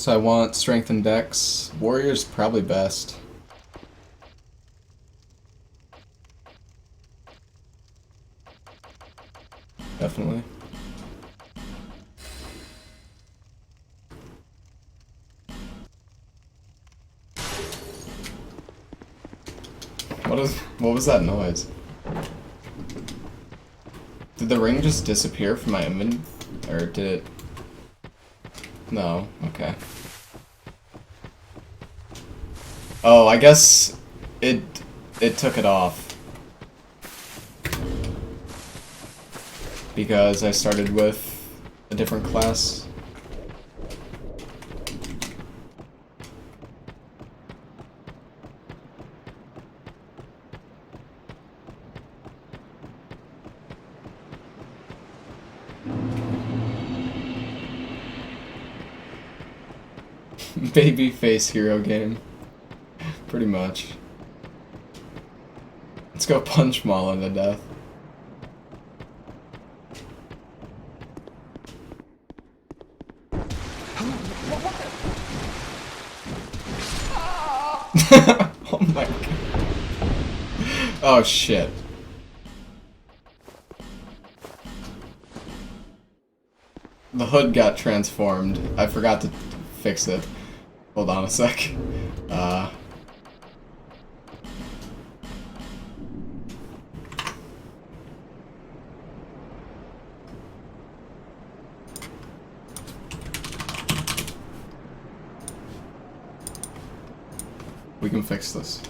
So I want strength and dex. Warrior's probably best. Definitely. What was that noise? Did the ring just disappear from my inventory? Or did it? No, okay. Oh, I guess it took it off. Because I started with a different class. Babyface hero game. Pretty much. Let's go punch Mala to death. Oh my god. Oh shit. The hood got transformed. I forgot to fix it. Hold on a sec. We can fix this.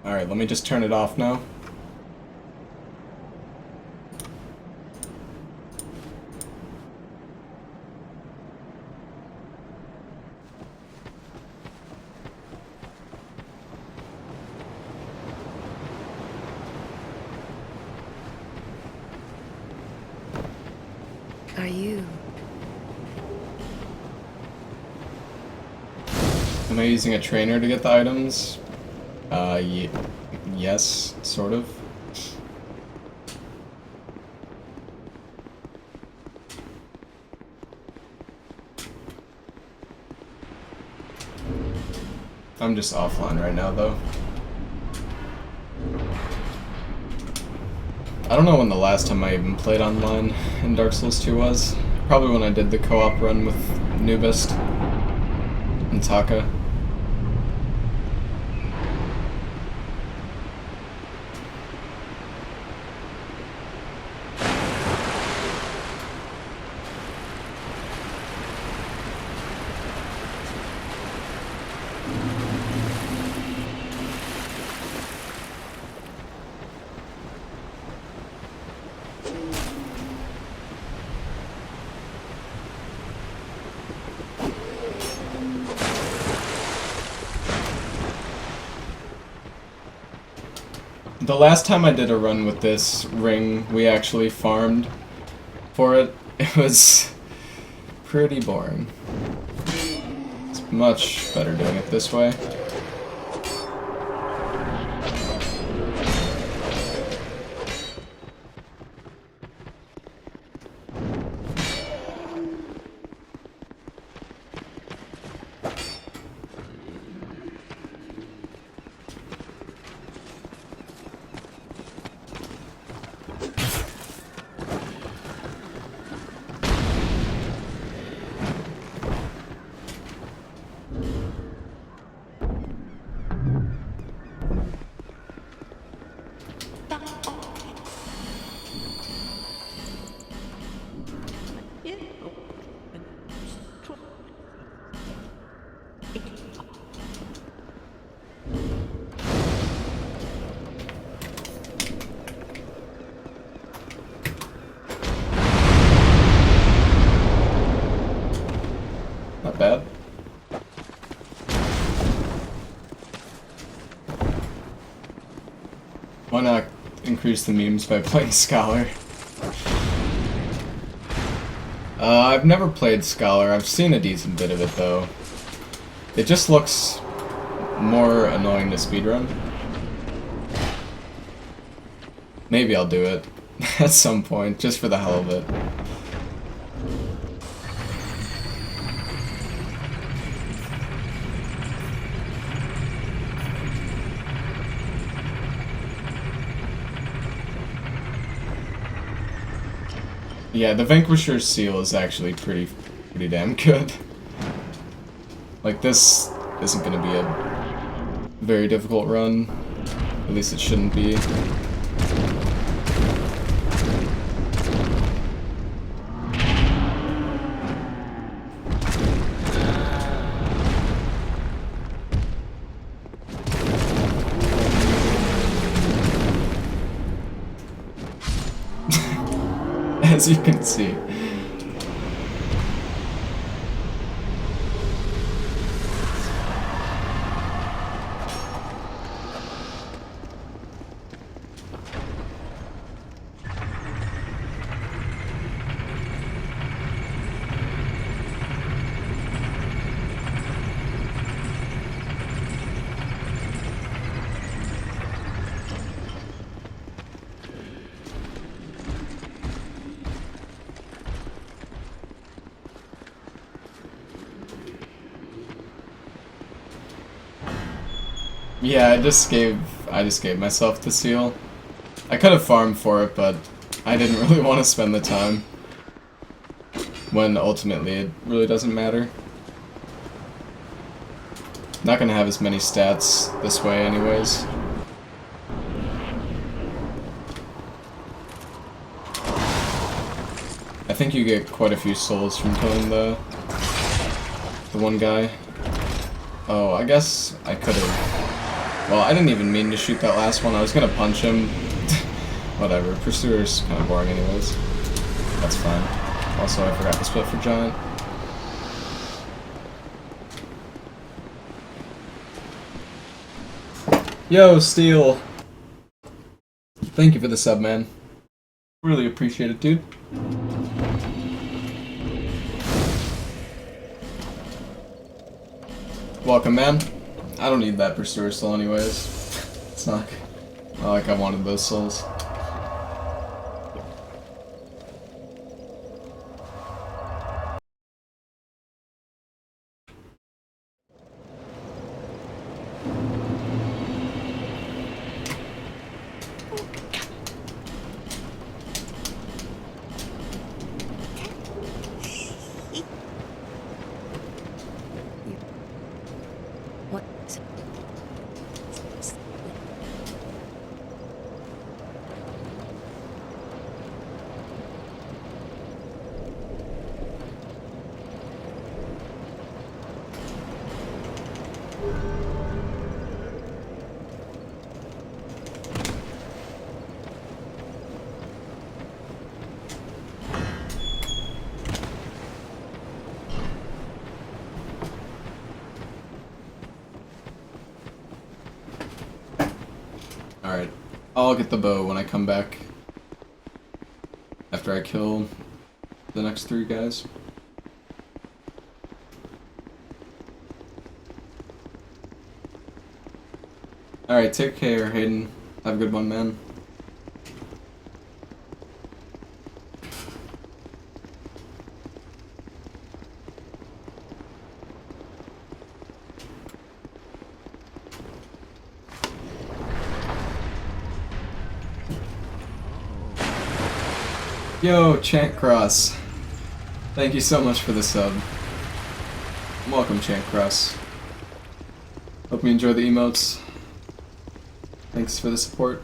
Alright, let me just turn it off now. Are you? Am I using a trainer to get the items? Yes, sort of. I'm just offline right now, though. I don't know when the last time I even played online in Dark Souls 2 was. Probably when I did the co-op run with Nubist and Taka. The last time I did a run with this ring, we actually farmed for it. It was pretty boring. It's much better doing it this way. Not bad. Why not increase the memes by playing Scholar? I've never played Scholar. I've seen a decent bit of it, though. It just looks more annoying to speedrun. Maybe I'll do it at some point, just for the hell of it. Yeah, the Vanquisher seal is actually pretty damn good. Like, this isn't gonna be a very difficult run. At least it shouldn't be. As you can see. Yeah, I just gave myself the seal. I could have farmed for it, but I didn't really want to spend the time. When ultimately it really doesn't matter. Not gonna have as many stats this way anyways. I think you get quite a few souls from killing the one guy. Oh, I guess I could have. Well, I didn't even mean to shoot that last one. I was gonna punch him. Whatever. Pursuer's kind of boring anyways. That's fine. Also, I forgot to split for Giant. Yo, Steel! Thank you for the sub, man. Really appreciate it, dude. Welcome, man. I don't need that Pursuer soul anyways. It's not like I wanted those souls. Alright, I'll get the bow when I come back. After I kill the next 3 guys. Alright, take care, Hayden. Have a good one, man. Yo, Chant Cross. Thank you so much for the sub. Welcome, Chant Cross. Hope you enjoy the emotes. Thanks for the support.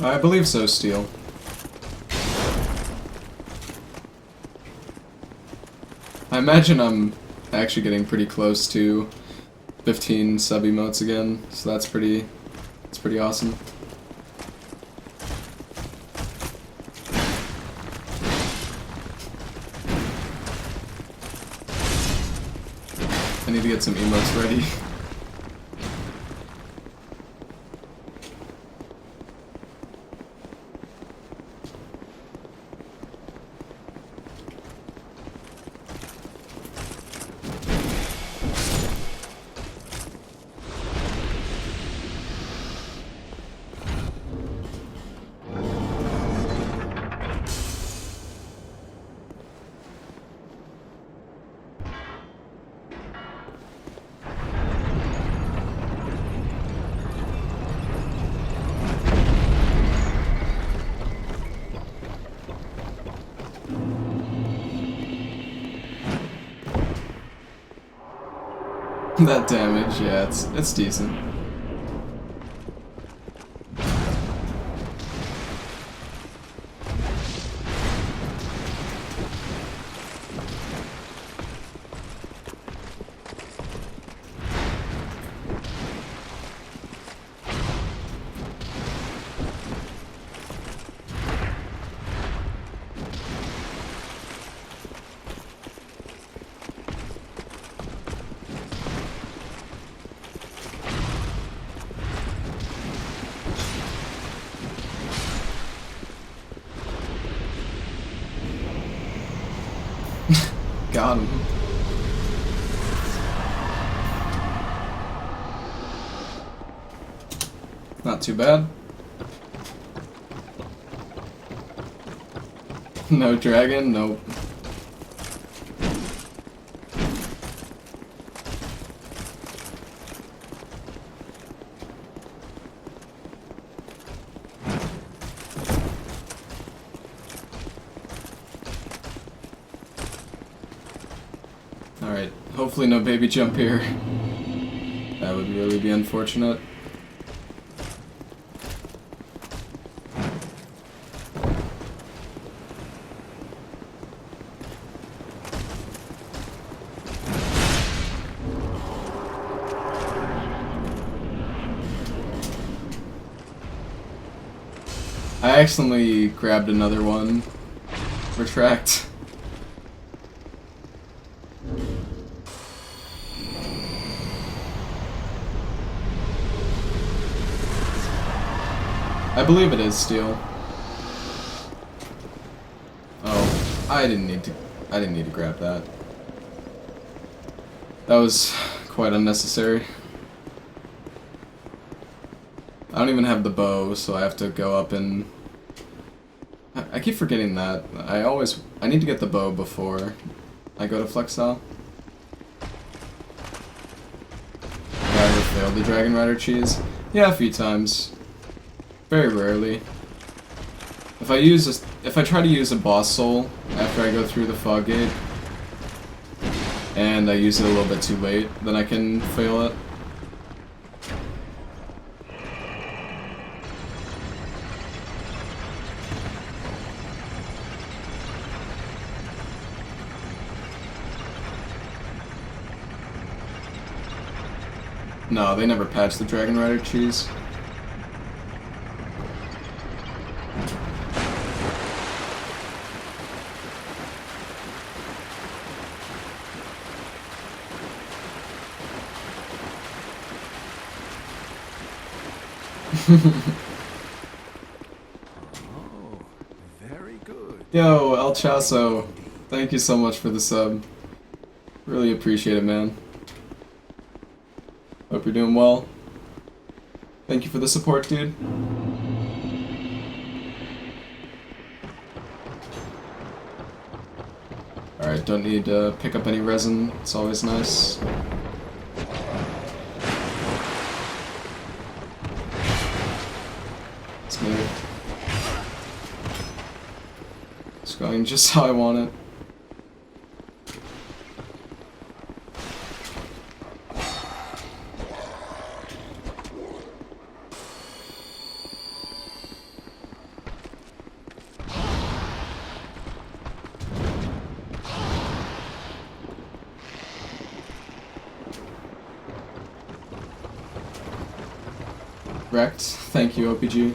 I believe so, Steel. I imagine I'm actually getting pretty close to 15 sub emotes again, so that's pretty awesome. I need to get some emotes ready. That damage, yeah, it's decent. Got him. Not too bad. No dragon? Nope. Alright, hopefully no baby jump here. That would really be unfortunate. I accidentally grabbed another one. Retract. I believe it is steel. Oh, I didn't need to grab that. That was quite unnecessary. I don't even have the bow, so I have to go up and... I keep forgetting that. I need to get the bow before I go to Flexile. Have I ever failed the Dragon Rider cheese? Yeah, a few times. Very rarely. If I try to use a boss soul after I go through the fog gate, and I use it a little bit too late, then I can fail it. No, they never patched the Dragon Rider cheese. Oh, very good. Yo, El Chaso, thank you so much for the sub. Really appreciate it, man. Hope you're doing well. Thank you for the support, dude. Alright, don't need to pick up any resin. It's always nice. Smooth. It's going just how I want it. Wrecked. Thank you, OPG.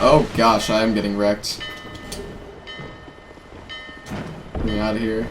Oh gosh, I am getting wrecked. Get me out of here.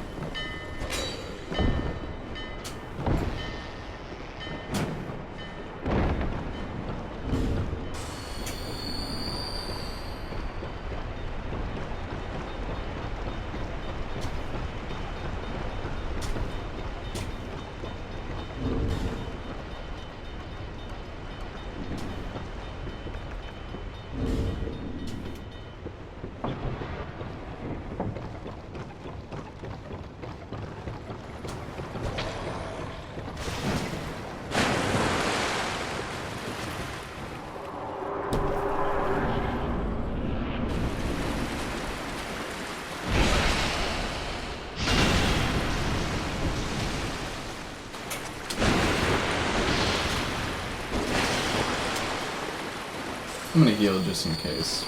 I'm gonna heal just in case.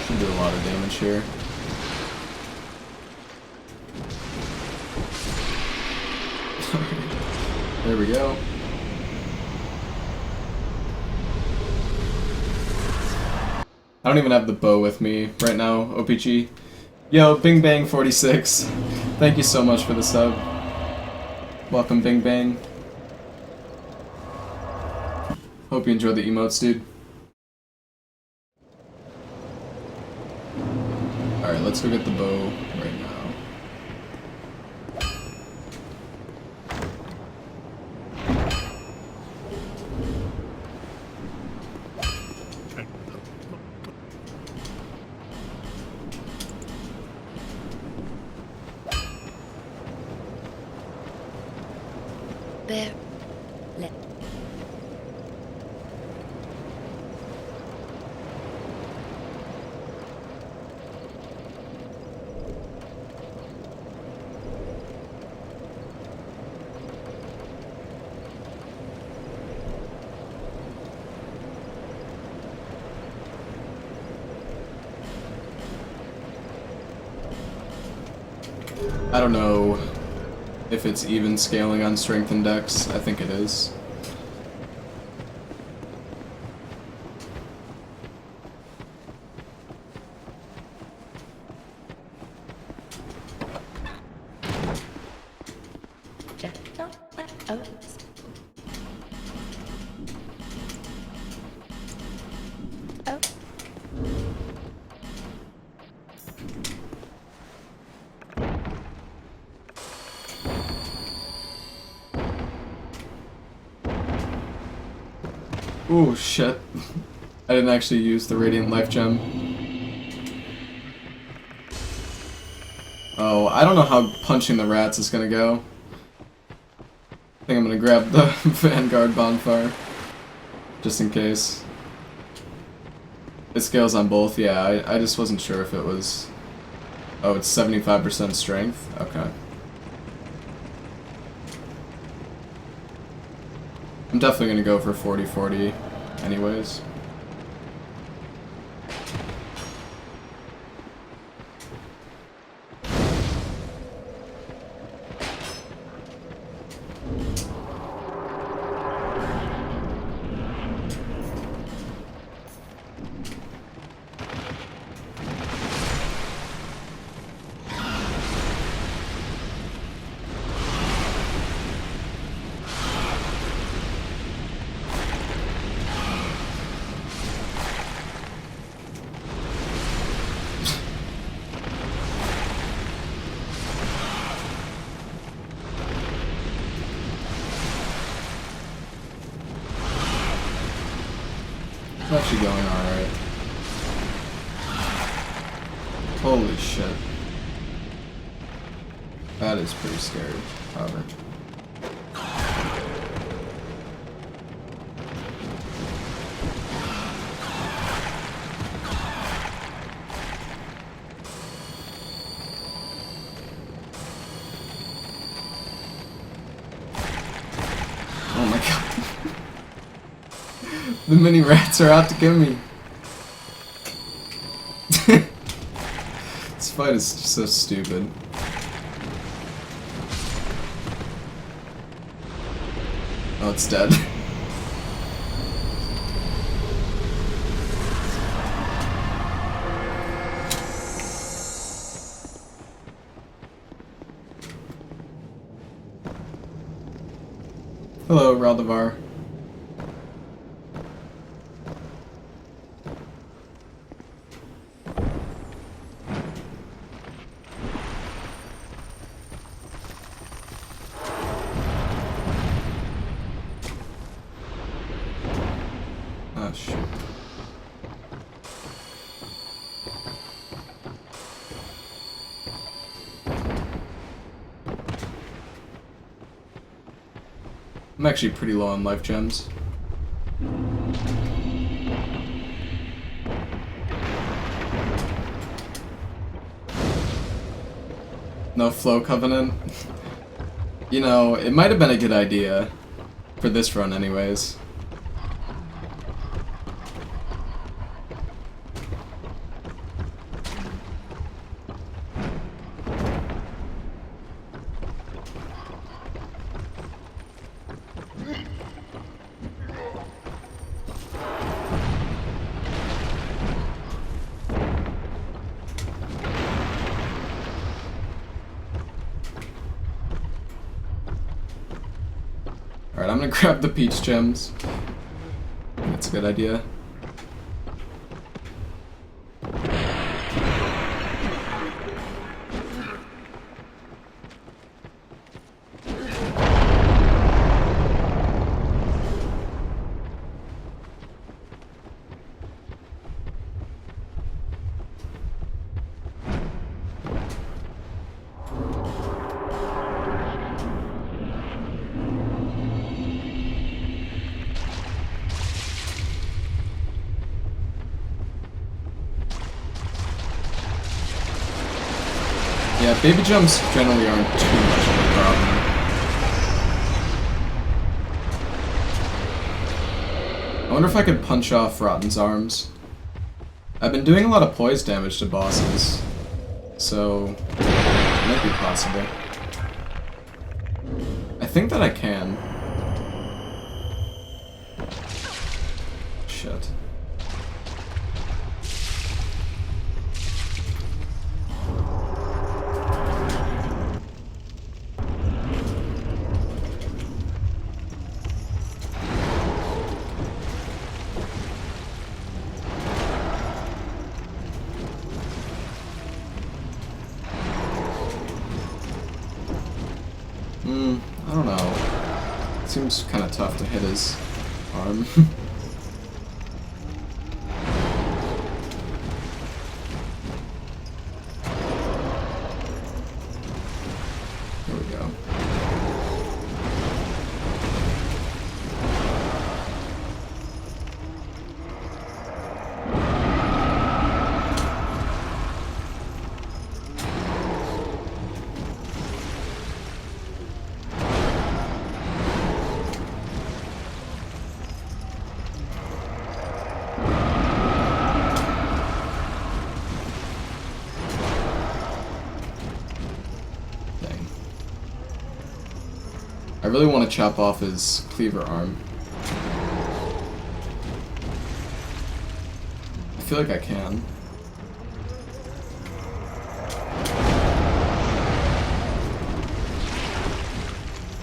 Should do a lot of damage here. There we go. I don't even have the bow with me right now, OPG. Yo, Bing Bang 46. Thank you so much for the sub. Welcome, Bing Bang. Hope you enjoyed the emotes, dude. Alright, let's go get the bow right now. Bear. Let. I don't know if it's even scaling on strength and dex. I think it is. Just don't let out. Oh. Ooh, shit. I didn't actually use the Radiant Life Gem. Oh, I don't know how punching the rats is gonna go. I think I'm gonna grab the Vanguard Bonfire. Just in case. It scales on both, yeah, I just wasn't sure if it was... Oh, it's 75% strength? Okay. I'm definitely gonna go for 40-40 anyways. It's actually going alright. Holy shit. That is pretty scary, however. Oh my god. The mini rats are out to get me. This fight is just so stupid. Oh, it's dead. Hello, Raldavar. Oh, shit. I'm actually pretty low on life gems. No flow covenant. You know, it might have been a good idea. For this run anyways. Alright, I'm gonna grab the peach gems. That's a good idea. Yeah, baby jumps generally aren't too much of a problem. I wonder if I could punch off Rotten's arms. I've been doing a lot of poise damage to bosses, so it might be possible. I think that I can. Shit. I don't know. It seems kind of tough to hit his arm. There we go. I really want to chop off his cleaver arm. I feel like I can.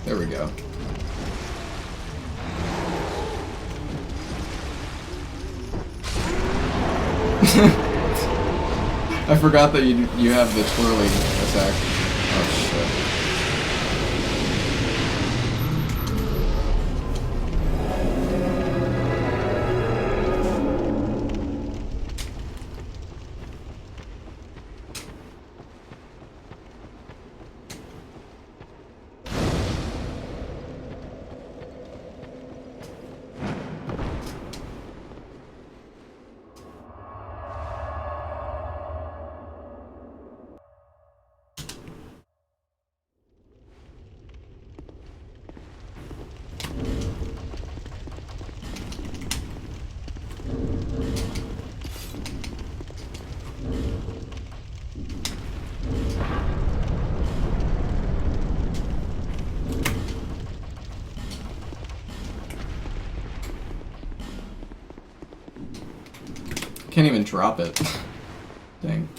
There we go. I forgot that you have the twirling attack. Oh shit. Can't even drop it. Dang.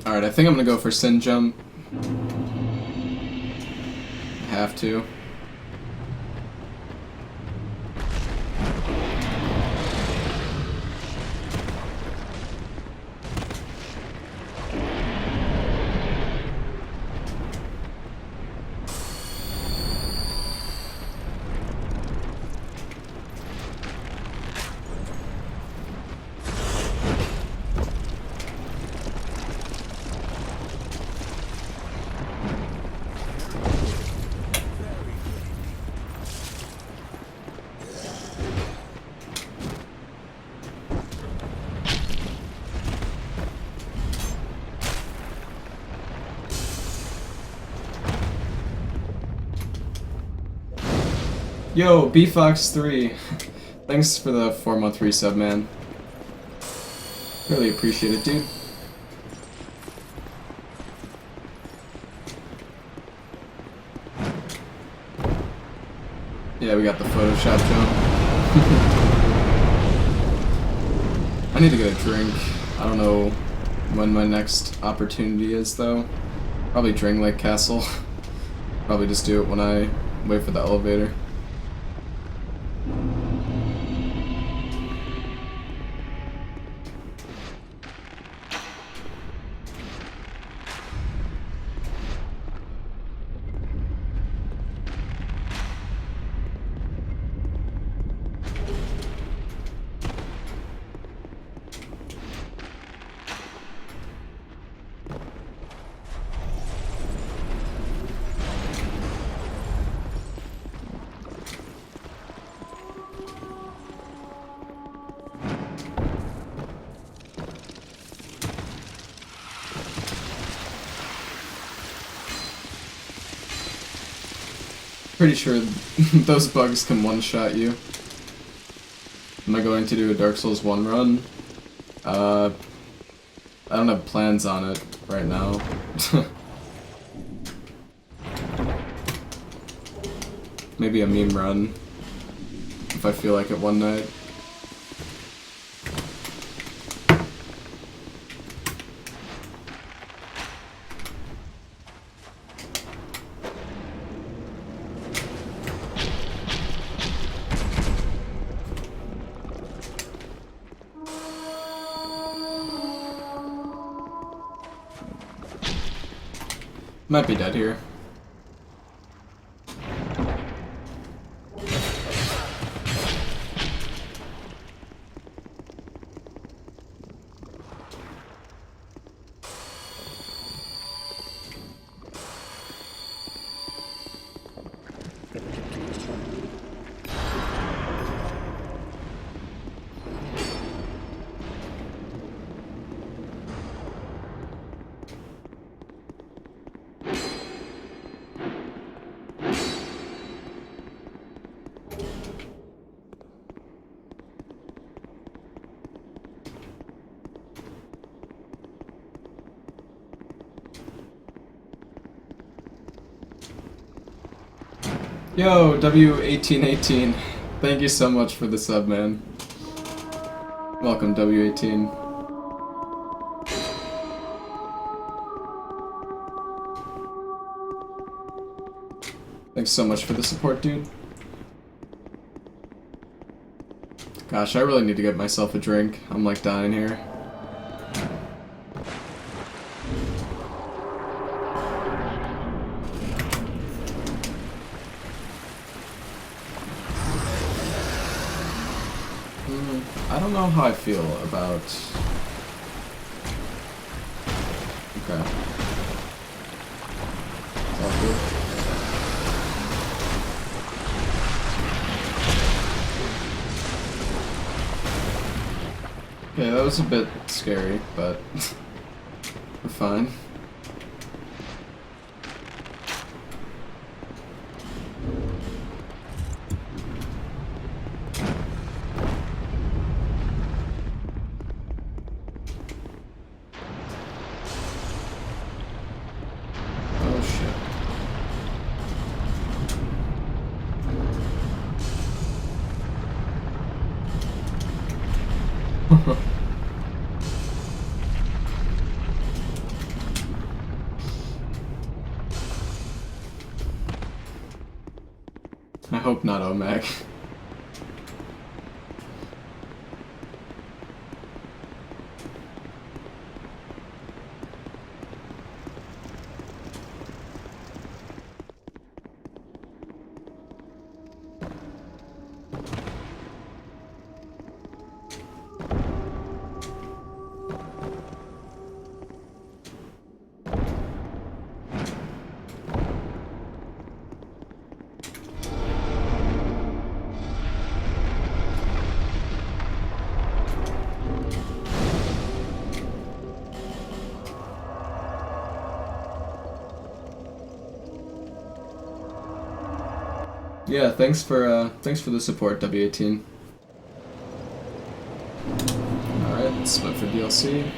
Alright, I think I'm gonna go for Sin Jump. Have to. Yo, BFox3. Thanks for the 4-month resub, man. Really appreciate it, dude. Yeah, we got the Photoshop jump. I need to get a drink. I don't know when my next opportunity is, though. Probably Drink Lake Castle. Probably just do it when I wait for the elevator. Pretty sure those bugs can one-shot you. Am I going to do a Dark Souls 1 run? I don't have plans on it right now. Maybe a meme run, if I feel like it one night. Might be dead here. Yo, W1818. Thank you so much for the sub, man. Welcome, W18. Thanks so much for the support, dude. Gosh, I really need to get myself a drink. I'm like dying here. I don't know how I feel about... Okay. It's all good. Okay, that was a bit scary, but we're fine. I hope not, Omag. Yeah, thanks for the support, W18. Alright, let's wait for DLC.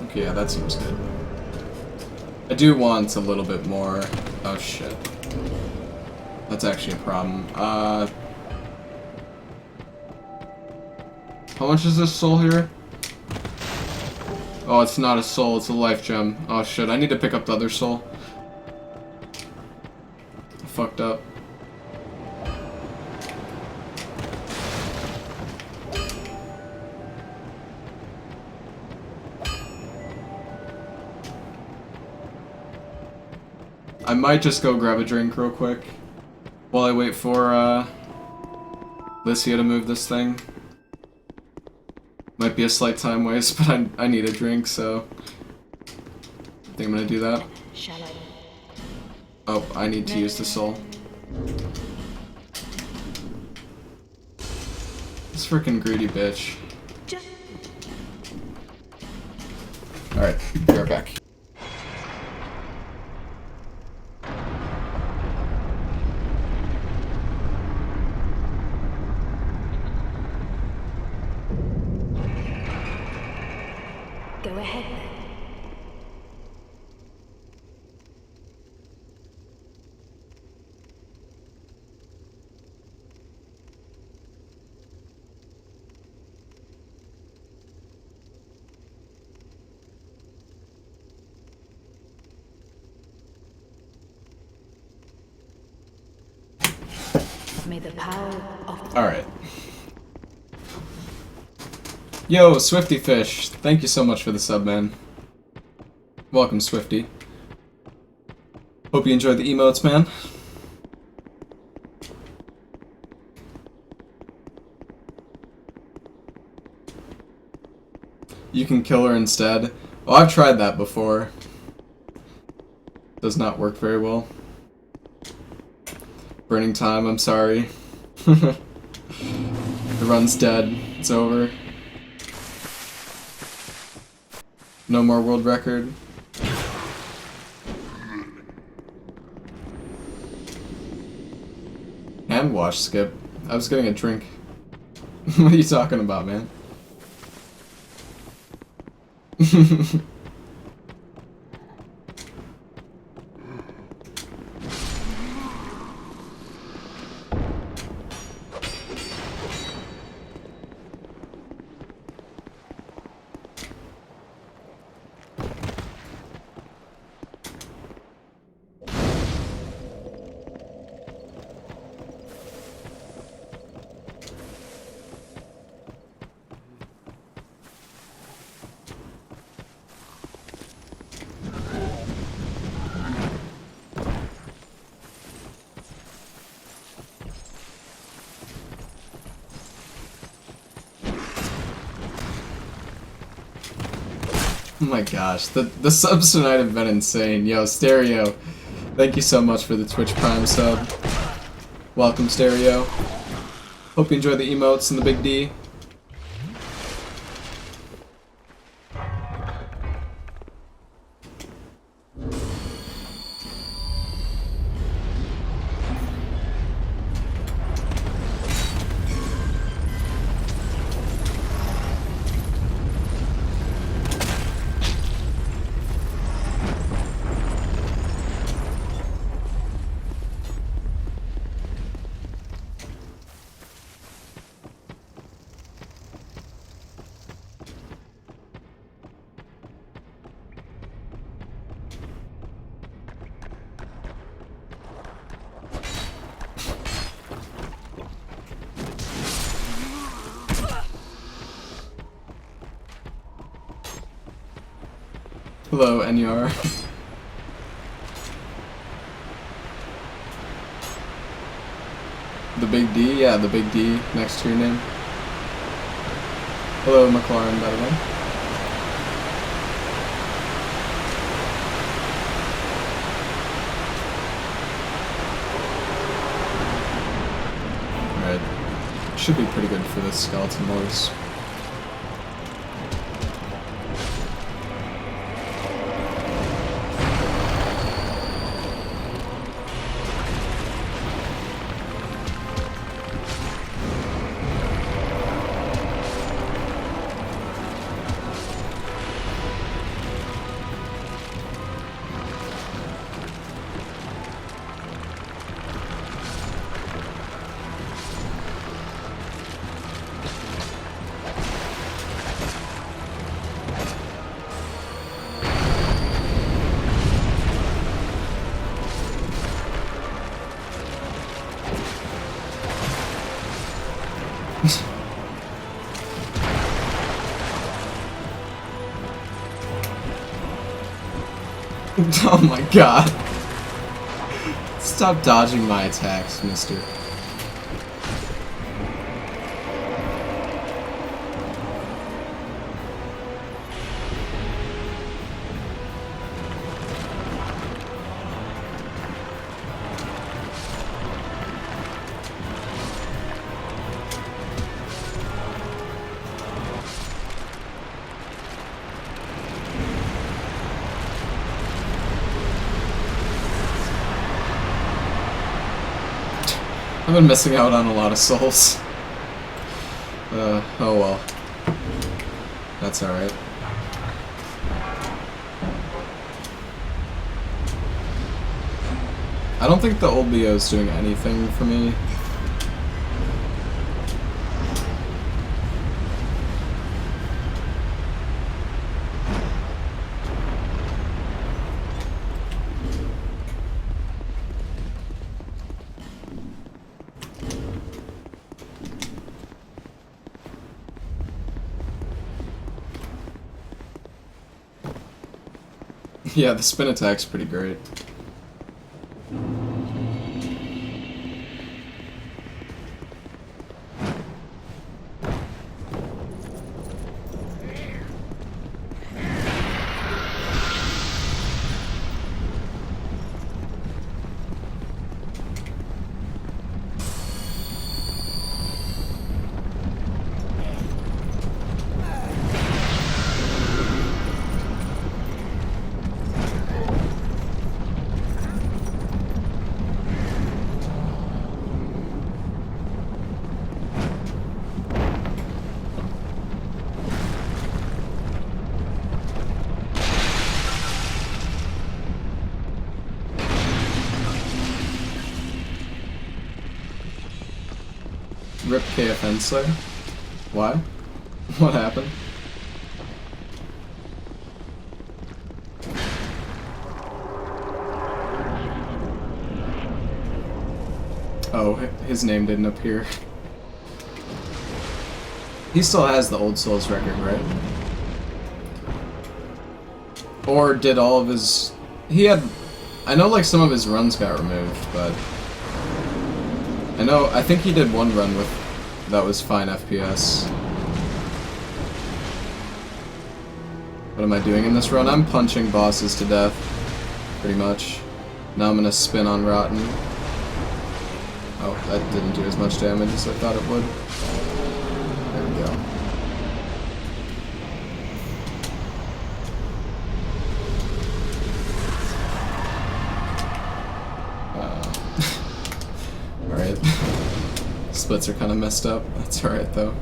Okay, yeah, that seems good. I do want a little bit more. Oh shit. That's actually a problem. How much is this soul here? Oh, it's not a soul, it's a life gem. Oh shit, I need to pick up the other soul. I fucked up. I might just go grab a drink real quick while I wait for Lycia to move this thing. Might be a slight time waste, but I need a drink, so I think I'm gonna do that. Oh, I need to use the soul. This freaking greedy bitch. Alright, be right back. Go ahead then. May the power of... Alright. Yo, Swifty Fish, thank you so much for the sub, man. Welcome, Swifty. Hope you enjoyed the emotes, man. You can kill her instead. Well, I've tried that before. Does not work very well. Burning time, I'm sorry. The run's dead. It's over. No more world record. Hand wash skip. I was getting a drink. What are you talking about, man? Oh my gosh, the subs tonight have been insane. Yo, Stereo, thank you so much for the Twitch Prime sub. Welcome, Stereo. Hope you enjoy the emotes and the Big D. Hello, NR. big D? Yeah, the big D next to your name. Hello, McLaren, by the way. Alright. Should be pretty good for this skeleton wars. Oh my god. Stop dodging my attacks, mister. I've been missing out on a lot of souls. Oh well. That's alright. I don't think the old Leo is doing anything for me. Yeah, the spin attack's pretty great. Rip KFN Slayer? Why? What happened? Oh, his name didn't appear. He still has the Old Souls record, right? Or did all of his... He had... I know like some of his runs got removed, but... I think he did one run with... that was fine FPS. What am I doing in this run? I'm punching bosses to death. Pretty much. Now I'm gonna spin on Rotten. Oh, that didn't do as much damage as I thought it would. There we go. Alright. Splits are kind of messed up. That's alright though.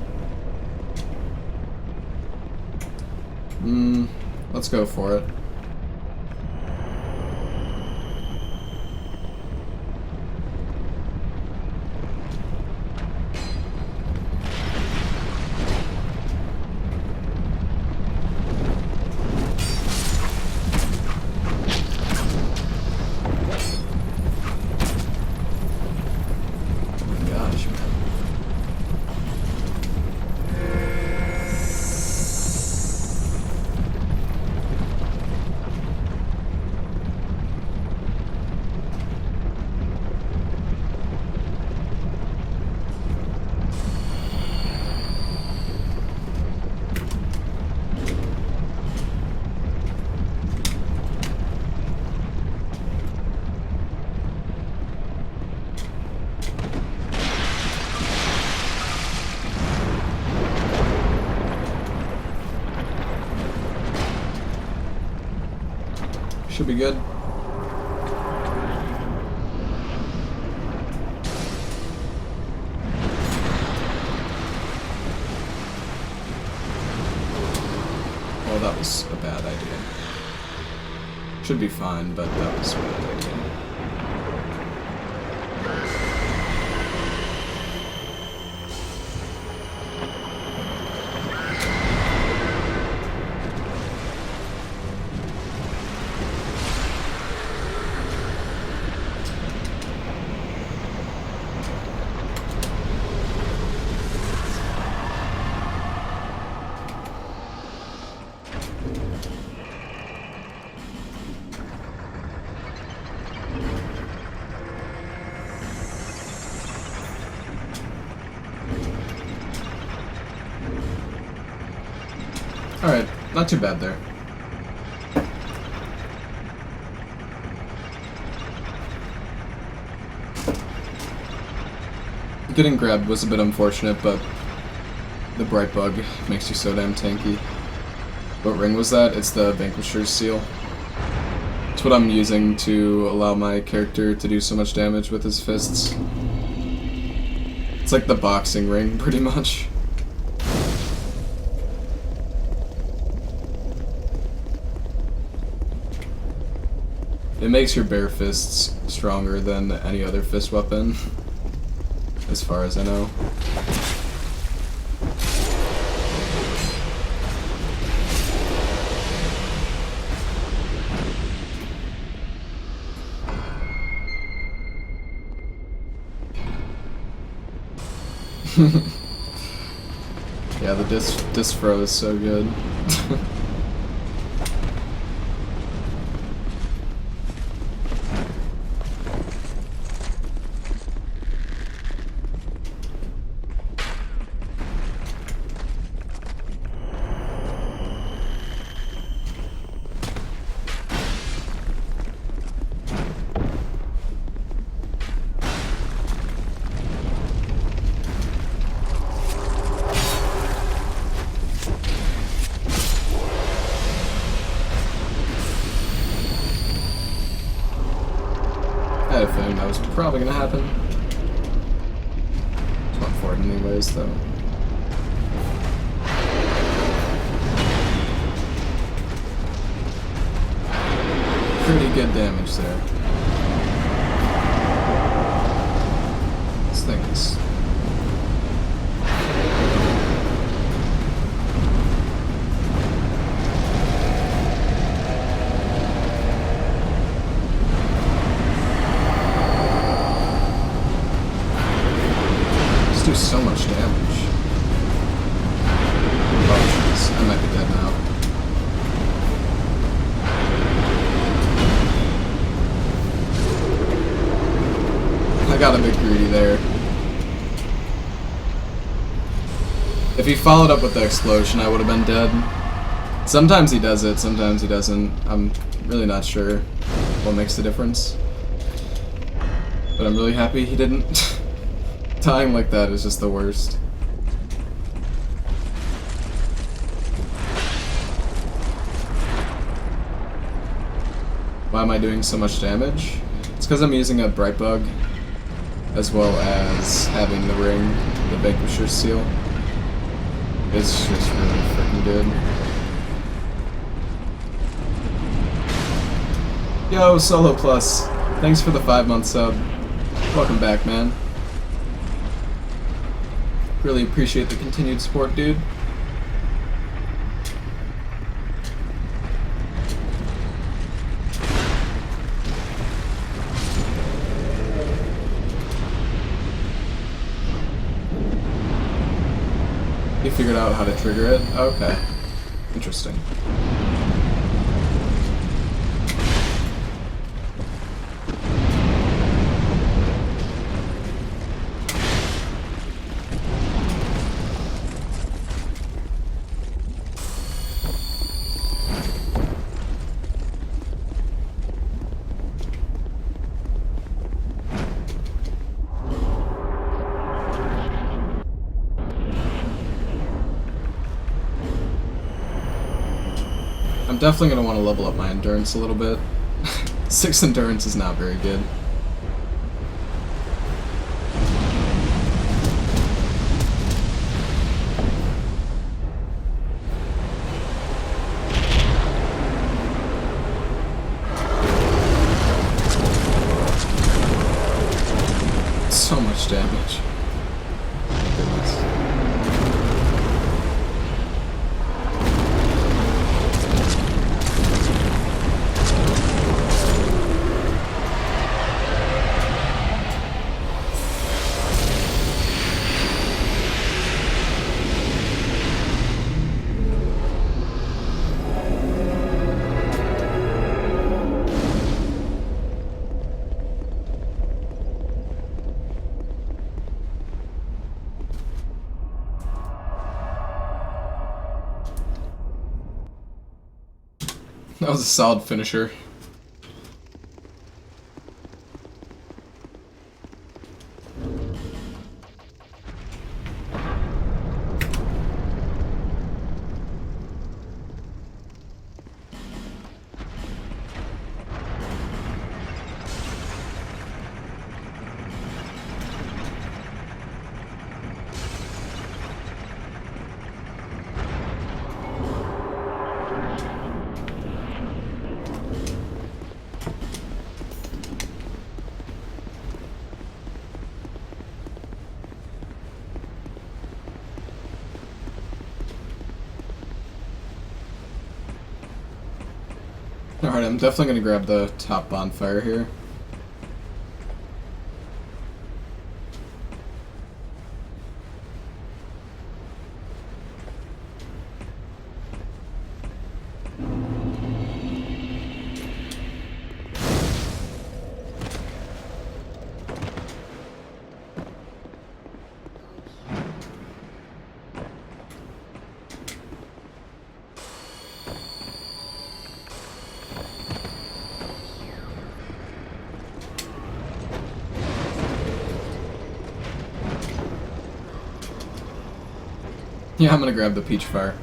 Let's go for it. Should be good. Oh, that was a bad idea. Should be fine, but that was a bad idea. Alright, not too bad there. Getting grabbed was a bit unfortunate, but the bright bug makes you so damn tanky. What ring was that? It's the Vanquisher's seal. It's what I'm using to allow my character to do so much damage with his fists. It's like the boxing ring, pretty much. It makes your bare fists stronger than any other fist weapon, as far as I know. Yeah, the disc throw is so good. I had a feeling that was probably gonna happen. Just went for it anyways, though. Pretty good damage there. This thing is... do so much damage. Oh jeez, I might be dead now. I got a bit greedy there. If he followed up with the explosion, I would have been dead. Sometimes he does it, sometimes he doesn't. I'm really not sure what makes the difference. But I'm really happy he didn't. Dying like that is just the worst. Why am I doing so much damage? It's because I'm using a bright bug, as well as having the ring, the Vanquisher seal. It's just really freaking good. Yo, Solo Plus, thanks for the 5-month sub. Welcome back, man. Really appreciate the continued support, dude. You figured out how to trigger it? Okay. Interesting. I'm definitely going to want to level up my endurance a little bit. 6 endurance is not very good. So much damage. Goodness. That was a solid finisher. Alright, I'm definitely gonna grab the top bonfire here. Yeah, I'm gonna grab the peach fire.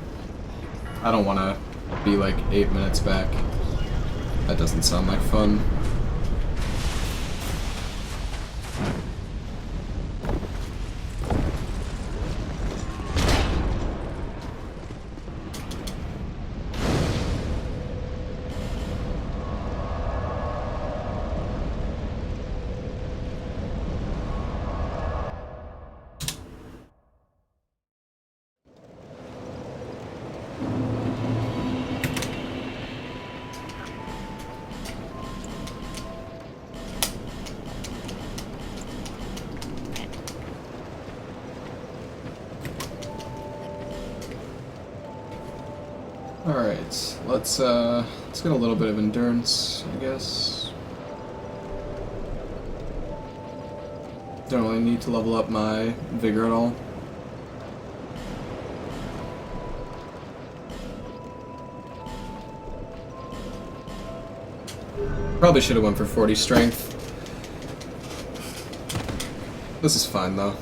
I don't wanna be like 8 minutes back. That doesn't sound like fun. Alright, let's get a little bit of endurance, I guess. Don't really need to level up my vigor at all. Probably should have went for 40 strength. This is fine though.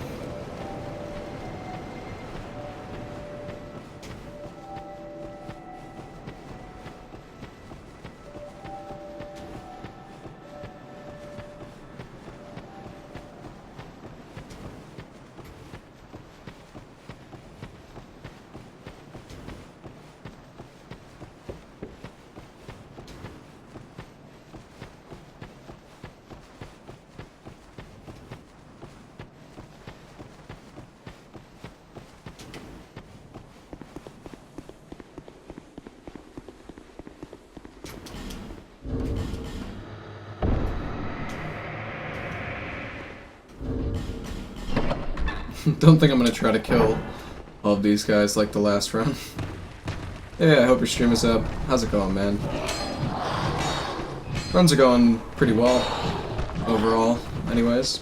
Don't think I'm gonna try to kill all of these guys like the last run. Yeah, I hope your stream is up. How's it going, man? Runs are going pretty well, overall, anyways.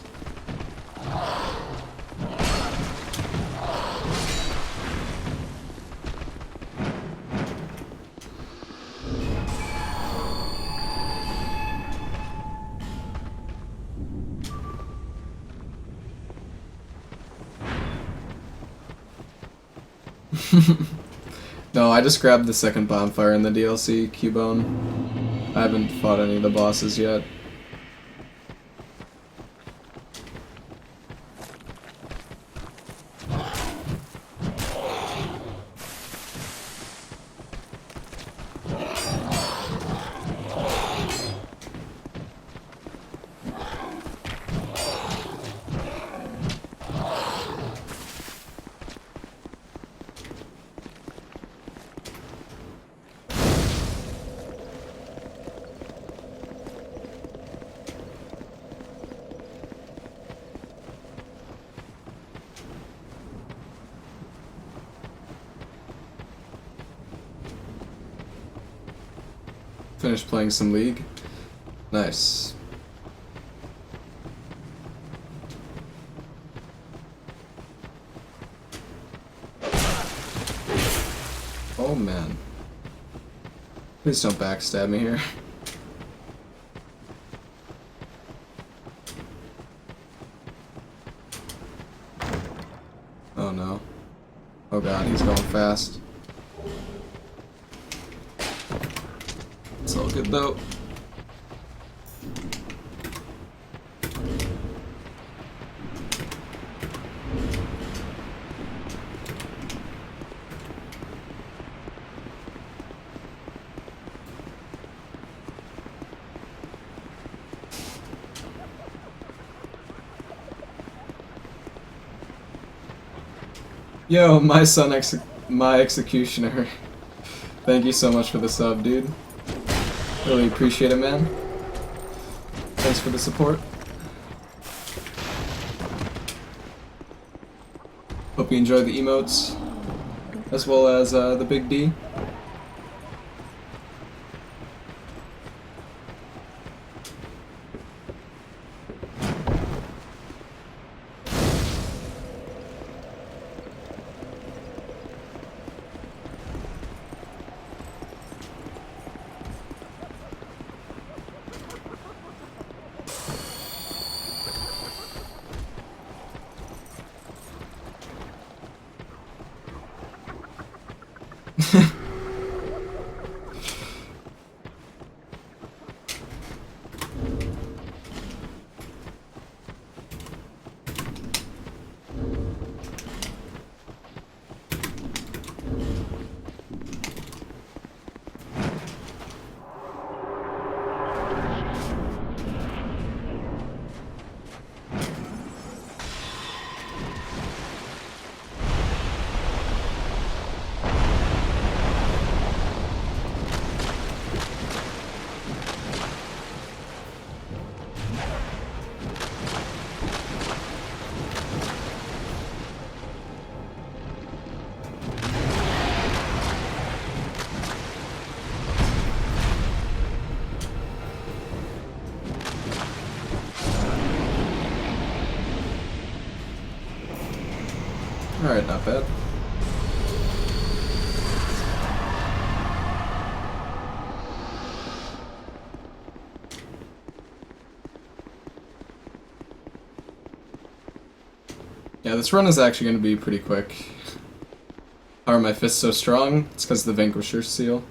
No, I just grabbed the second bonfire in the DLC, Cubone. I haven't fought any of the bosses yet. Finished playing some League. Nice. Oh man. Please don't backstab me here. Oh no. Oh god, he's going fast. It's all good though. Yo, my executioner. Thank you so much for the sub, dude. Really appreciate it, man. Thanks for the support. Hope you enjoy the emotes, as well as the Big D. Alright, not bad. Yeah, this run is actually going to be pretty quick. How are my fists so strong? It's because of the Vanquisher seal.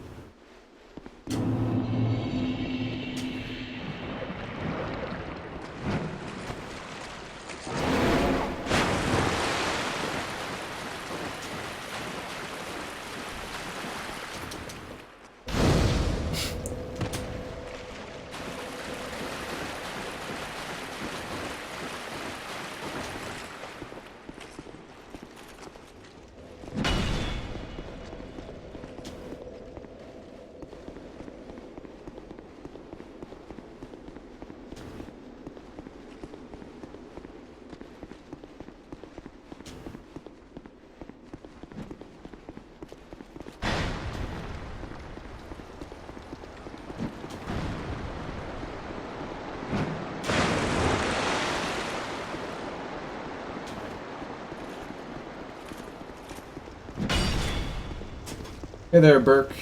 Hey there, Burke.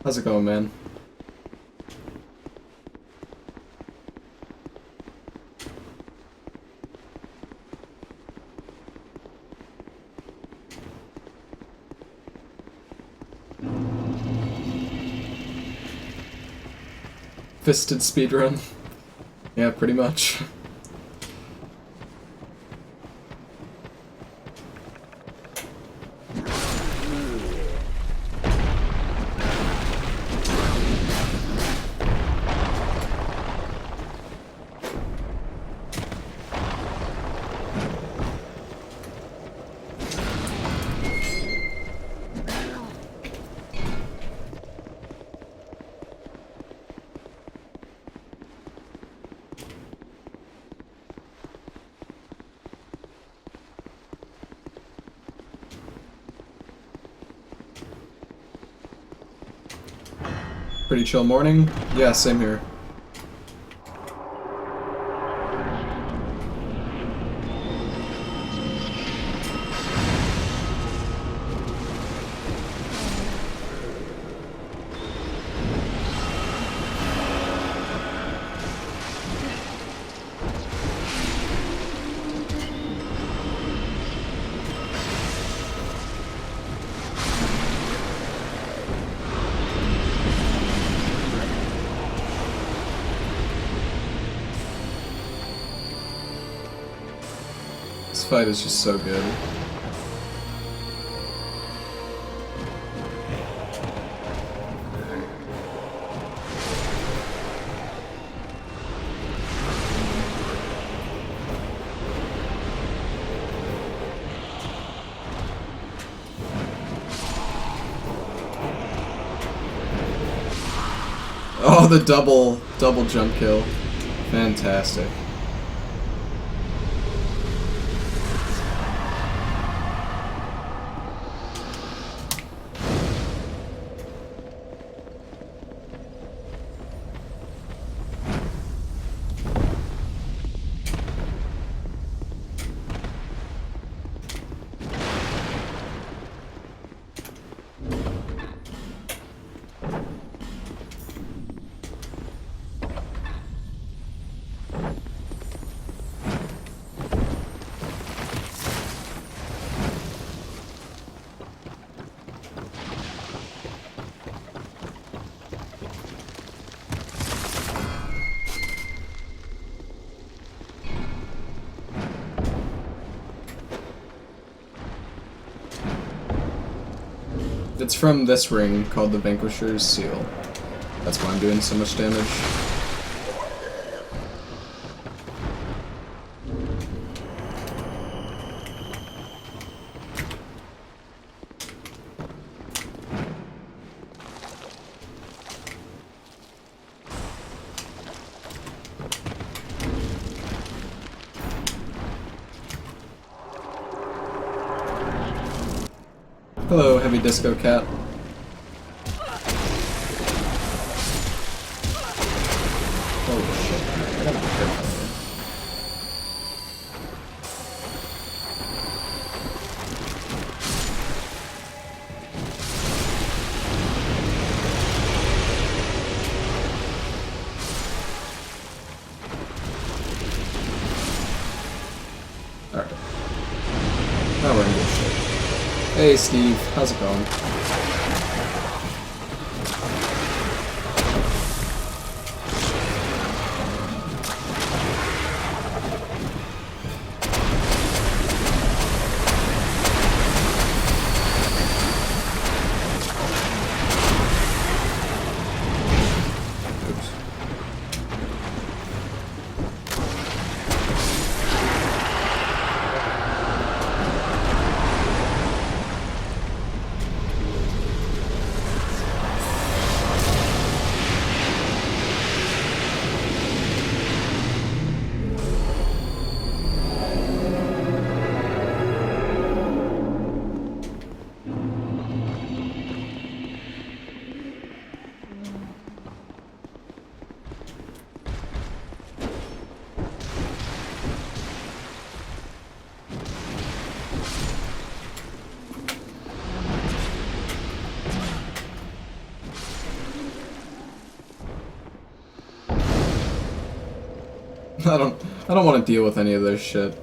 How's it going, man? Fisted speedrun. Yeah, pretty much. Pretty chill morning? Yeah, same here. This fight is just so good. Oh, the double jump kill. Fantastic. It's from this ring called the Vanquisher's Seal. That's why I'm doing so much damage. Hello, Heavy Disco Cat. Holy shit. I gotta be careful here. Alright. Now we're in good shape. Hey Steve, how's it going? Oops. I don't want to deal with any of this shit.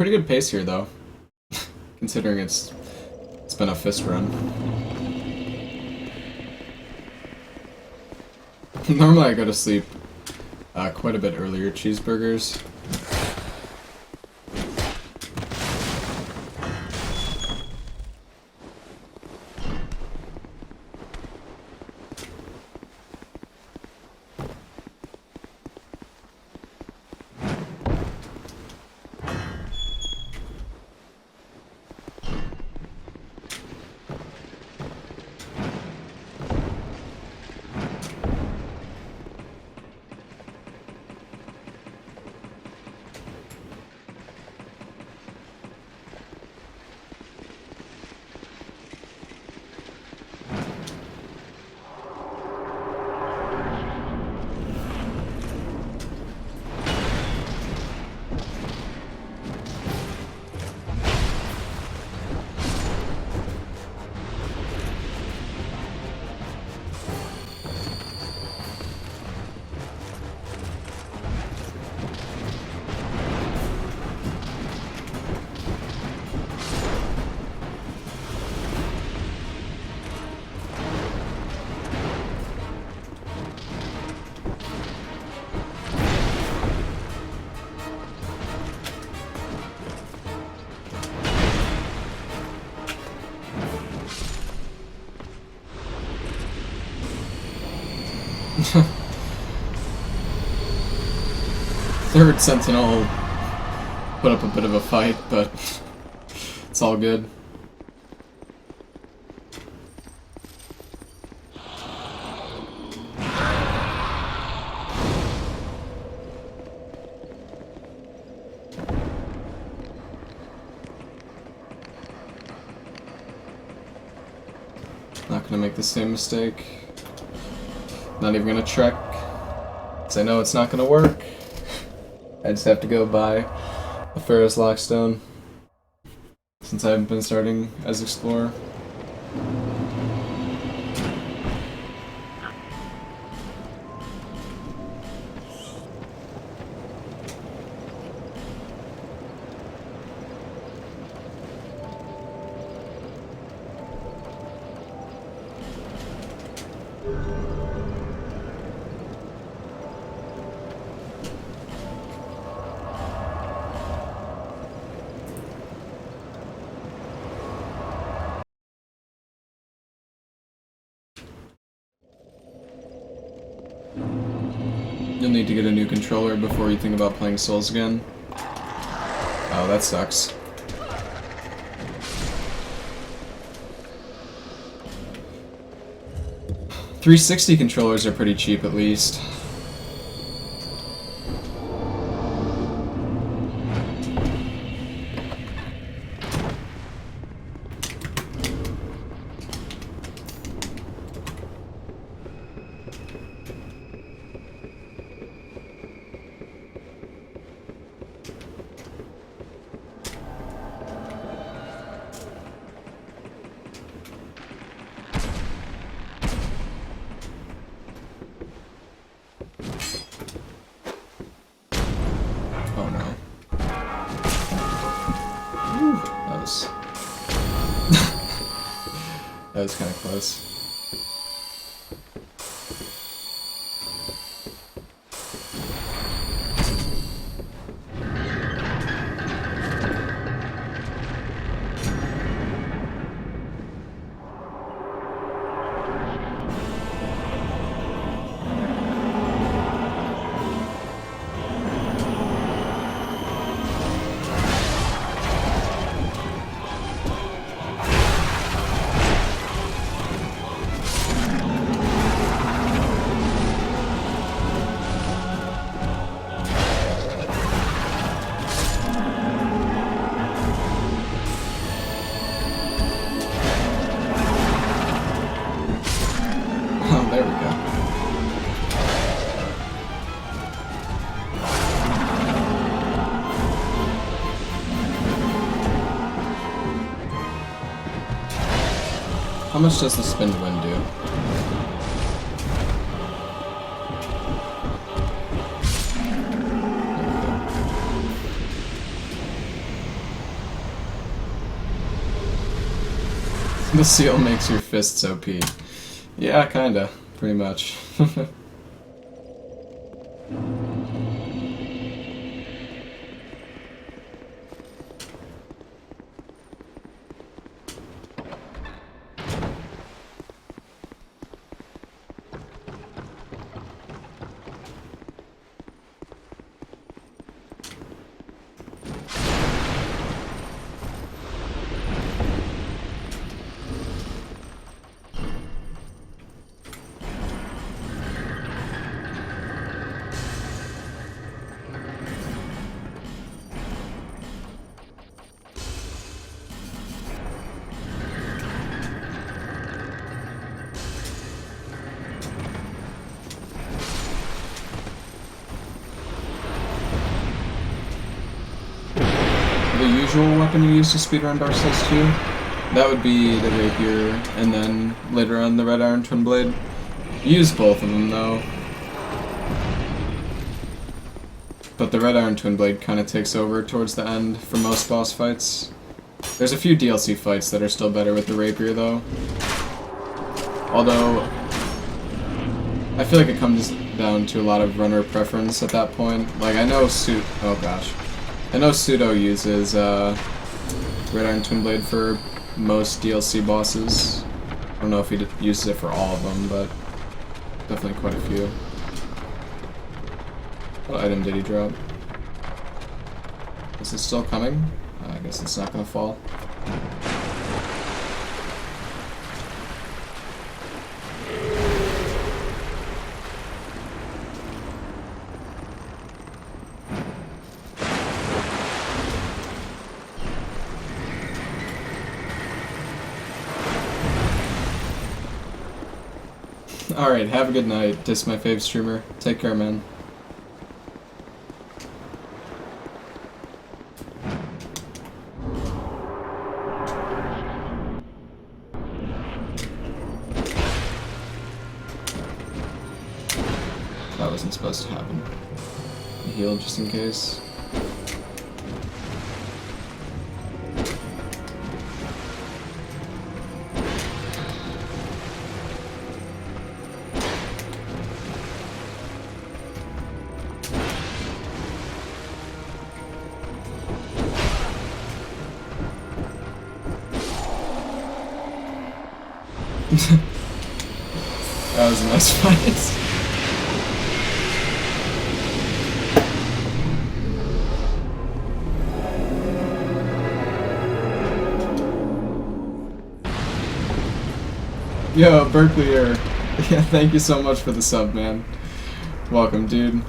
Pretty good pace here, though, considering it's been a fist run. Normally I go to sleep quite a bit earlier. Cheeseburgers. Third Sentinel put up a bit of a fight, but it's all good. Not gonna make the same mistake. Not even gonna check, because I know it's not gonna work. I just have to go buy a Ferris Lockstone, since I haven't been starting as Explorer. You'll need to get a new controller before you think about playing Souls again. Oh, that sucks. $360 controllers are pretty cheap, at least. That was kind of close. There we go. How much does the spin to win do? The seal makes your fists OP. Yeah, kinda. Pretty much. The usual weapon you use to speedrun Dark Souls 2? That would be the rapier, and then later on the red iron twin blade. Use both of them though. But the red iron twin blade kind of takes over towards the end for most boss fights. There's a few DLC fights that are still better with the rapier though. Although, I feel like it comes down to a lot of runner preference at that point. Like I know I know Pseudo uses red iron twin blade for most DLC bosses. I don't know if he uses it for all of them, but definitely quite a few. What item did he drop? Is it still coming? I guess it's not gonna fall. Alright, have a good night. Diss my fave streamer. Take care, man. That wasn't supposed to happen. Heal just in case. That was a nice fight. Yo, Berkeley-er. Yeah, thank you so much for the sub, man. Welcome, dude.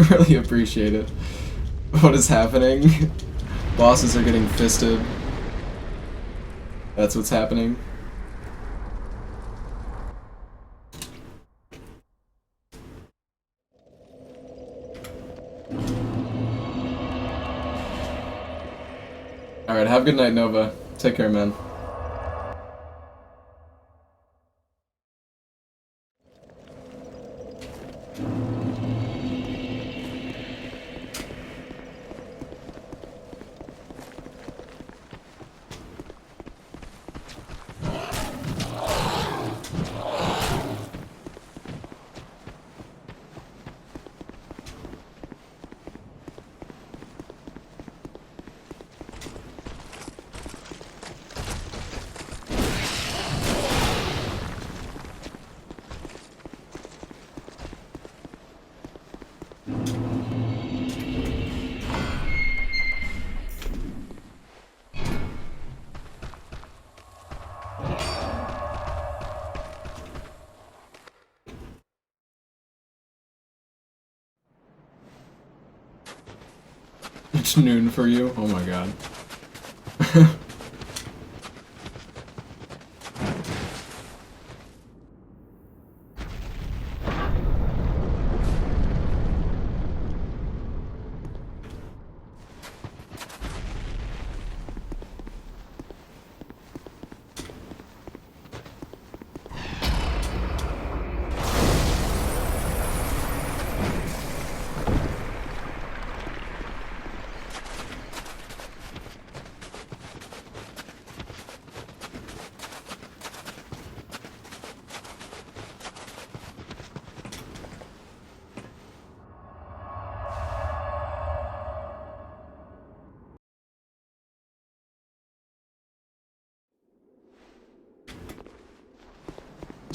Really appreciate it. What is happening? Bosses are getting fisted. That's what's happening. Alright, have a good night, Nova. Take care, man. It's noon for you? Oh my god.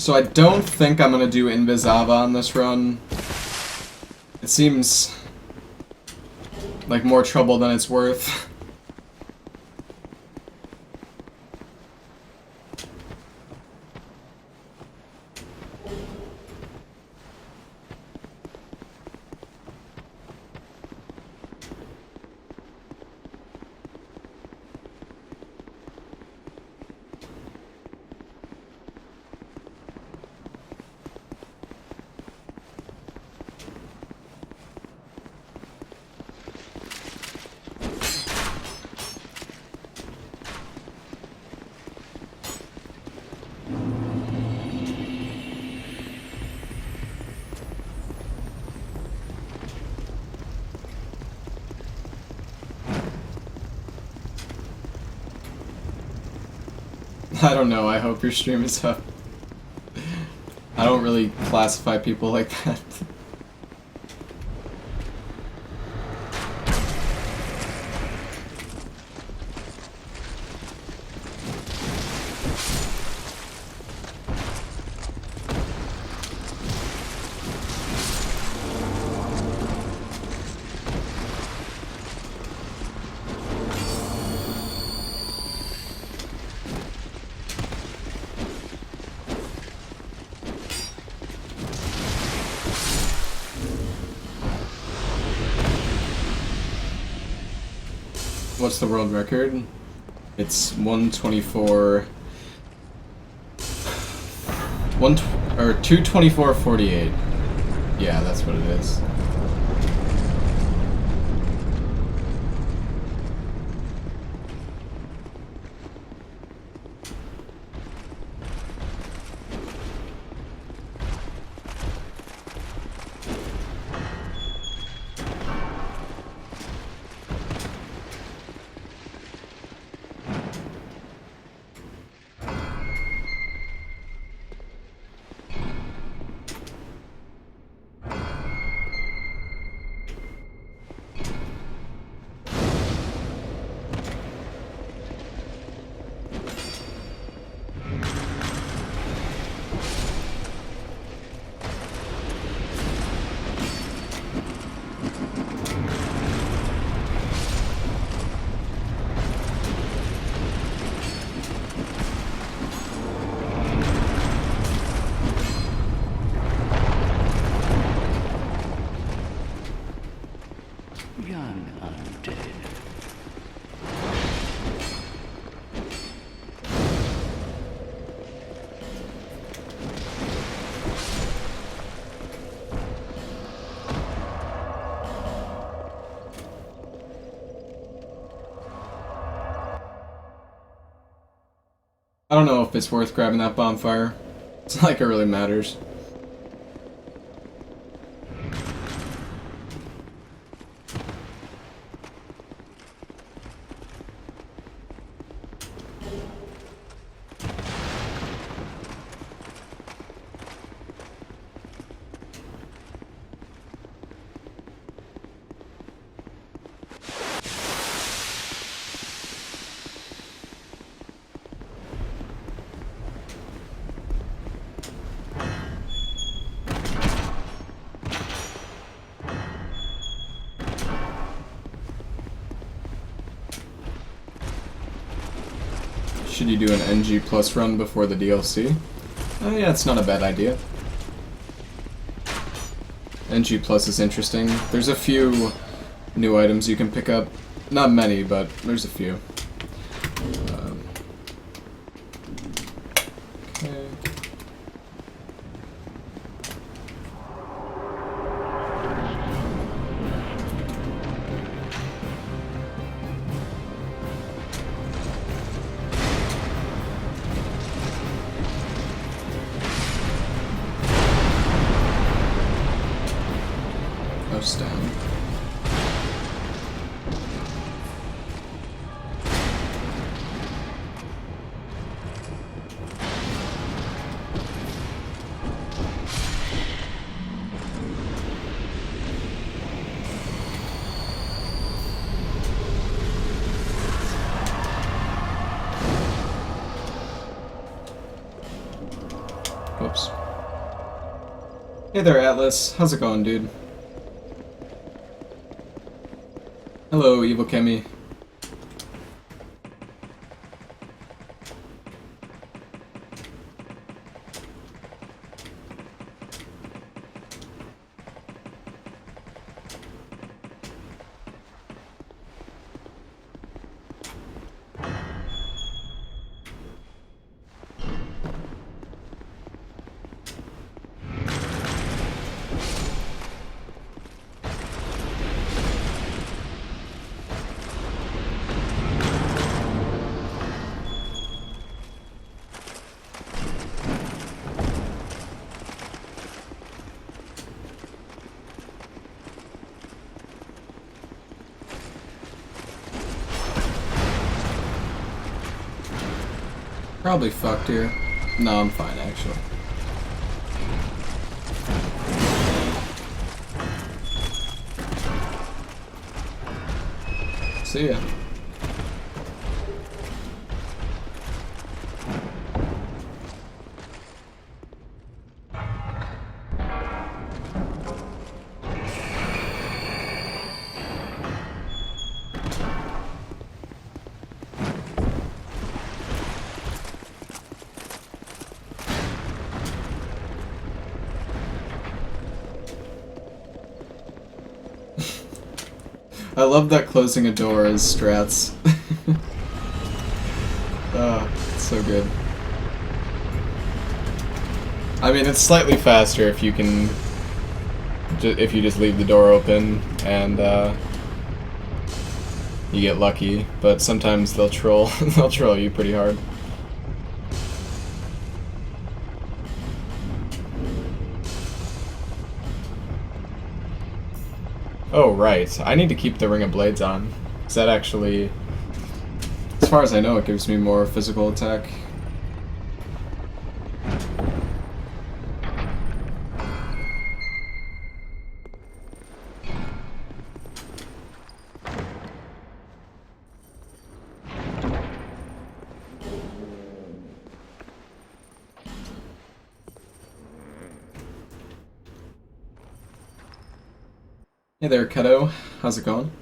So I don't think I'm gonna do Invisava on this run. It seems like more trouble than it's worth. I don't know, I hope your stream is up. I don't really classify people like that. What's the world record? It's 124... 224.48. Yeah, that's what it is. Young undead. I don't know if it's worth grabbing that bonfire. It's not like it really matters. Should you do an NG Plus run before the DLC? Oh yeah, it's not a bad idea. NG Plus is interesting. There's a few new items you can pick up. Not many, but there's a few. Okay. Down. Oops. Hey there, Atlas. How's it going, dude? Hello, Evil Kemi. Probably fucked here. No, I'm fine, actually. See ya. I love that closing a door is strats. It's so good. I mean, it's slightly faster if you can, if you just leave the door open and you get lucky. But sometimes they'll troll, they'll troll you pretty hard. Oh, right. I need to keep the Ring of Blades on. Because that actually, as far as I know, it gives me more physical attack. Hey there, Keto. How's it going?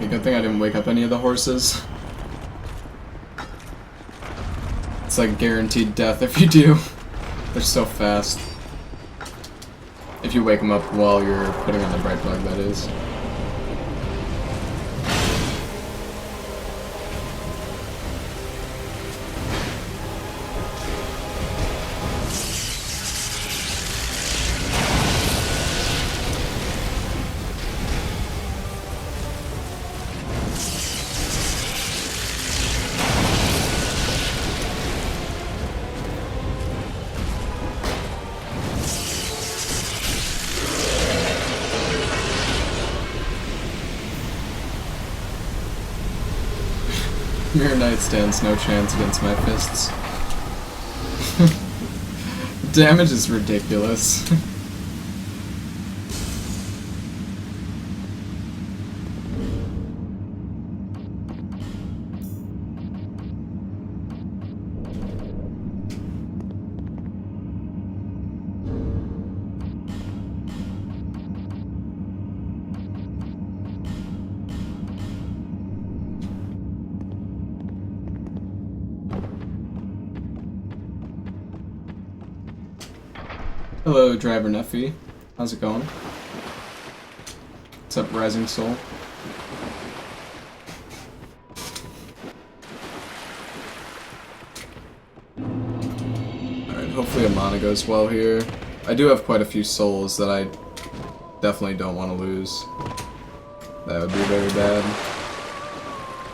Good thing I didn't wake up any of the horses. It's like guaranteed death if you do. They're so fast. If you wake them up while you're putting on the bright plug, that is. Mirror Knight stands no chance against my fists. Damage is ridiculous. Hello, Driver Nuffy. How's it going? What's up, Rising Soul? Alright, hopefully Amana goes well here. I do have quite a few souls that I definitely don't want to lose. That would be very bad.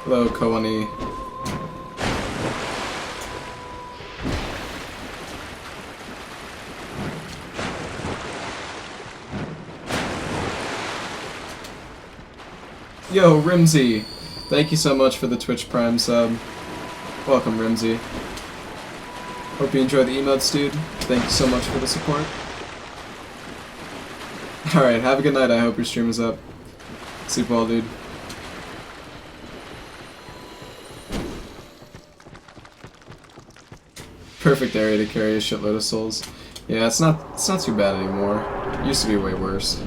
Hello, Kowani. Yo, Rimsey! Thank you so much for the Twitch Prime sub. Welcome, Rimsey. Hope you enjoy the emotes, dude. Thank you so much for the support. Alright, have a good night. I hope your stream is up. Sleep well, dude. Perfect area to carry a shitload of souls. Yeah, it's not too bad anymore. It used to be way worse.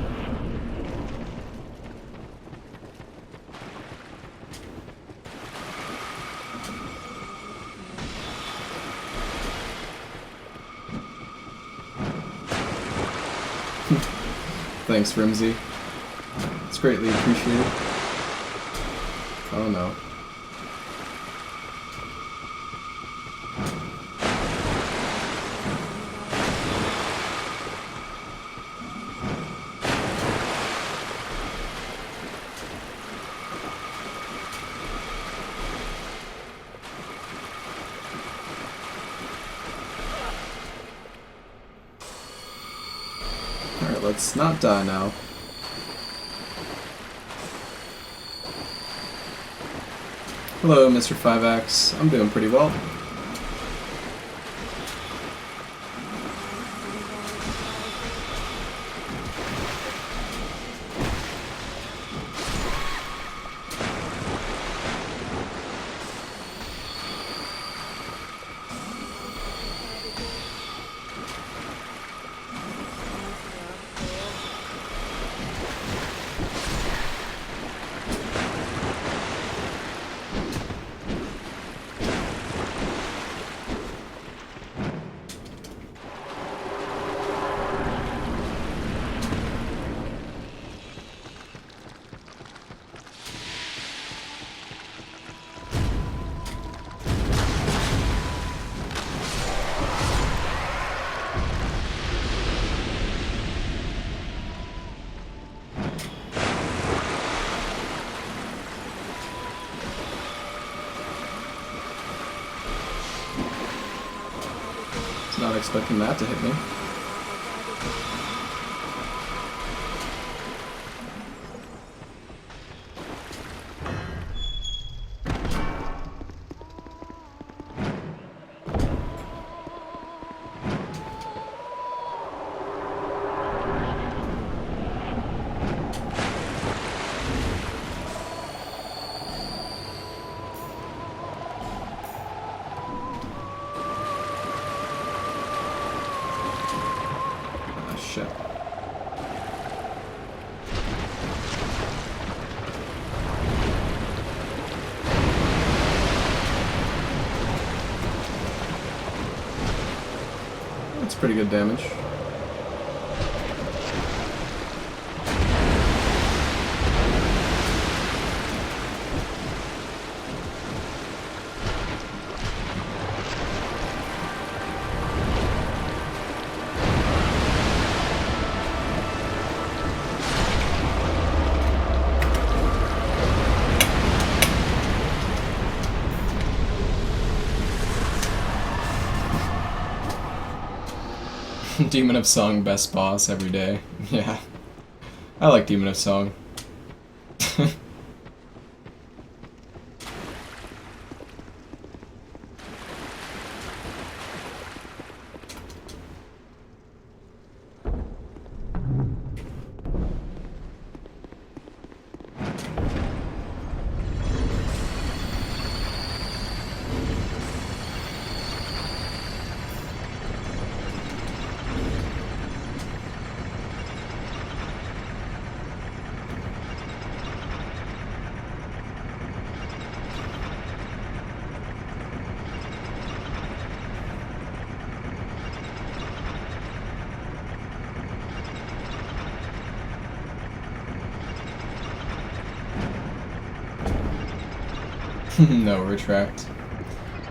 Thanks, Rimsey. It's greatly appreciated. Oh no. Alright, let's not die now. Hello, Mr. 5X. I'm doing pretty well. Not expecting that to hit me. Shit. That's pretty good damage. Demon of Song, best boss every day. Yeah. I like Demon of Song. No, retract.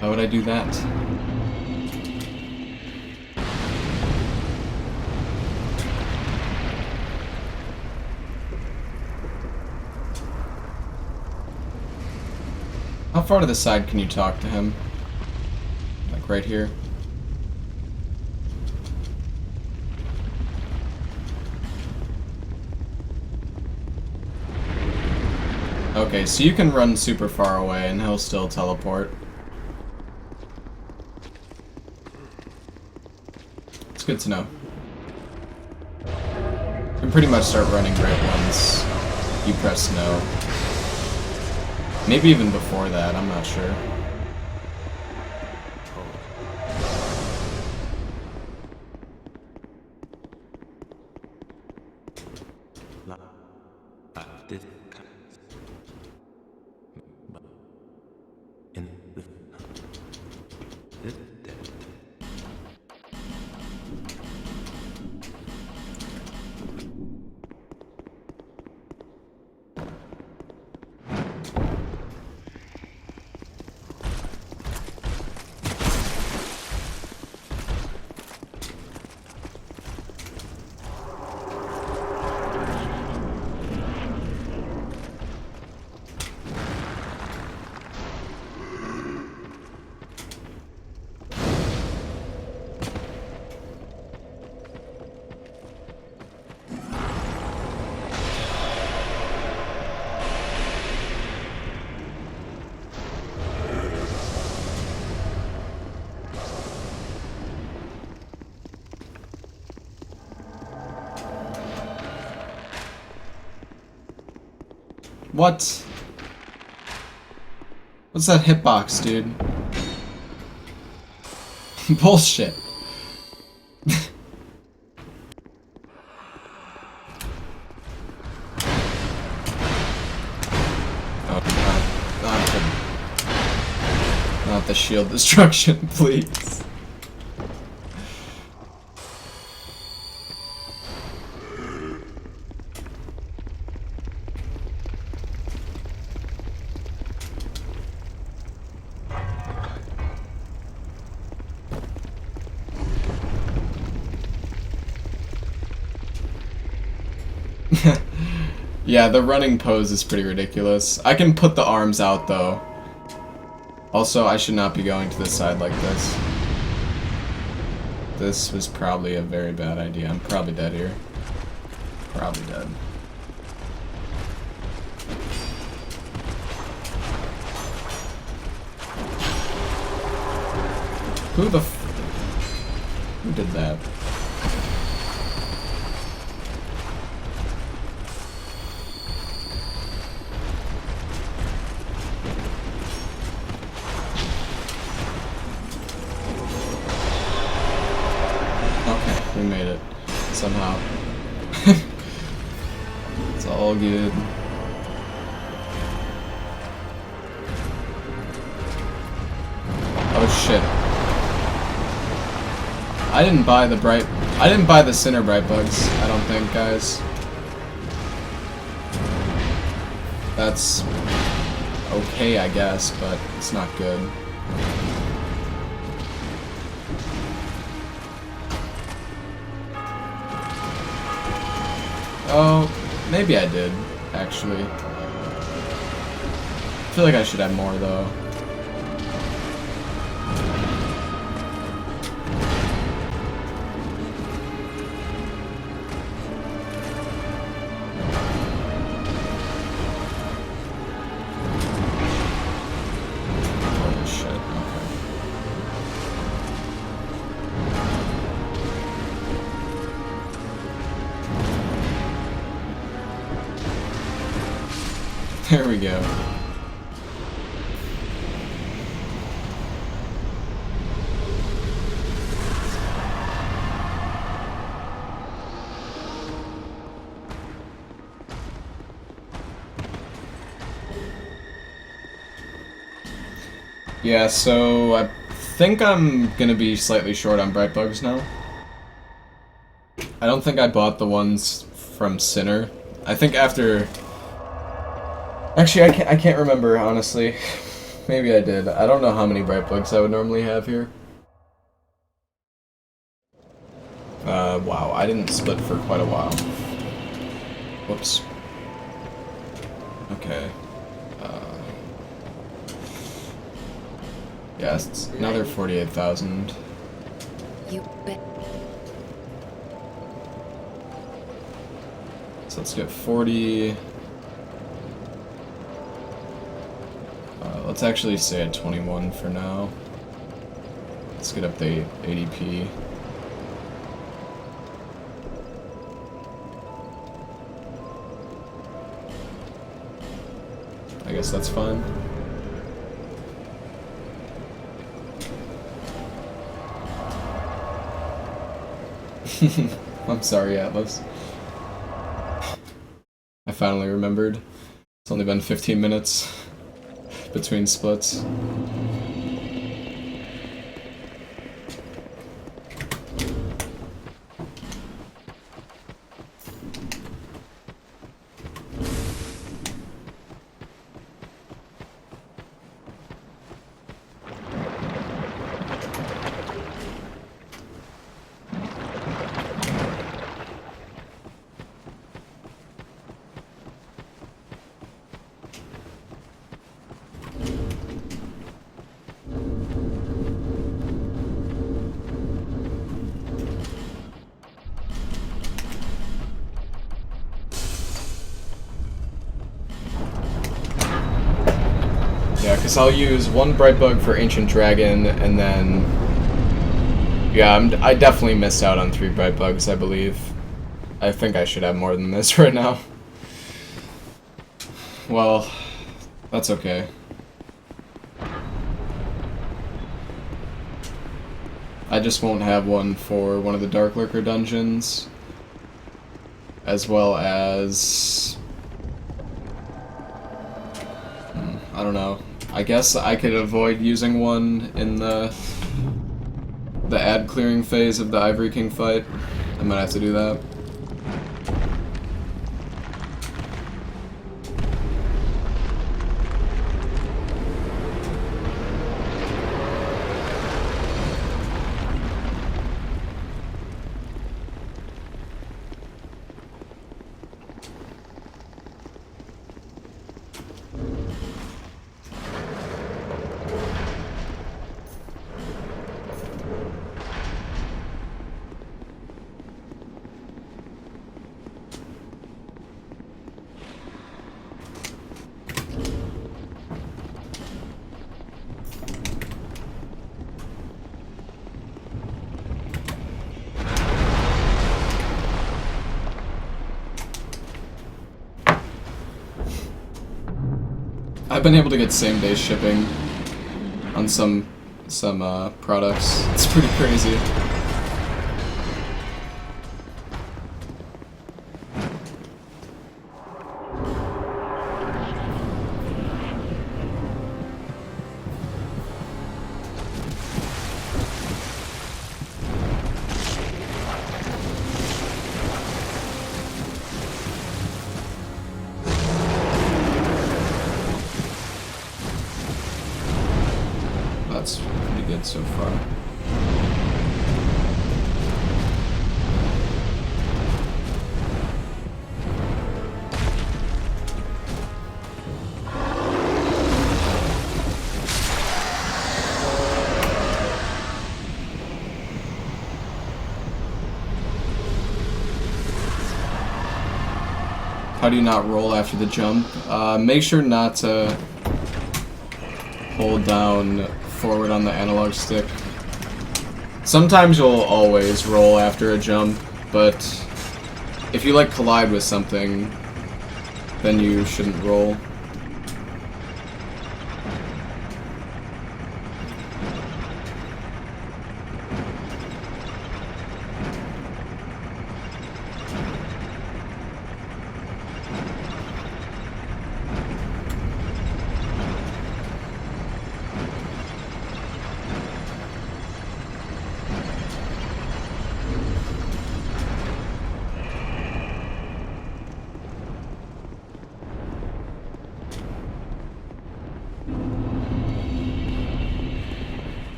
How would I do that? How far to the side can you talk to him? Like right here? Okay, so you can run super far away and he'll still teleport. It's good to know. You can pretty much start running right once you press no. Maybe even before that, I'm not sure. What? What's that hitbox, dude? Bullshit. Oh, not the shield destruction, please. Yeah, the running pose is pretty ridiculous. I can put the arms out, though. Also, I should not be going to this side like this. This was probably a very bad idea. I'm probably dead here. Probably dead. Who did that? We made it. Somehow. It's all good. Oh shit. I didn't buy the center bright bugs, I don't think, guys. That's okay, I guess, but it's not good. Oh, maybe I did, actually. I feel like I should have more, though. Holy shit, okay. There we go. Yeah, so I think I'm gonna be slightly short on bright bugs now. I don't think I bought the ones from Sinner. I think after... Actually, I can't remember, honestly. Maybe I did. I don't know how many bright bugs I would normally have here. Wow, I didn't split for quite a while. Whoops. Okay. Yeah, it's another 48,000. You bet. So let's get 40... Let's actually stay at 21 for now. Let's get up the ADP. I guess that's fine. I'm sorry, Atlas. I finally remembered. It's only been 15 minutes between splits. Yeah, because I'll use one Bright Bug for Ancient Dragon, and then... Yeah, I definitely missed out on 3 Bright Bugs, I believe. I think I should have more than this right now. Well, that's okay. I just won't have one for one of the Dark Lurker dungeons, as well as... I don't know. I guess I could avoid using one in the ad clearing phase of the Ivory King fight. I might have to do that. I've been able to get same-day shipping on some products. It's pretty crazy. That's pretty good so far. How do you not roll after the jump? Make sure not to hold down forward on the analog stick. Sometimes you'll always roll after a jump, but if you like collide with something, then you shouldn't roll.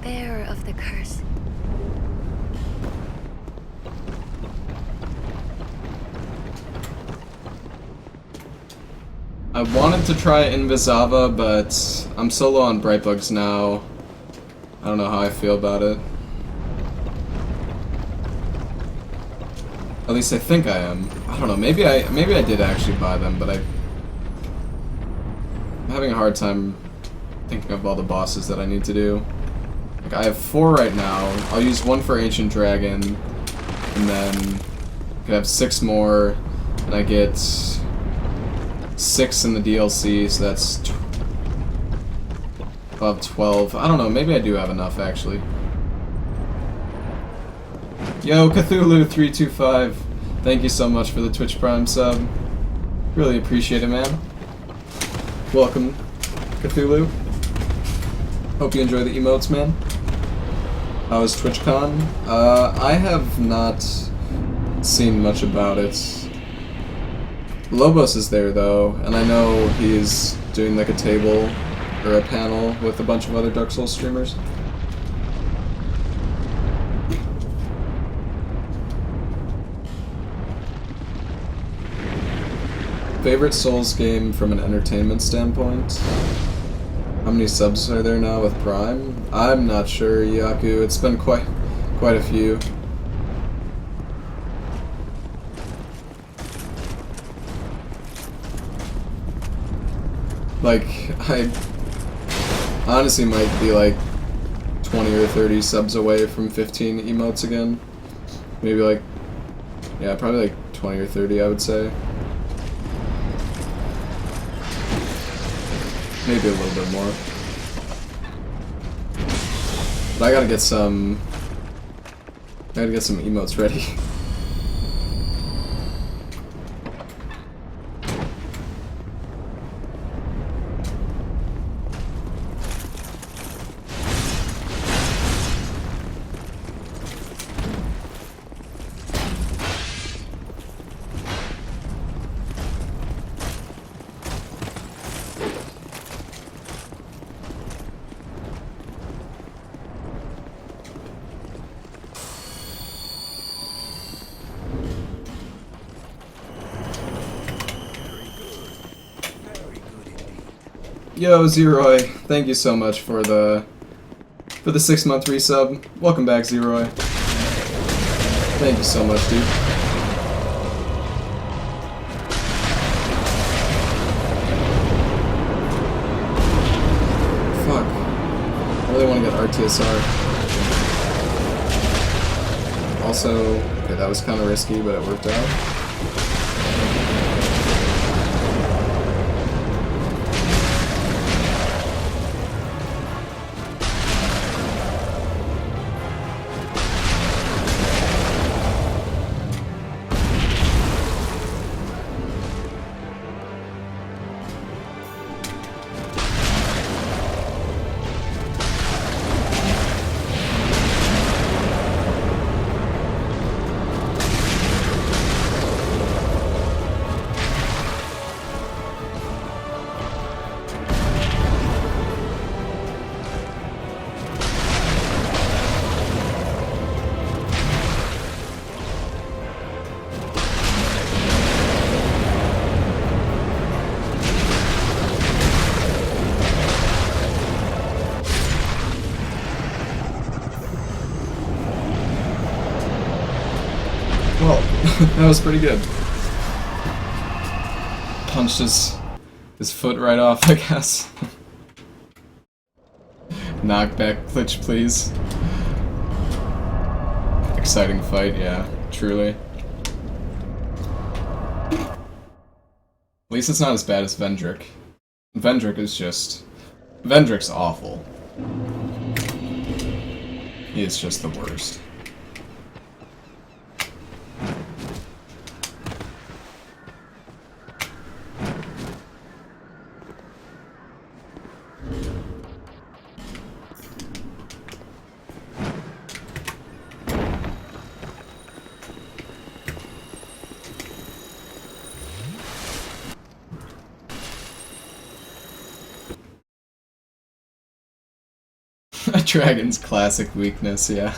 Bearer of the curse. I wanted to try Invisava, but I'm so low on Bright Bugs now. I don't know how I feel about it. At least I think I am. I don't know. Maybe I did actually buy them, but I'm having a hard time thinking of all the bosses that I need to do. Like, I have 4 right now. I'll use 1 for Ancient Dragon, and then I could have 6 more, and I get 6 in the DLC, so that's above 12. I don't know, maybe I do have enough, actually. Yo, Cthulhu325, thank you so much for the Twitch Prime sub. Really appreciate it, man. Welcome, Cthulhu. Hope you enjoy the emotes, man. How is TwitchCon? I have not seen much about it. Lobos is there, though, and I know he's doing like a table or a panel with a bunch of other Dark Souls streamers. Favorite Souls game from an entertainment standpoint? How many subs are there now with Prime? I'm not sure, Yaku. It's been quite a few. Like, I honestly might be like 20 or 30 subs away from 15 emotes again. Maybe like, yeah, probably like 20 or 30, I would say. Maybe a little bit more. But I gotta get some emotes ready. Yo, Zeroy, thank you so much for the 6-month resub. Welcome back, Zeroy. Thank you so much, dude. Fuck. I really want to get RTSR. Also, okay, that was kind of risky, but it worked out. Well, that was pretty good. Punched his foot right off, I guess. Knockback glitch, please. Exciting fight, yeah, truly. At least it's not as bad as Vendrick. Vendrick is just... Vendrick's awful. He is just the worst. A dragon's classic weakness, yeah.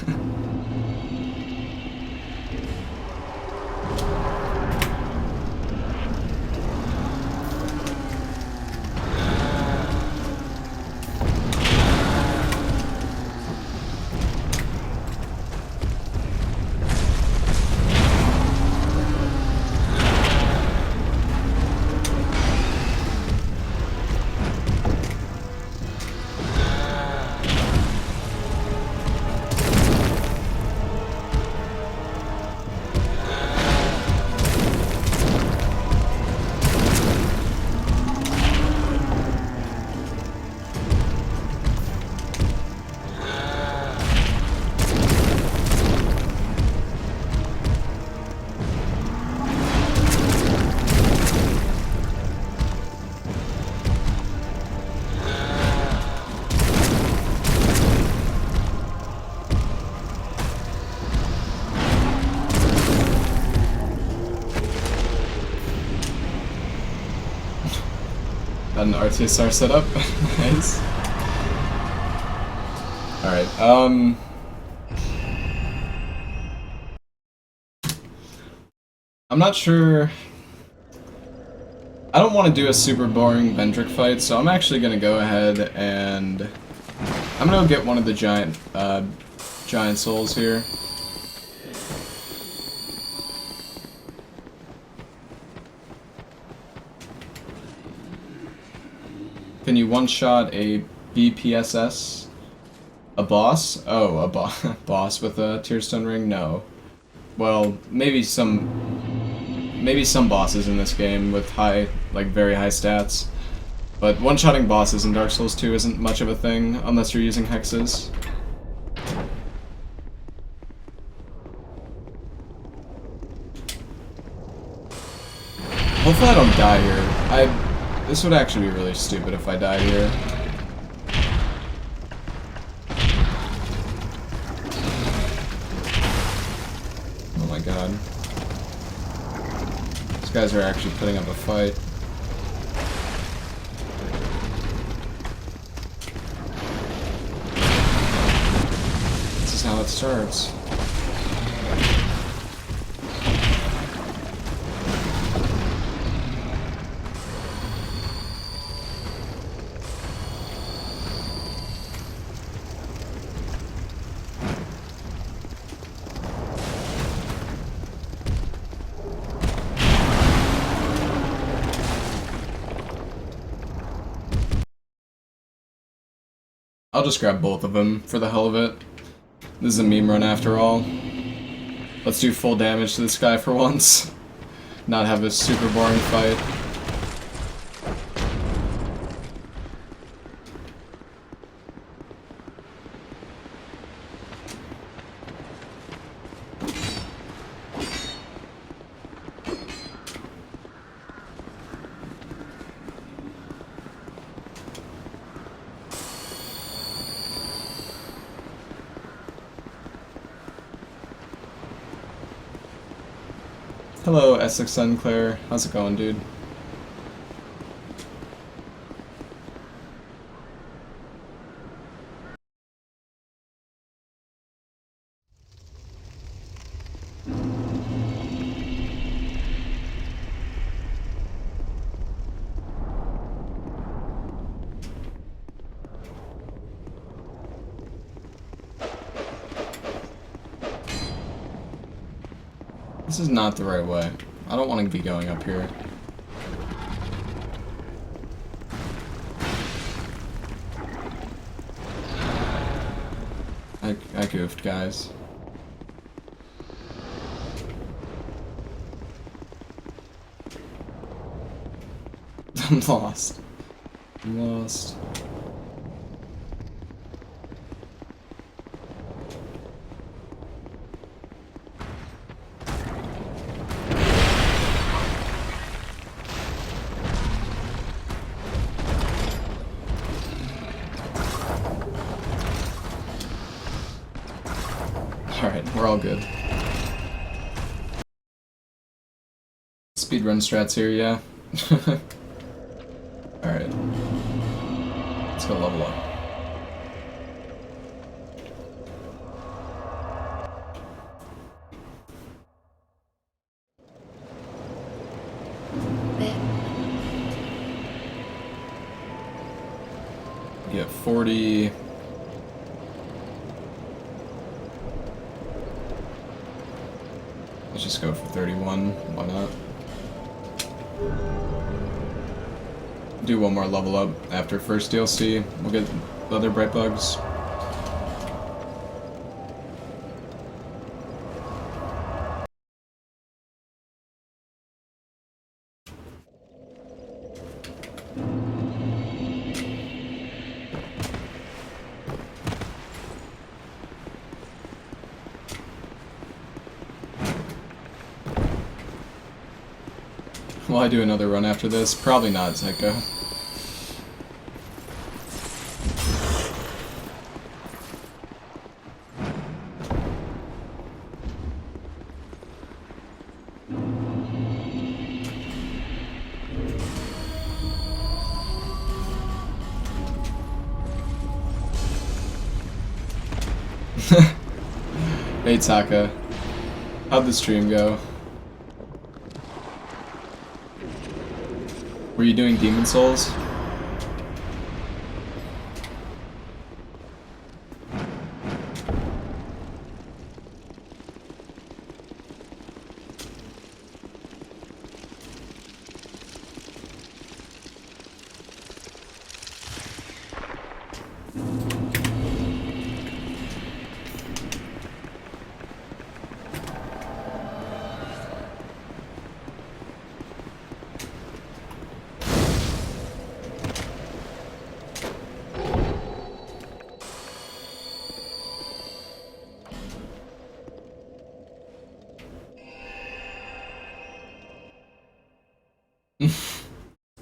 an RTSR setup. Nice. Alright, I'm not sure. I don't want to do a super boring Vendrick fight, so I'm actually gonna go ahead and I'm gonna go get one of the giant souls here. Can you one-shot a BPSS? A boss? Oh, a boss with a Tearstone ring? No. Well, maybe some bosses in this game with high, like very high stats. But one-shotting bosses in Dark Souls 2 isn't much of a thing unless you're using hexes. Hopefully I don't die here. This would actually be really stupid if I died here. Oh my god. These guys are actually putting up a fight. This is how it starts. I'll just grab both of them for the hell of it. This is a meme run after all. Let's do full damage to this guy for once. Not have a super boring fight. Hello, Essex Sinclair. How's it going, dude? This is not the right way. I don't want to be going up here. I goofed, guys. I'm lost. I'm lost. Alright, we're all good. Speedrun strats here, yeah. Alright. Let's go level up. Get 40... Let's just go for 31, why not? Do one more level up after first DLC, we'll get the other bright bugs. Will I do another run after this? Probably not, Zyko. Hey Taka, how'd the stream go? Were you doing Demon Souls?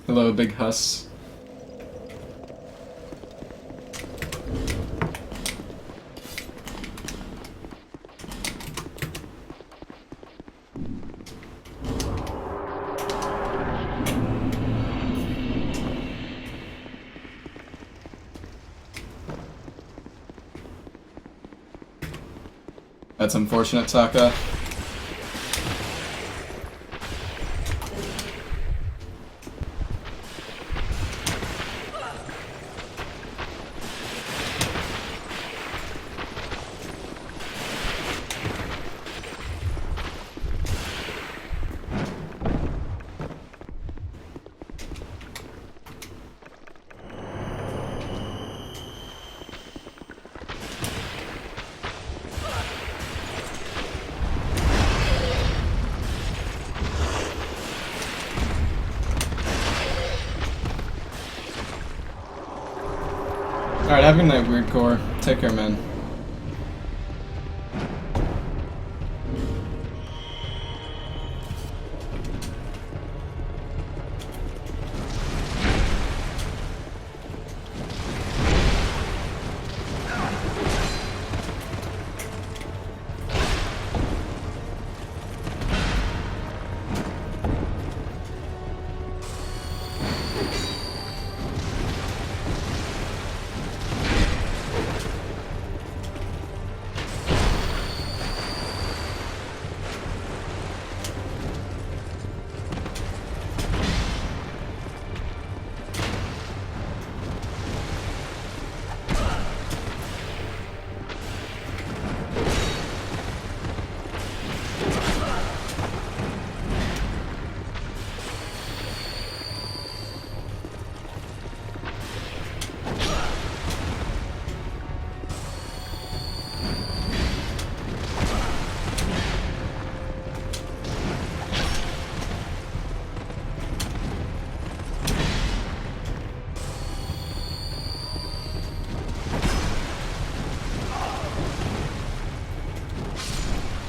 Hello, Big Huss. That's unfortunate, Taka. Alright, have a good night, Weird Core. Take care, man.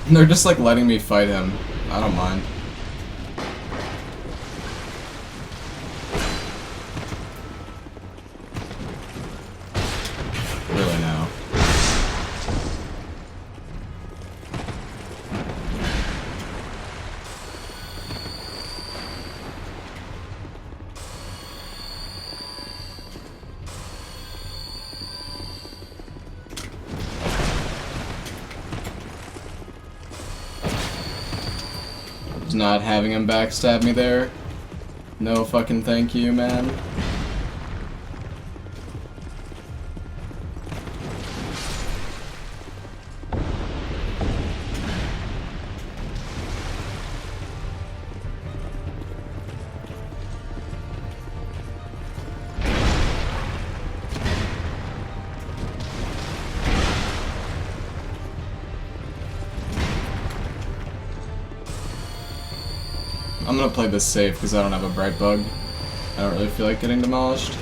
They're just like letting me fight him. I don't mind. Really now. Not having him backstab me there. No fucking thank you, man. I'm gonna play this safe because I don't have a bright bug. I don't really feel like getting demolished.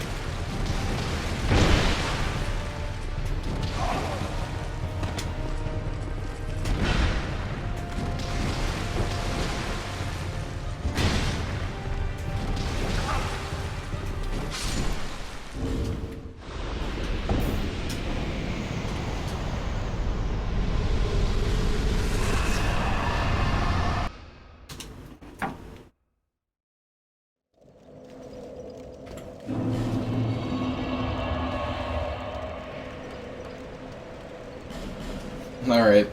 Alright.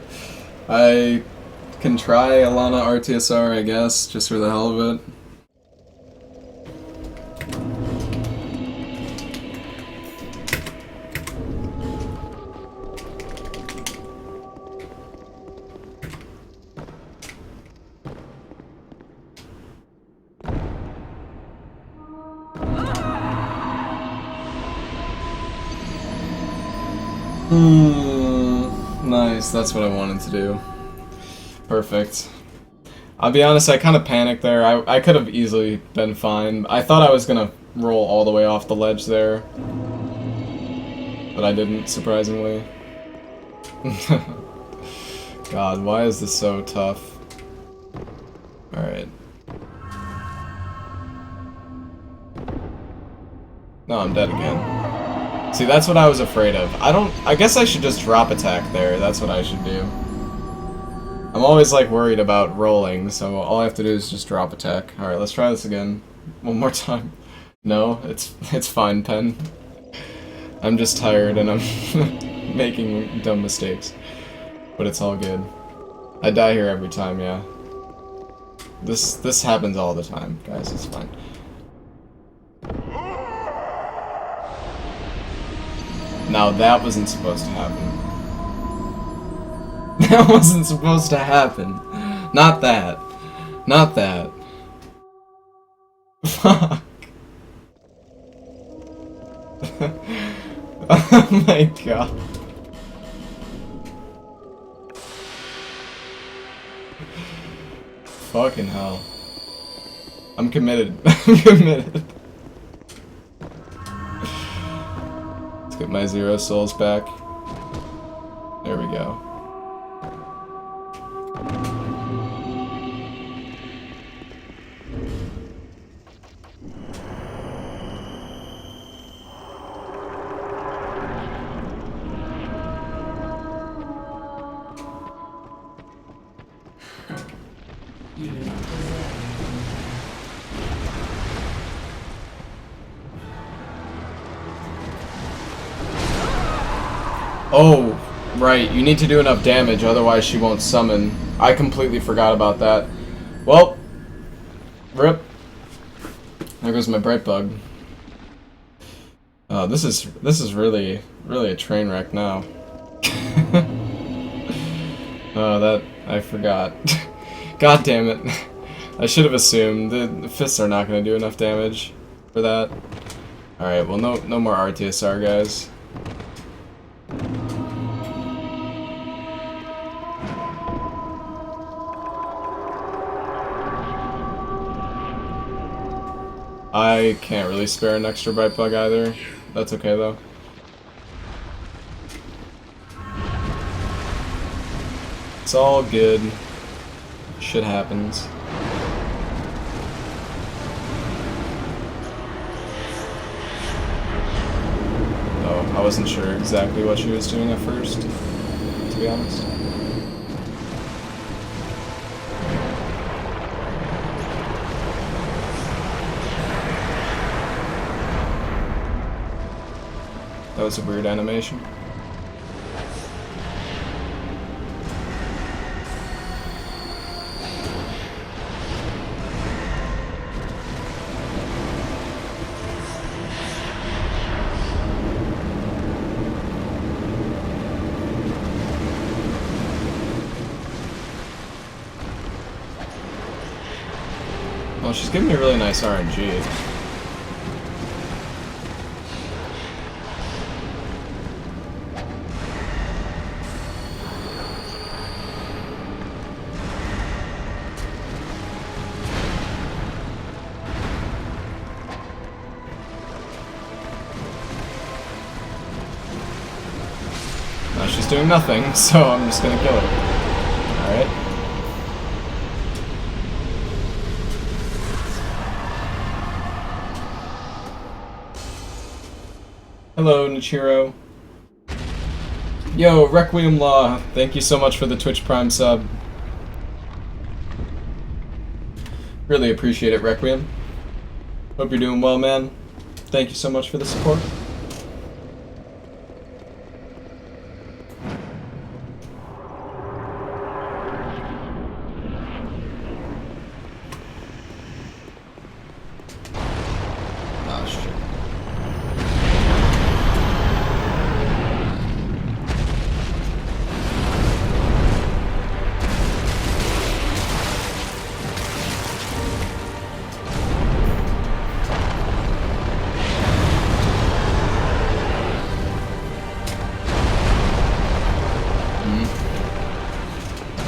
I can try Alana RTSR, I guess, just for the hell of it. Nice, that's what I wanted to do. Perfect. I'll be honest, I kind of panicked there. I could have easily been fine. I thought I was gonna roll all the way off the ledge there. But I didn't, surprisingly. God, why is this so tough? Alright. No, I'm dead again. See, that's what I was afraid of. I guess I should just drop attack there. That's what I should do. I'm always, like, worried about rolling, so all I have to do is just drop attack. Alright, let's try this again. One more time. No, it's fine, Pen. I'm just tired and I'm making dumb mistakes. But it's all good. I die here every time, yeah. This happens all the time, guys. It's fine. Now that wasn't supposed to happen. That wasn't supposed to happen. Not that. Not that. Fuck. Oh my god. Fucking hell. I'm committed. I'm committed. Let's get my 0 souls back. There we go. Oh, right, you need to do enough damage, otherwise she won't summon. I completely forgot about that. Well, rip. There goes my bright bug. This is really a train wreck now. Oh, that I forgot. God damn it. I should have assumed the fists are not going to do enough damage for that. Alright, well no more RTSR, guys. I can't really spare an extra bright bug either. That's okay though. It's all good. Shit happens. Oh, I wasn't sure exactly what she was doing at first, to be honest. That was a weird animation. Well, she's giving me really nice RNG. Now she's doing nothing, so I'm just gonna kill her. Alright. Hello, Nichiro. Yo, Requiem Law, thank you so much for the Twitch Prime sub. Really appreciate it, Requiem. Hope you're doing well, man. Thank you so much for the support.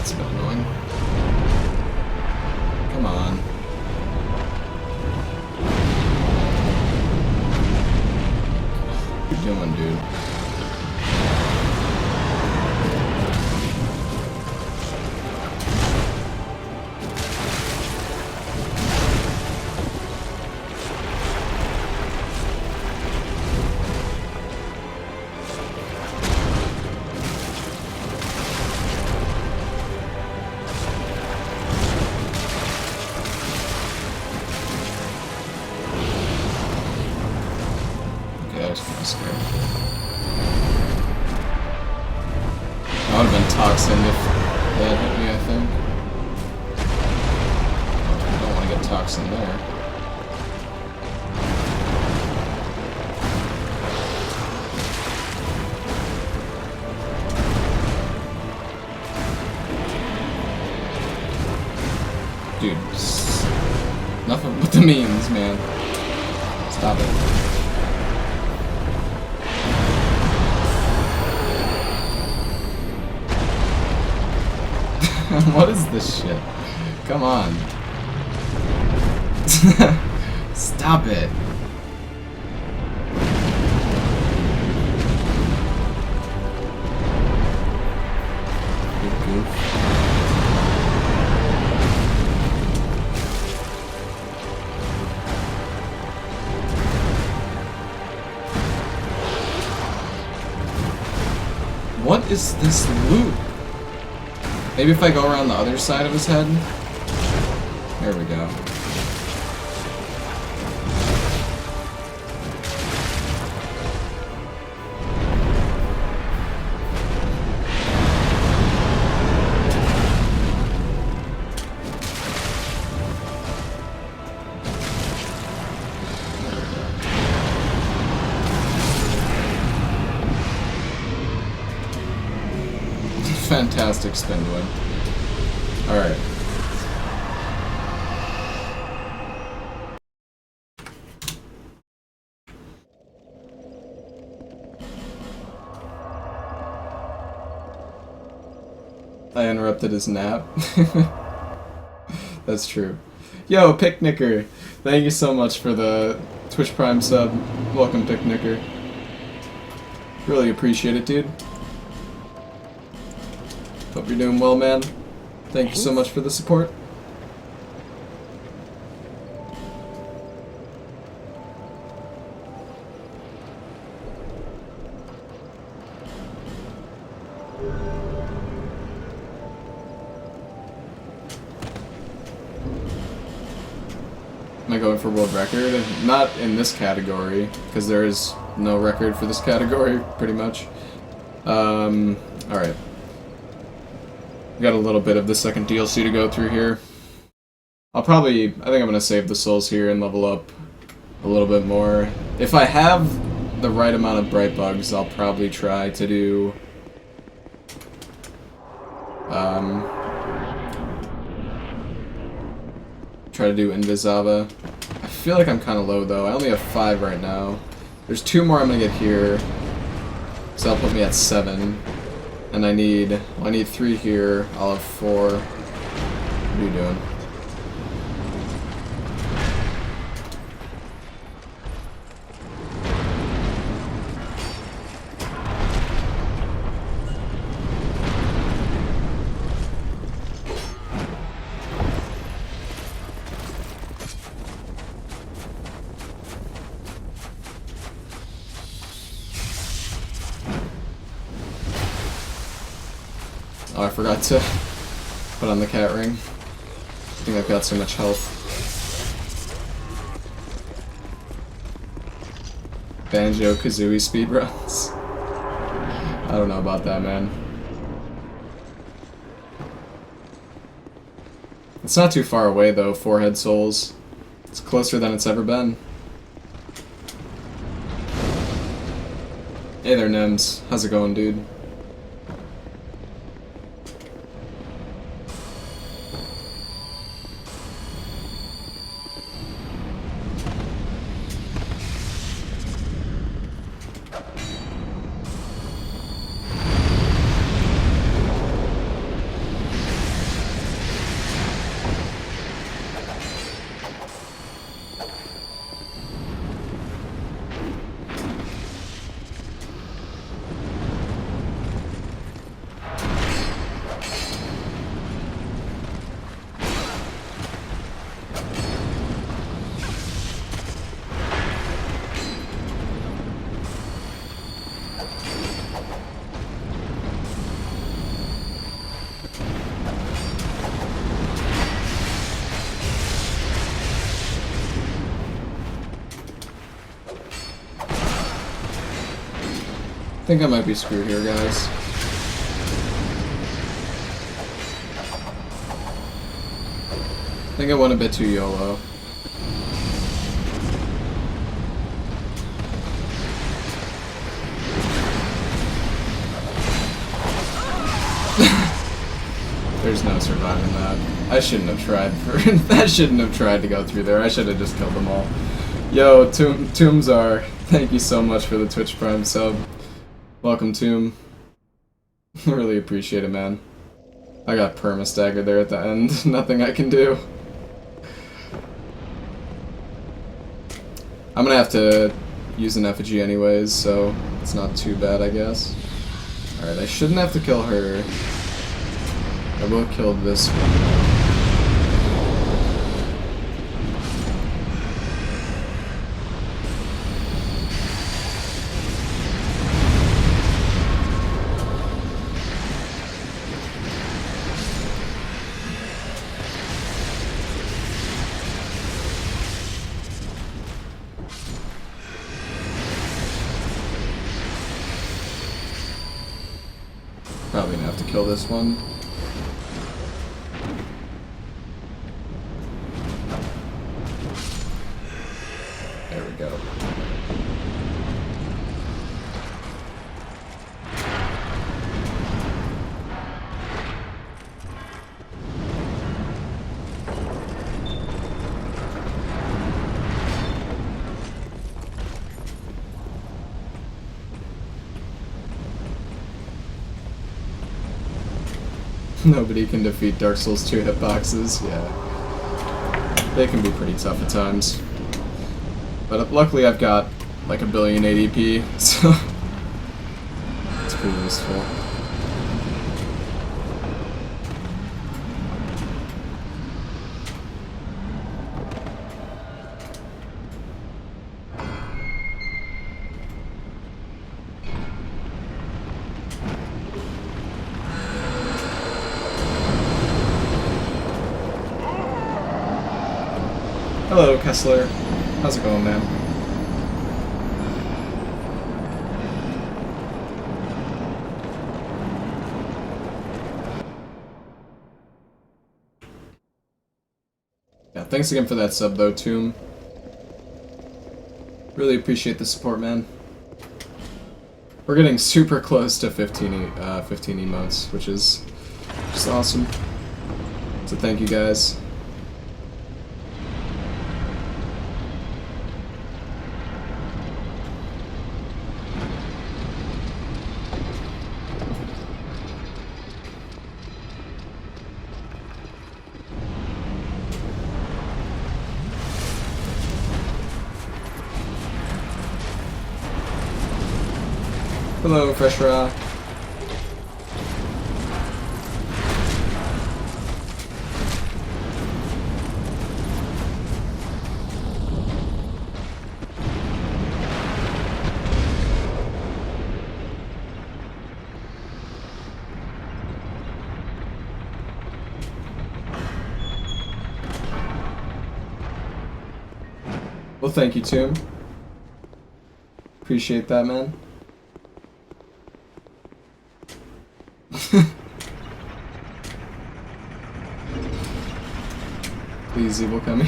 That's a bit annoying. Come on. What are you doing, dude? Okay, I was kind of scared. That would have been toxin if that hit me, I think. I don't want to get toxin there. Dude, nothing with the memes, man. Stop it. What is this shit? Come on. Stop it. Good goof. What is this loop? Maybe if I go around the other side of his head? There we go. Fantastic spin win. Alright. I interrupted his nap. That's true. Yo, Picnicker! Thank you so much for the Twitch Prime sub. Welcome, Picnicker. Really appreciate it, dude. Hope you're doing well, man. Thank you so much for the support. Am I going for world record? Not in this category, because there is no record for this category, pretty much. Alright. Got a little bit of the second DLC to go through here. I think I'm gonna save the souls here and level up a little bit more. If I have the right amount of bright bugs, I'll probably try to do Invisava. I feel like I'm kind of low though. I only have 5 right now. There's 2 more I'm gonna get here, so that'll put me at 7. And I need 3 here. I'll have 4. What are you doing? Oh, I forgot to put on the cat ring. I think I've got so much health. Banjo-Kazooie speedruns. I don't know about that, man. It's not too far away, though, Forehead Souls. It's closer than it's ever been. Hey there, Nems. How's it going, dude? think I might be screwed here, guys. I think I went a bit too YOLO. There's no surviving that. I shouldn't have tried for I shouldn't have tried to go through there. I should have just killed them all. Yo, Tombzar, thank you so much for the Twitch Prime sub. Welcome, Tomb. Really appreciate it, man. I got perma-staggered there at the end. Nothing I can do. I'm gonna have to use an effigy anyways, so it's not too bad, I guess. Alright, I shouldn't have to kill her. I will kill this one. Probably gonna have to kill this one. There we go. Nobody can defeat Dark Souls 2 hitboxes, yeah. They can be pretty tough at times. But luckily I've got like a billion ADP, so it's pretty useful. Hello, Kessler. How's it going, man? Yeah, thanks again for that sub, though, Tomb. Really appreciate the support, man. We're getting super close to 15 emotes, which is just awesome. So thank you, guys. Hello, Fresh Raw. Well, thank you, Tomb. Appreciate that, man. Please, evil coming.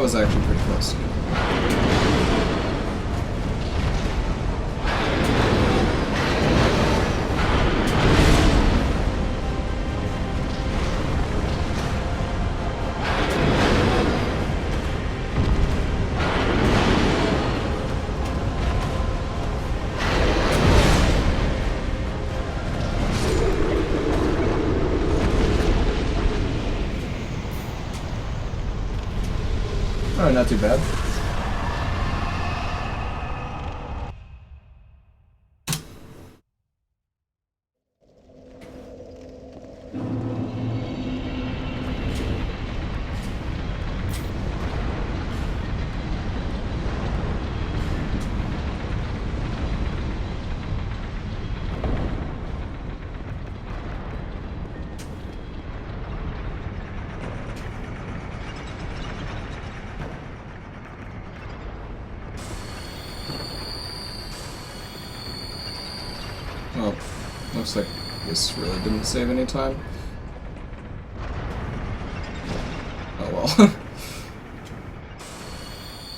was actually pretty close to it. Oh, not too bad. Well, looks like this really didn't save any time. Oh well.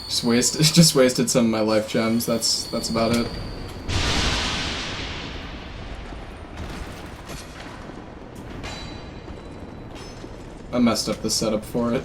just wasted some of my life gems. That's about it. I messed up the setup for it.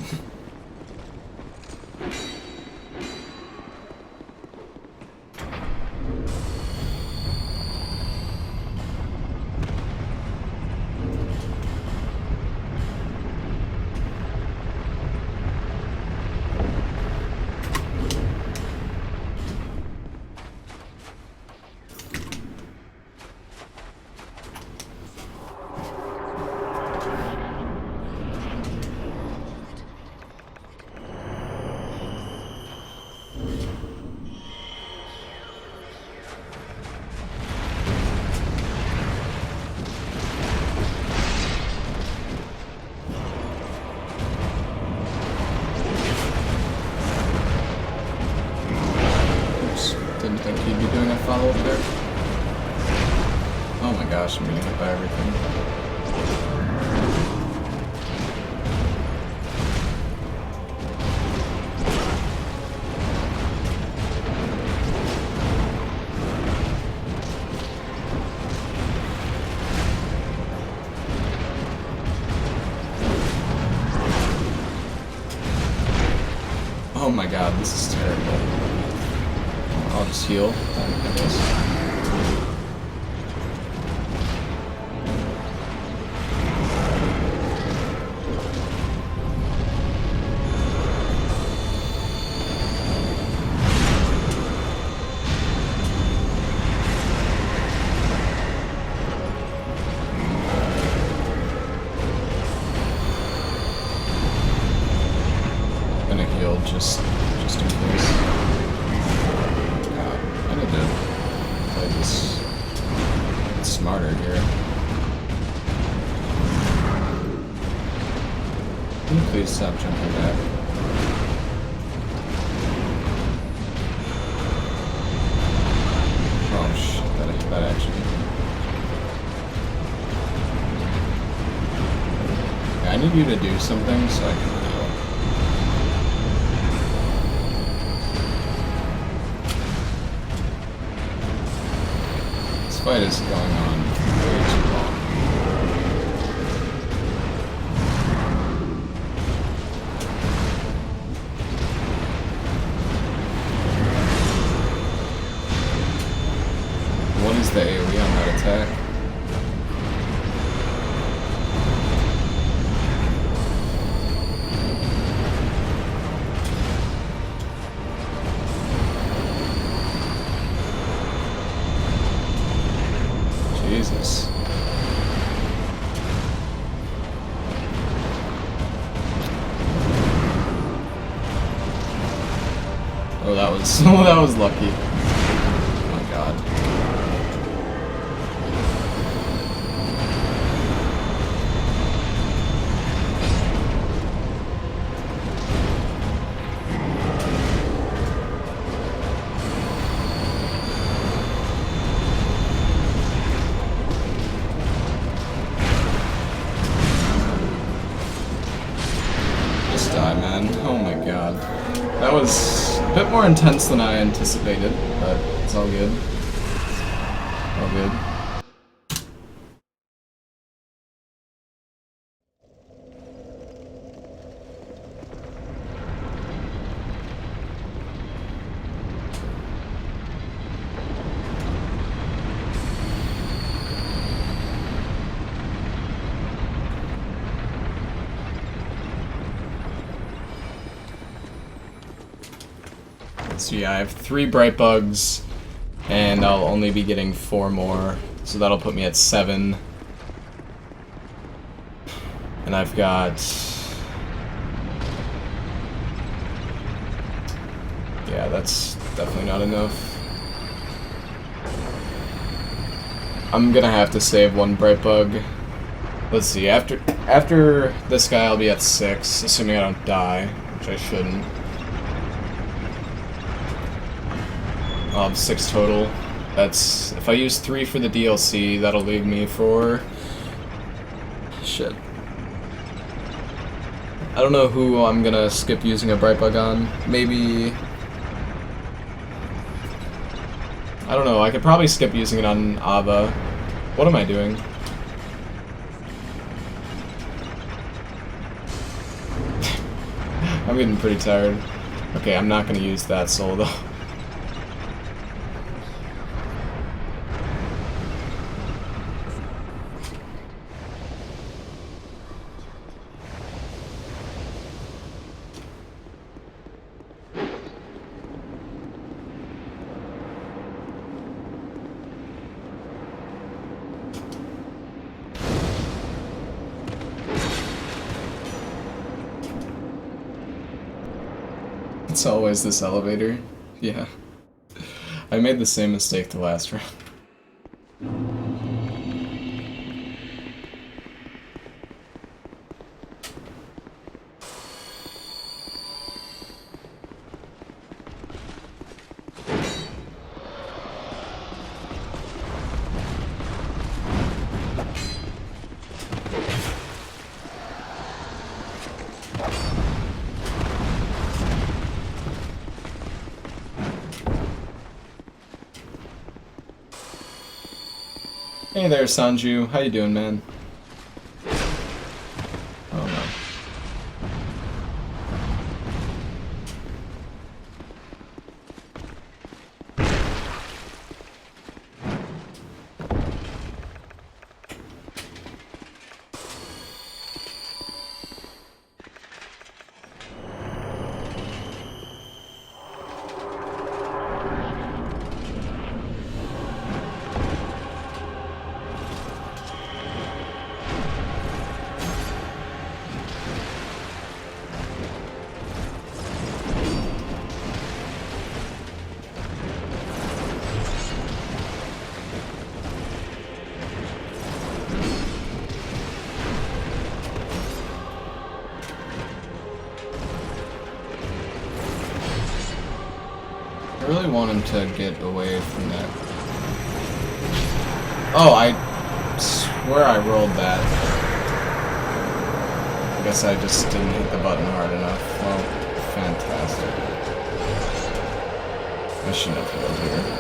Didn't think he'd be doing a follow-up there. Oh my gosh, I'm getting hit by everything. Oh my god, this is terrible. I'll just heal, I guess. Gonna heal just in case. I need to play this smarter here. Can you please stop jumping back? Oh shit, that actually... Yeah, I need you to do something so I can heal. This fight is going on way too long. What is the AoE on that attack? Jesus. Oh, that was that was lucky. Oh my god. Just die, man. Oh my god. more intense than I anticipated, but it's all good. All good. So yeah, I have 3 bright bugs, and I'll only be getting 4 more, so that'll put me at 7. And I've got... yeah, that's definitely not enough. I'm gonna have to save 1 bright bug. Let's see, after this guy I'll be at 6, assuming I don't die, which I shouldn't. I'll have 6 total. That's... if I use 3 for the DLC, that'll leave me for... shit. I don't know who I'm gonna skip using a bright bug on. Maybe... I don't know, I could probably skip using it on Ava. What am I doing? I'm getting pretty tired. Okay, I'm not gonna use that soul though. It's always this elevator. Yeah. I made the same mistake the last round. Hey there, Sanju. How you doing, man? Oh no. I really want him to get away from that. Oh, I swear I rolled that. I guess I just didn't hit the button hard enough. Well, fantastic. I shouldn't have rolled here.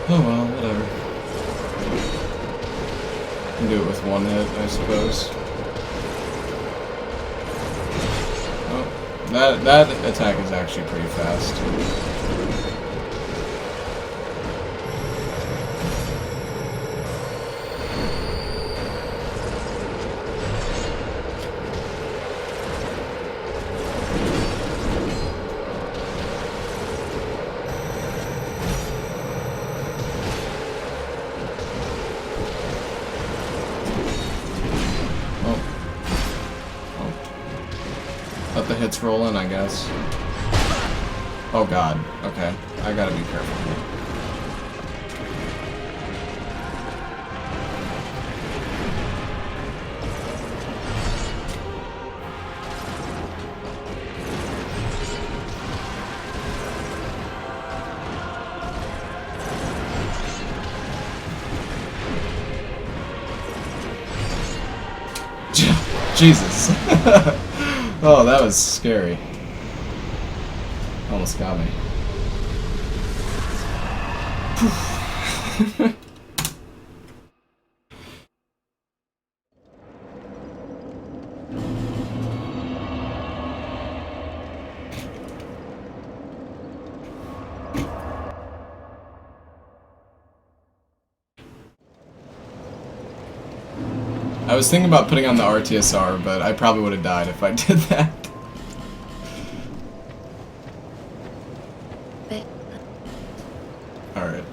Oh well, whatever. Can do it with 1 hit, I suppose. Oh, that attack is actually pretty fast. Let the hits roll in, I guess. Oh god, okay. I gotta be careful here. Jesus. Oh, that was scary. Almost got me. I was thinking about putting on the RTSR, but I probably would have died if I did that. Alright.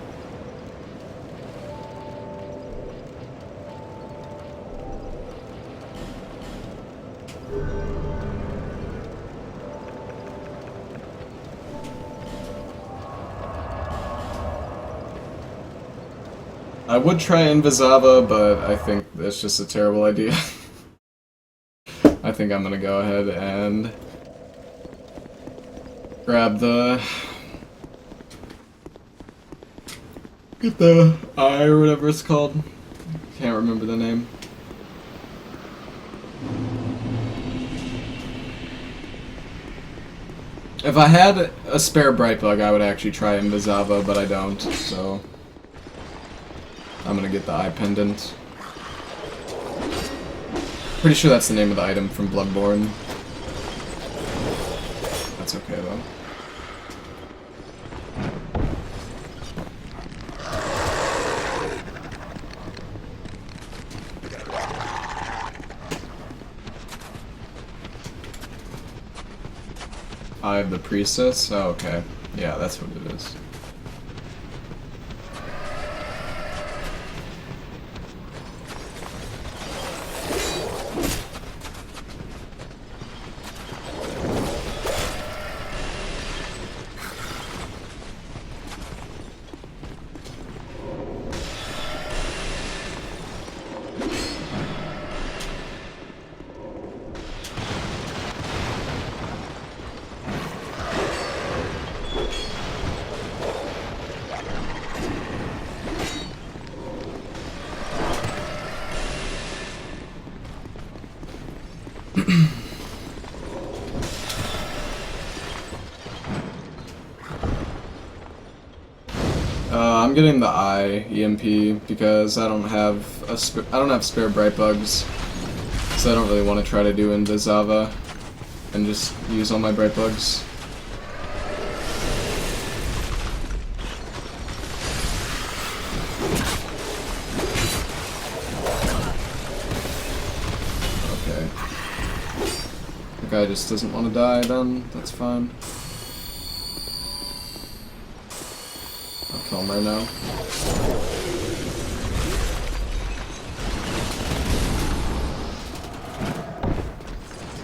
I would try Invisava, but I think that's just a terrible idea. I think I'm gonna go ahead and grab the... get the eye or whatever it's called. Can't remember the name. If I had a spare bright bug, I would actually try Invisava, but I don't, so... I'm gonna get the eye pendant. Pretty sure that's the name of the item from Bloodborne. That's okay though. Eye of the Priestess? Oh, okay. Yeah, that's what it is. I'm getting the eye EMP because I don't have spare bright bugs, so I don't really want to try to do Invisava and just use all my bright bugs. Okay. The guy just doesn't want to die then, that's fine. I'll kill him right now.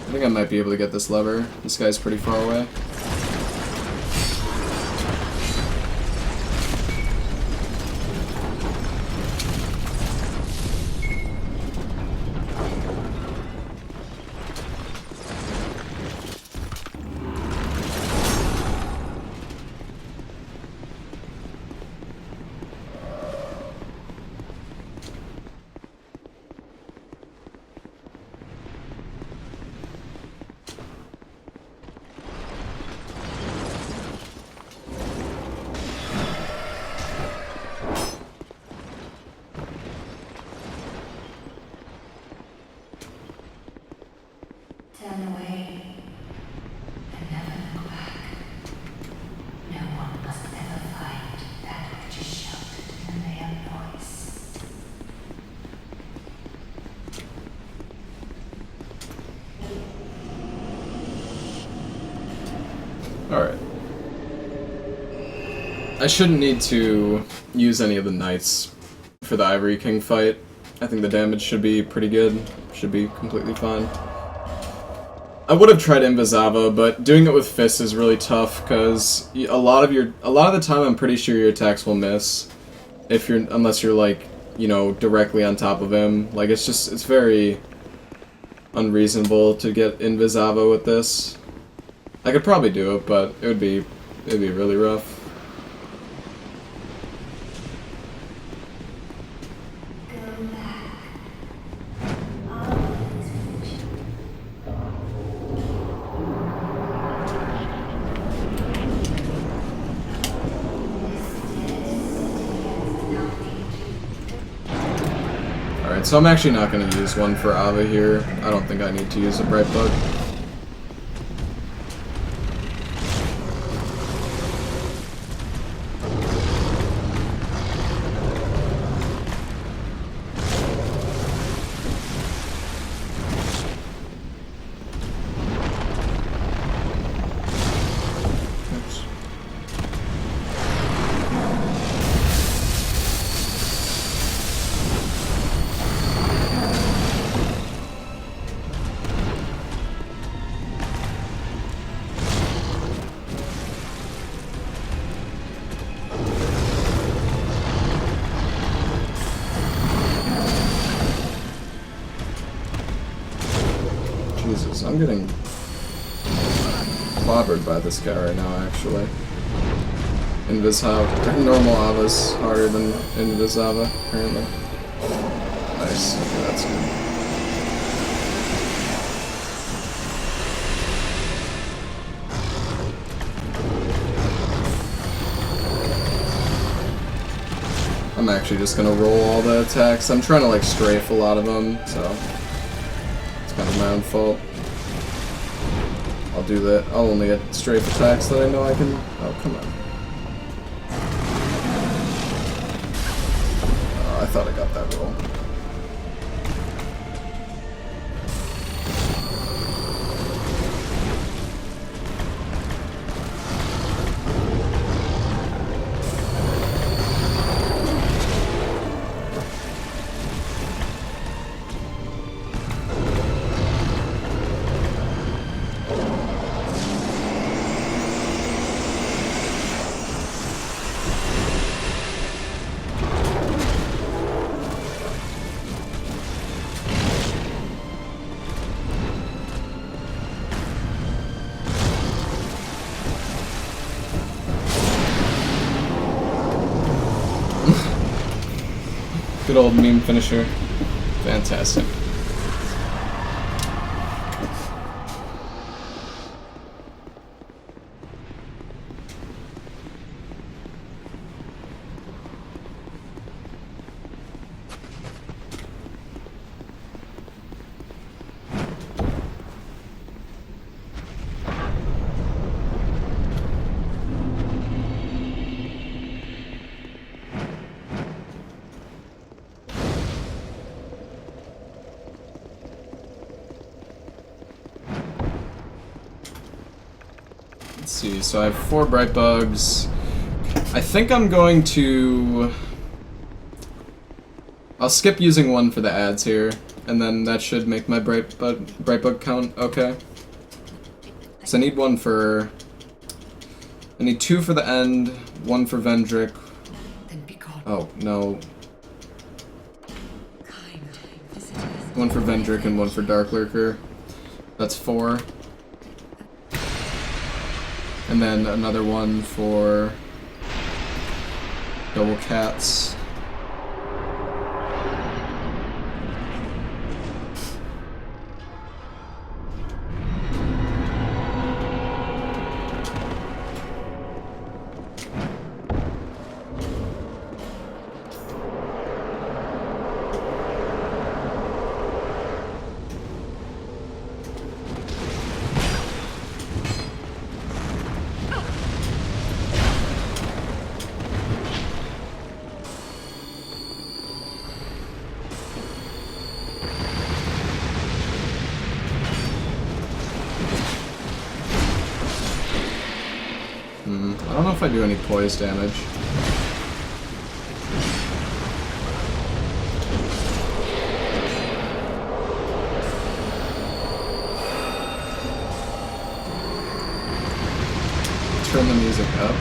I think I might be able to get this lever. This guy's pretty far away. Turn away and never look back. No one must ever find that which is sheltered in the male voice. Alright. I shouldn't need to use any of the knights for the Ivory King fight. I think the damage should be pretty good. Should be completely fine. I would have tried Invisava, but doing it with fists is really tough because a lot of the time I'm pretty sure your attacks will miss unless you're like, you know, directly on top of him. Like it's very unreasonable to get Invisava with this. I could probably do it, but it'd be really rough. Alright, so I'm actually not going to use one for Ava here. I don't think I need to use a Bright Bug. Jesus, I'm getting clobbered by this guy right now, actually. Normal Ava's harder than Invis Ava, apparently. Nice, okay, that's good. I'm actually just gonna roll all the attacks. I'm trying to like strafe a lot of them, so it's kind of my own fault. I'll do that. I'll only get strafe attacks that I know I can. Oh, come on. Oh, I thought I got that roll. Good old meme finisher. Fantastic. Let's see, so I have 4 bright bugs. I think I'm going to... I'll skip using one for the ads here, and then that should make my bright bug count okay. So I need one for... I need 2 for the end, 1 for Vendrick. Oh, no. 1 for Vendrick and 1 for Dark Lurker. That's 4. And then another one for Double Cats. I don't know if I do any poise damage. Turn the music up.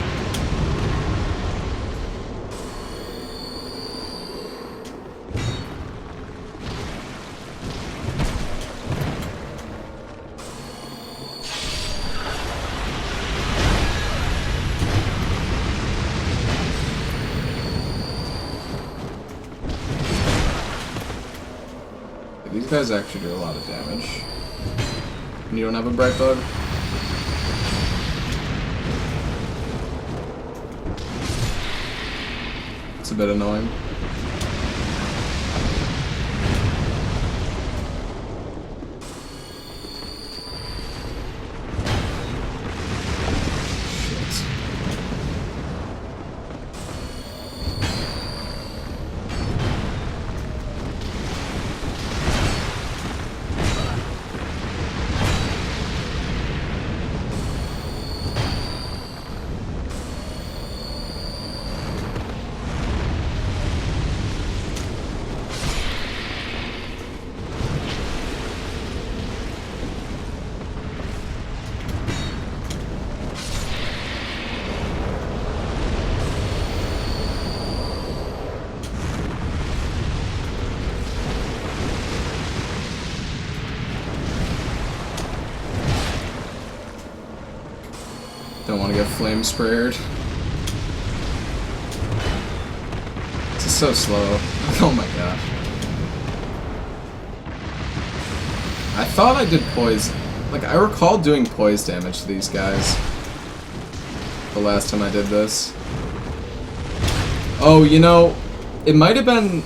These guys actually do a lot of damage. And you don't have a bright bug? It's a bit annoying. don't want to get flame sprayed. This is so slow. Oh my gosh. I thought I did poise. Like, I recall doing poise damage to these guys the last time I did this. Oh, you know, it might have been...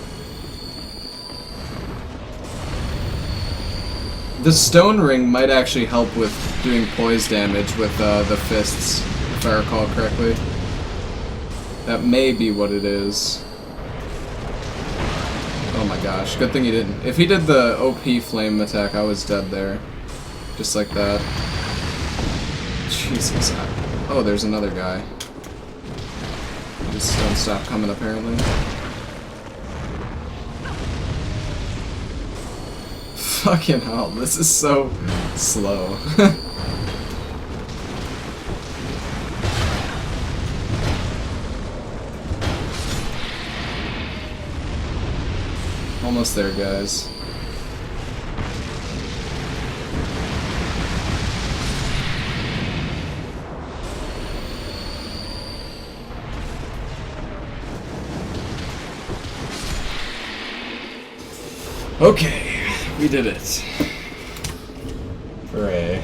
The stone ring might actually help with doing poise damage with the fists, if I recall correctly. That may be what it is. Oh my gosh, good thing he didn't. If he did the OP flame attack, I was dead there. Just like that. Jesus. Oh, there's another guy. He just don't stop coming, apparently. Fucking hell, this is so slow. Almost there, guys. Okay, we did it. Hooray.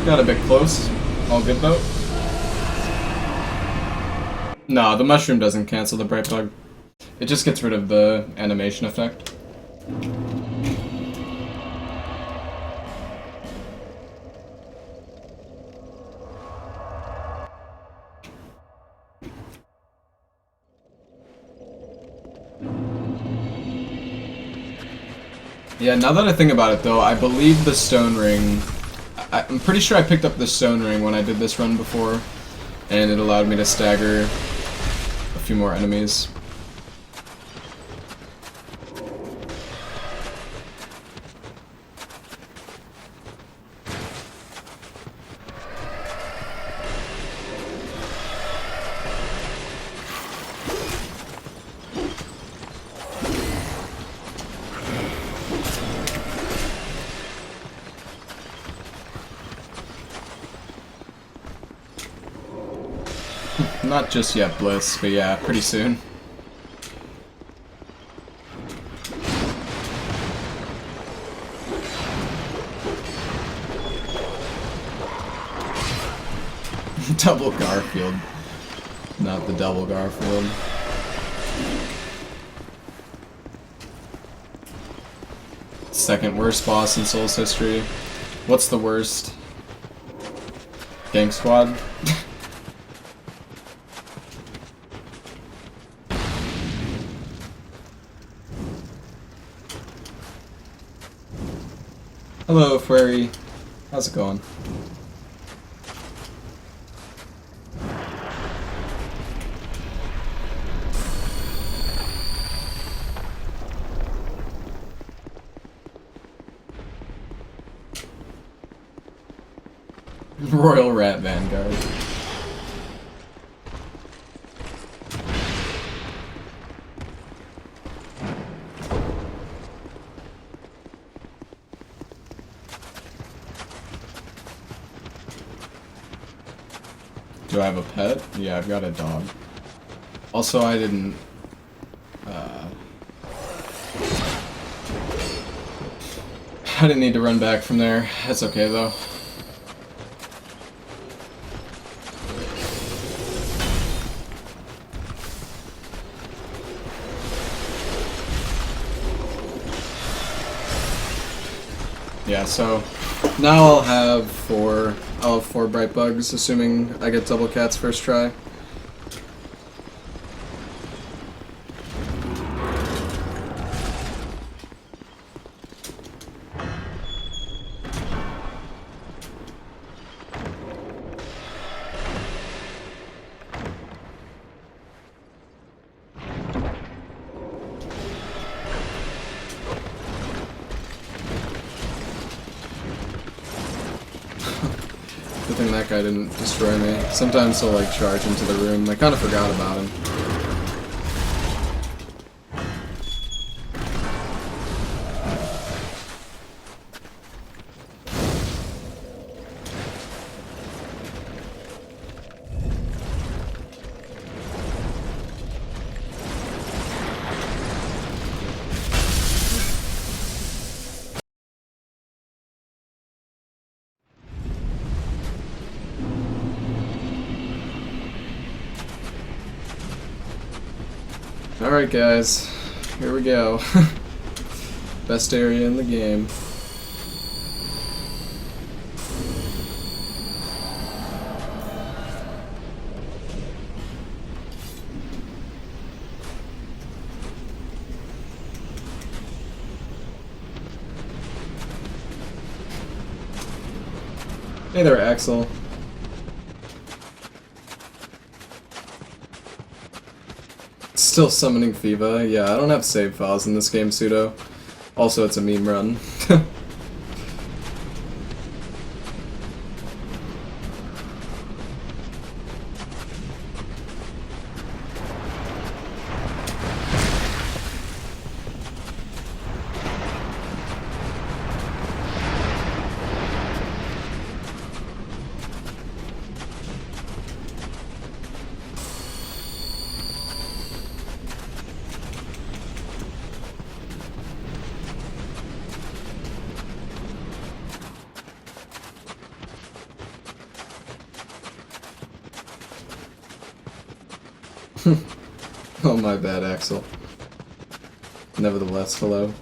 Got a bit close. All good though. No, the mushroom doesn't cancel the bright bug. It just gets rid of the animation effect. Yeah, now that I think about it though, I believe the stone ring... I'm pretty sure I picked up the stone ring when I did this run before, and it allowed me to stagger a few more enemies. Not just yet, Bliss, but yeah, pretty soon. Double Garfield. Not the double Garfield. Second worst boss in Souls history. What's the worst? Gang Squad? Hello, Fairy. How's it going? Royal Rat Vanguard. Do I have a pet? Yeah, I've got a dog. Also, I didn't... I didn't need to run back from there. That's okay, though. Yeah, so now I'll have four bright bugs, assuming I get double cats first try. Good thing that guy didn't destroy me. Sometimes he'll like charge into the room. I kind of forgot about him. Alright guys, here we go. Best area in the game. Hey there, Axel. Still summoning Fiva. Yeah, I don't have save files in this game, Pseudo. Also, it's a meme run. Oh, my bad, Axel. Nevertheless, hello.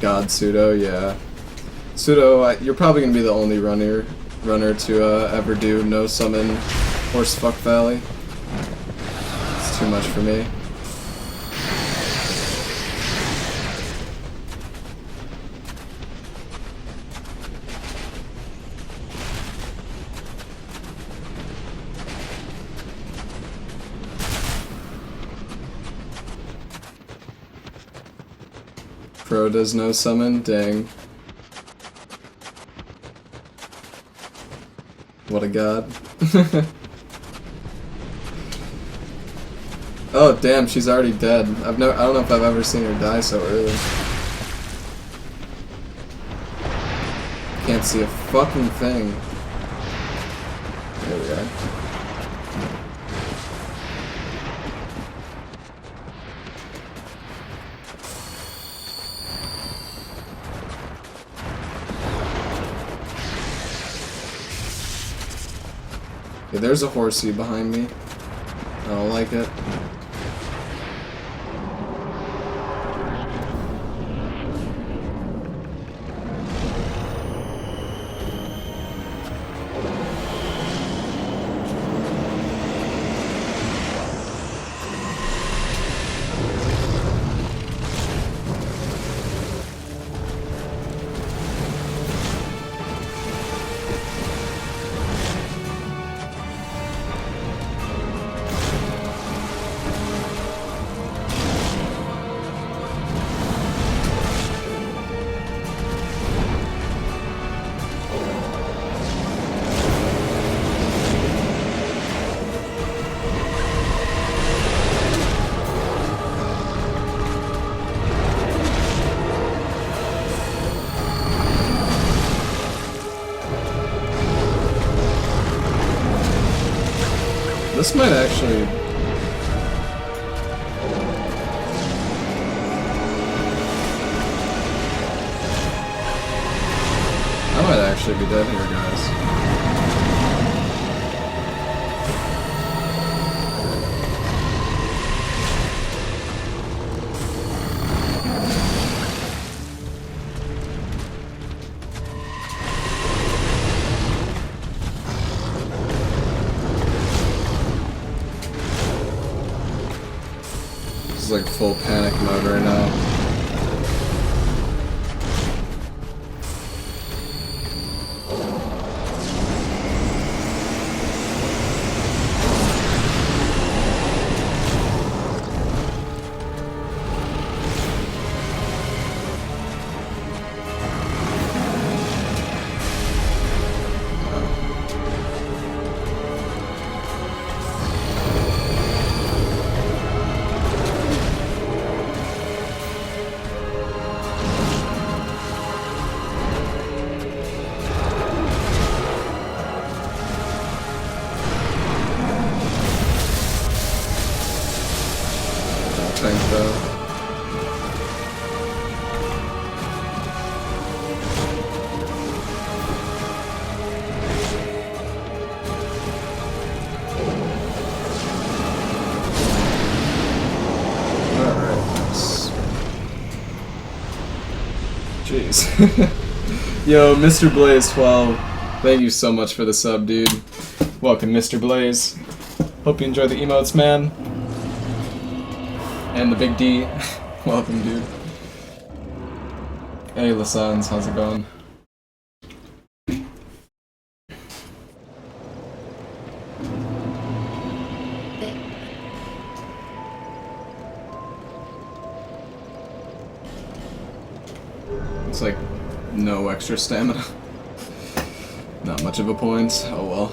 God, Pseudo, yeah. Pseudo, you're probably gonna be the only runner to ever do no summon Horsefuck Valley. It's too much for me. Pro does no summon? Dang. What a god. Oh damn, she's already dead. I don't know if I've ever seen her die so early. Can't see a fucking thing. There we are. Okay, there's a horsey behind me. I don't like it. This might actually... I might actually be dead here, guys. This is like full panic mode right now. Jeez. Yo, Mr. Blaze 12, thank you so much for the sub, dude. Welcome, Mr. Blaze. Hope you enjoy the emotes, man. And the big D. Welcome, dude. Hey, Lasans, how's it going? It's like no extra stamina. Not much of a point. Oh well.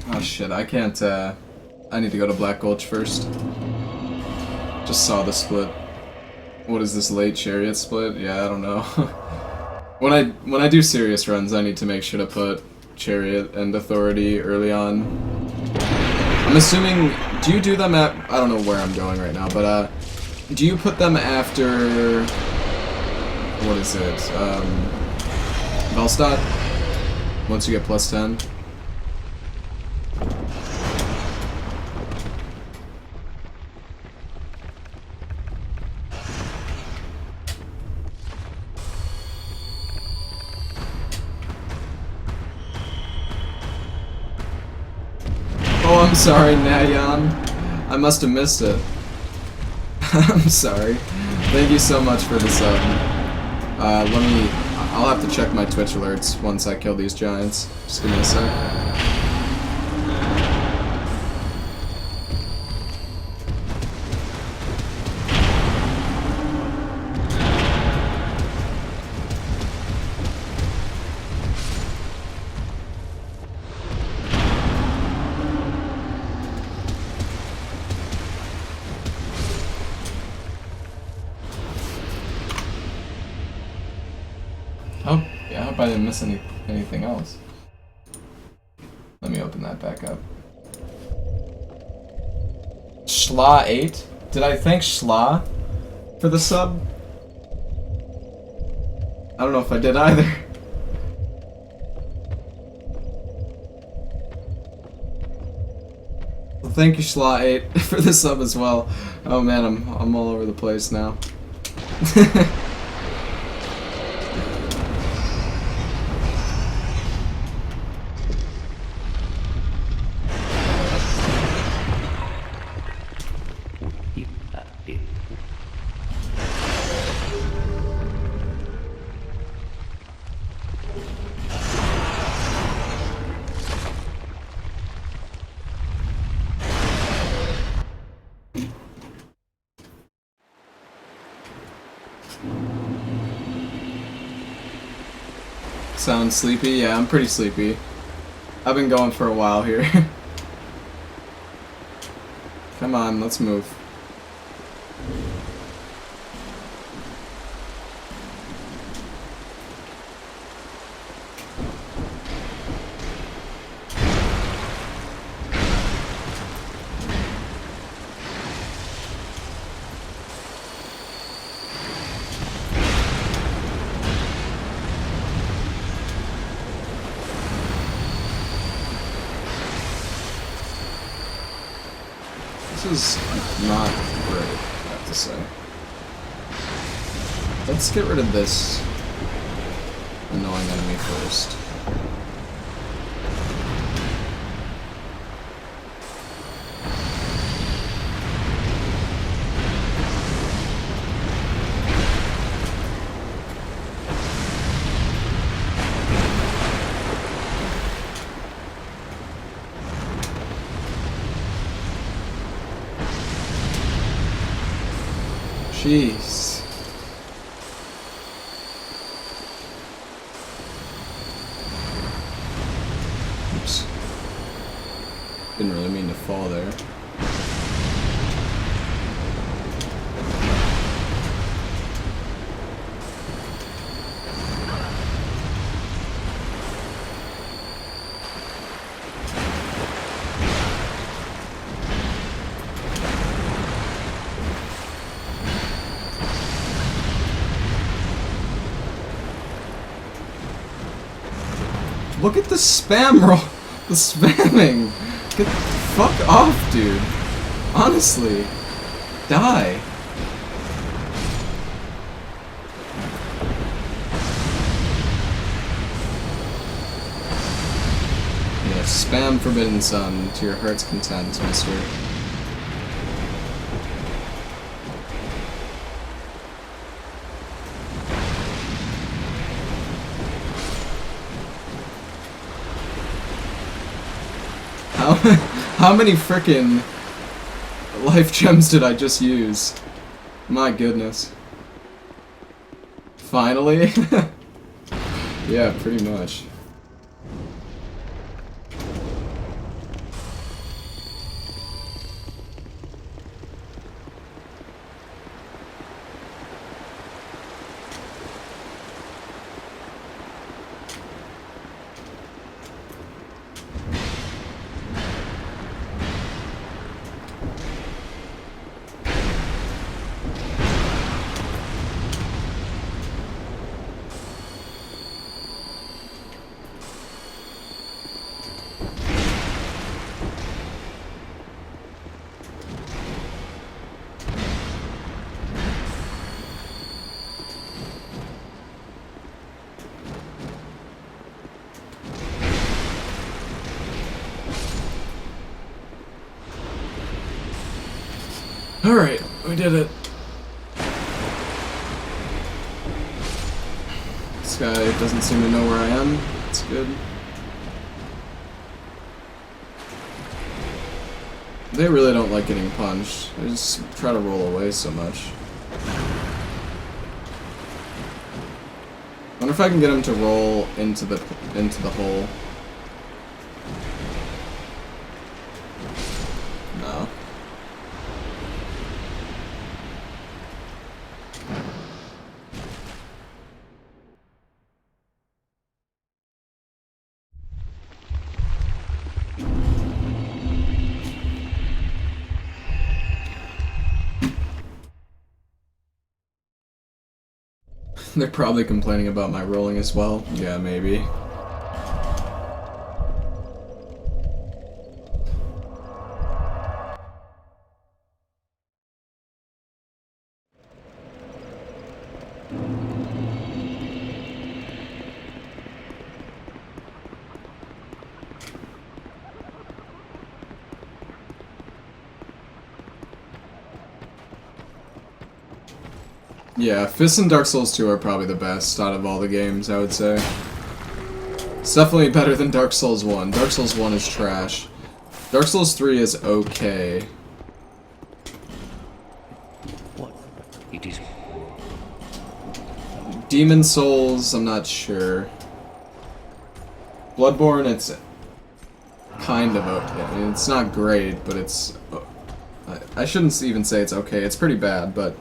Oh shit, I can't, I need to go to Black Gulch first. Just saw the split. What is this, late chariot split? Yeah, I don't know. When I do serious runs, I need to make sure to put chariot and authority early on. I'm assuming, do you do them at, I don't know where I'm going right now, but do you put them after, what is it, Velstadt? Once you get plus 10? Oh, I'm sorry, Nayan. I must have missed it. I'm sorry. Thank you so much for the sub. I'll have to check my Twitch alerts once I kill these giants. Just give me a sec. Oh, yeah, I hope I didn't miss anything else. Let me open that back up. Schla8? Did I thank Schla for the sub? I don't know if I did either. Well, thank you, Schla8, for the sub as well. Oh man, I'm all over the place now. Sound sleepy? Yeah, I'm pretty sleepy. I've been going for a while here. Come on, let's move. This is not great, I have to say. Let's get rid of this annoying enemy first. Jeez. Oops. Didn't really mean to fall there. Look at the spam roll. The spamming. Get the fuck off, dude. Honestly. Die. Yeah, spam Forbidden Sun to your heart's content, mister. How many frickin' life gems did I just use? My goodness. Finally? Yeah, pretty much. Alright, we did it. This guy doesn't seem to know where I am. That's good. They really don't like getting punched. They just try to roll away so much. Wonder if I can get him to roll into the hole. No. They're probably complaining about my rolling as well. Yeah, maybe. Yeah, Fist and Dark Souls 2 are probably the best out of all the games, I would say. It's definitely better than Dark Souls 1. Dark Souls 1 is trash. Dark Souls 3 is okay. What? It is. Demon Souls, I'm not sure. Bloodborne, it's kind of okay. I mean, it's not great, but it's... I shouldn't even say it's okay. It's pretty bad, but...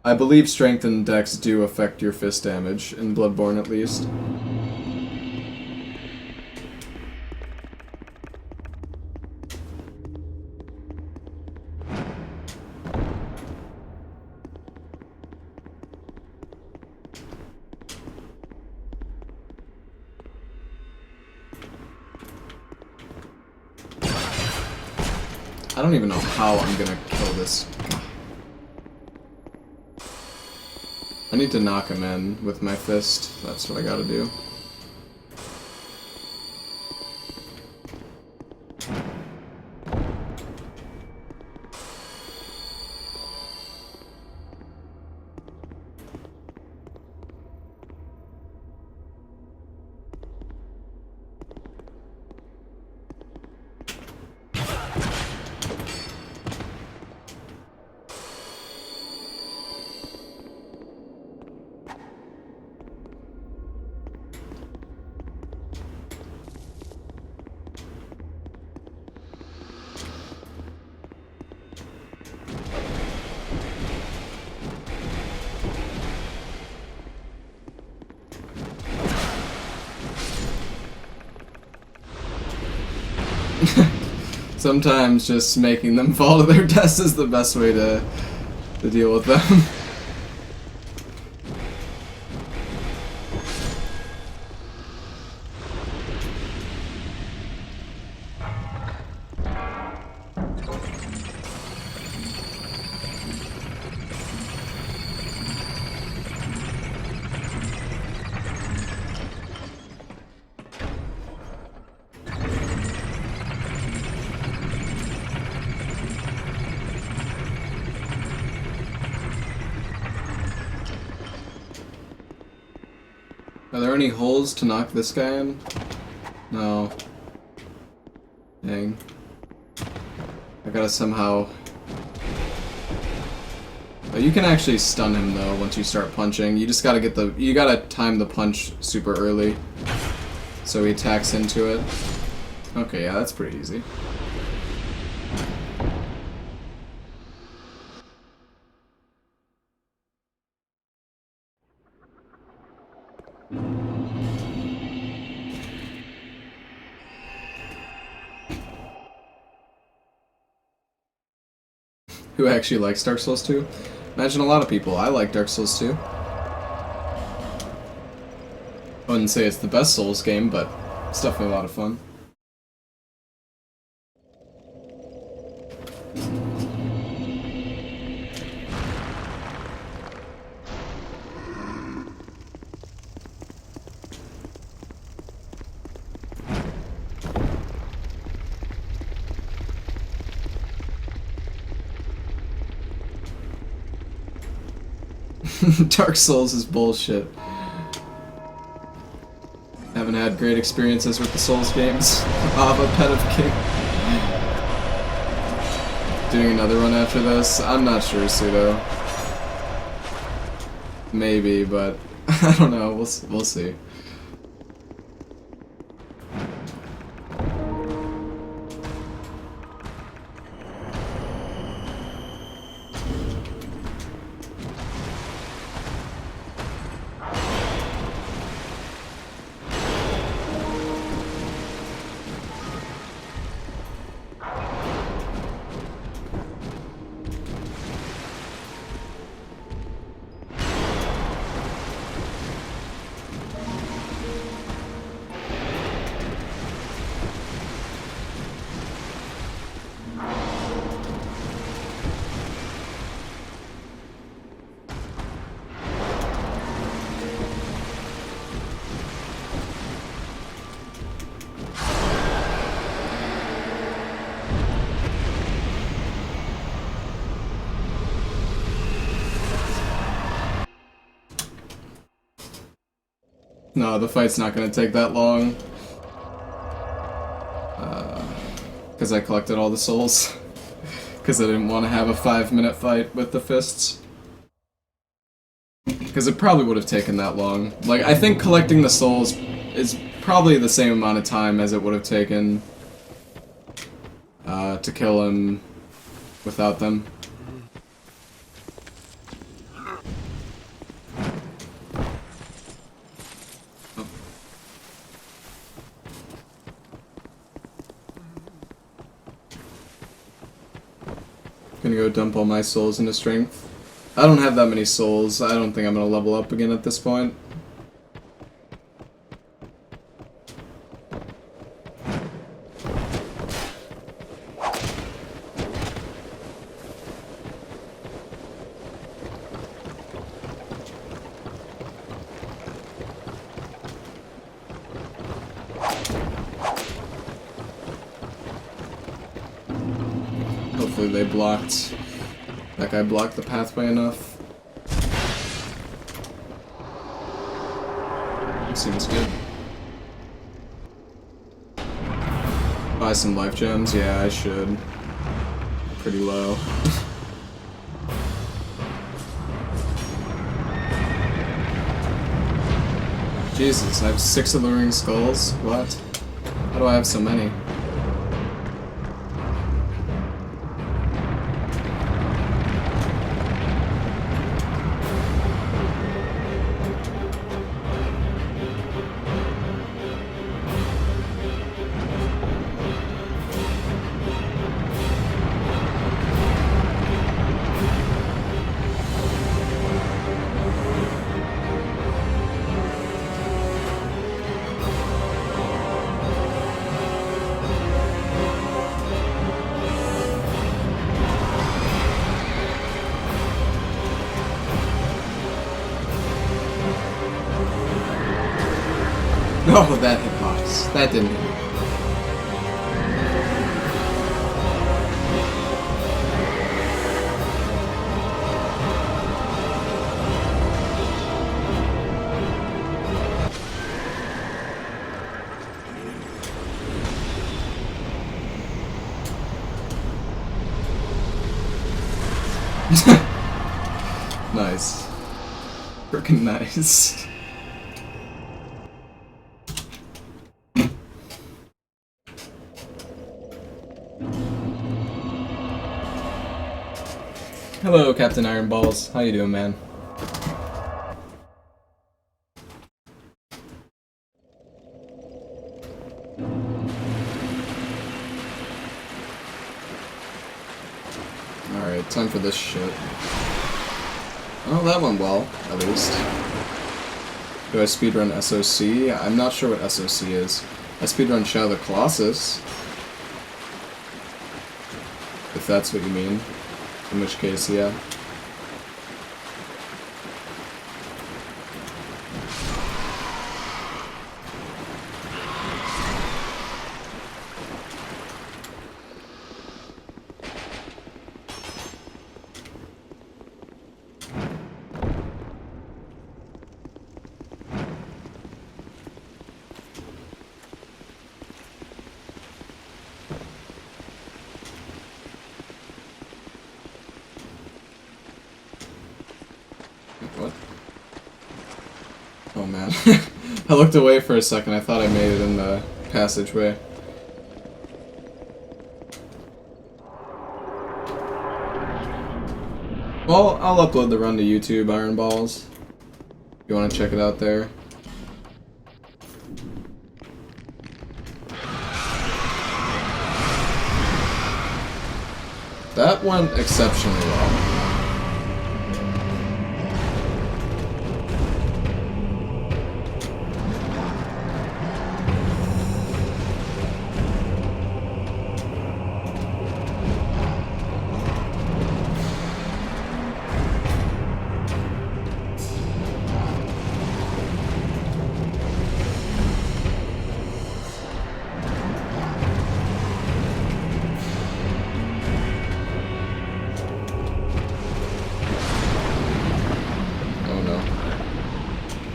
I believe strength and dex do affect your fist damage, in Bloodborne at least. I don't even know how I'm gonna kill this. I need to knock him in with my fist. That's what I gotta do. Sometimes just making them fall to their deaths is the best way to deal with them. Are there any holes to knock this guy in? No. Dang. I gotta somehow... Oh, you can actually stun him though once you start punching. You just gotta get the... You gotta time the punch super early, so he attacks into it. Okay, yeah, that's pretty easy. Who actually likes Dark Souls 2? Imagine a lot of people. I like Dark Souls 2. I wouldn't say it's the best Souls game, but it's definitely a lot of fun. Dark Souls is bullshit. Haven't had great experiences with the Souls games. Ava, Pet of King. Doing another one after this? I'm not sure, Pseudo. Maybe, but I don't know. We'll see. No, the fight's not gonna take that long. Because I collected all the souls. Because I didn't want to have a 5-minute fight with the fists. Because it probably would have taken that long. Like, I think collecting the souls is probably the same amount of time as it would have taken to kill him without them. Gonna go dump all my souls into strength. I don't have that many souls. I don't think I'm gonna level up again at this point. Hopefully they blocked... That guy blocked the pathway enough. Seems good. Buy some life gems? Yeah, I should. Pretty low. Jesus, I have 6 alluring skulls? What? How do I have so many? Oh, that hitbox. That didn't hit me. Nice. Freaking nice. Hello, Captain Iron Balls. How you doing, man? Alright, time for this shit. Oh, that went well, at least. Do I speedrun SOC? I'm not sure what SOC is. I speedrun Shadow of the Colossus. If that's what you mean. In which case, yeah. What? Oh man. I looked away for a second. I thought I made it in the passageway. Well, I'll upload the run to YouTube, Iron Balls. If you want to check it out there. That went exceptionally well.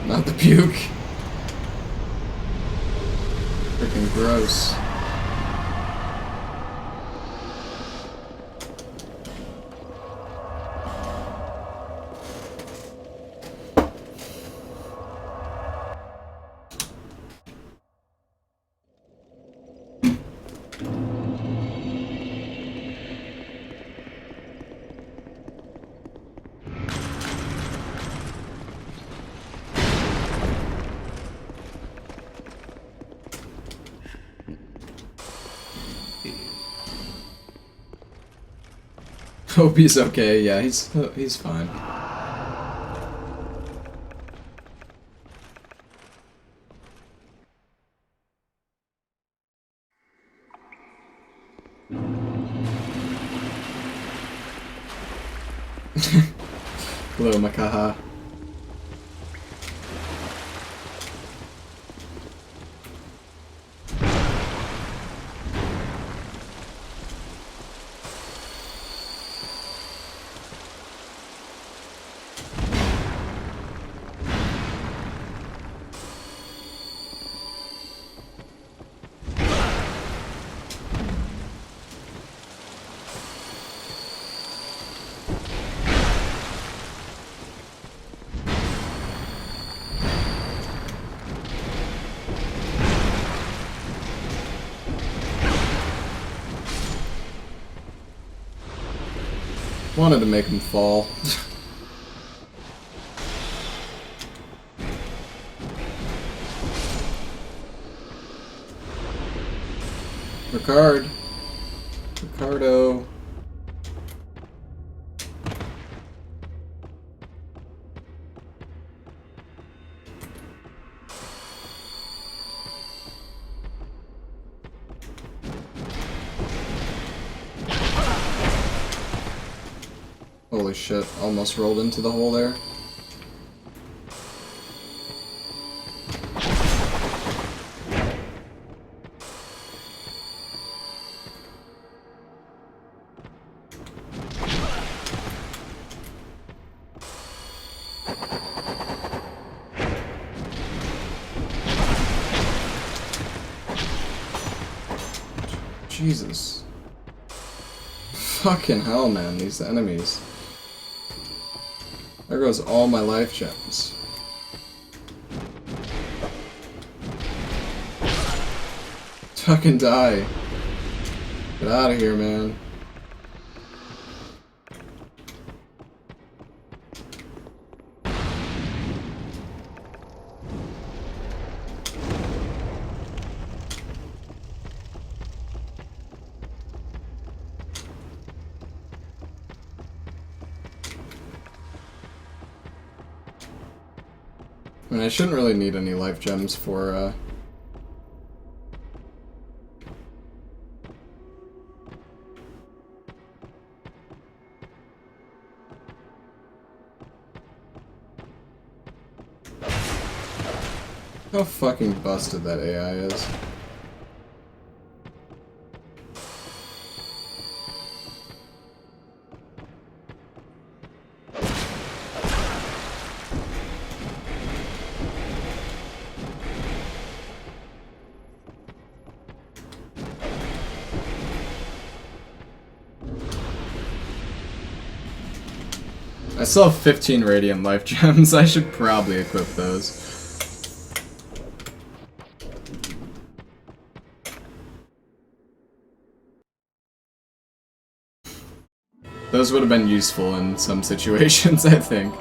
Not the puke. Freaking gross. Hope he's okay. Yeah, he's fine. Hello, Makaha. Wanted to make him fall. Ricardo. Holy shit, almost rolled into the hole there. Jesus. Fucking hell, man, these enemies. There goes all my life gems. Fucking die. Get out of here, man. I mean, I shouldn't really need any life gems for, How fucking busted that AI is. I still have 15 radiant life gems. I should probably equip those. Those would have been useful in some situations, I think.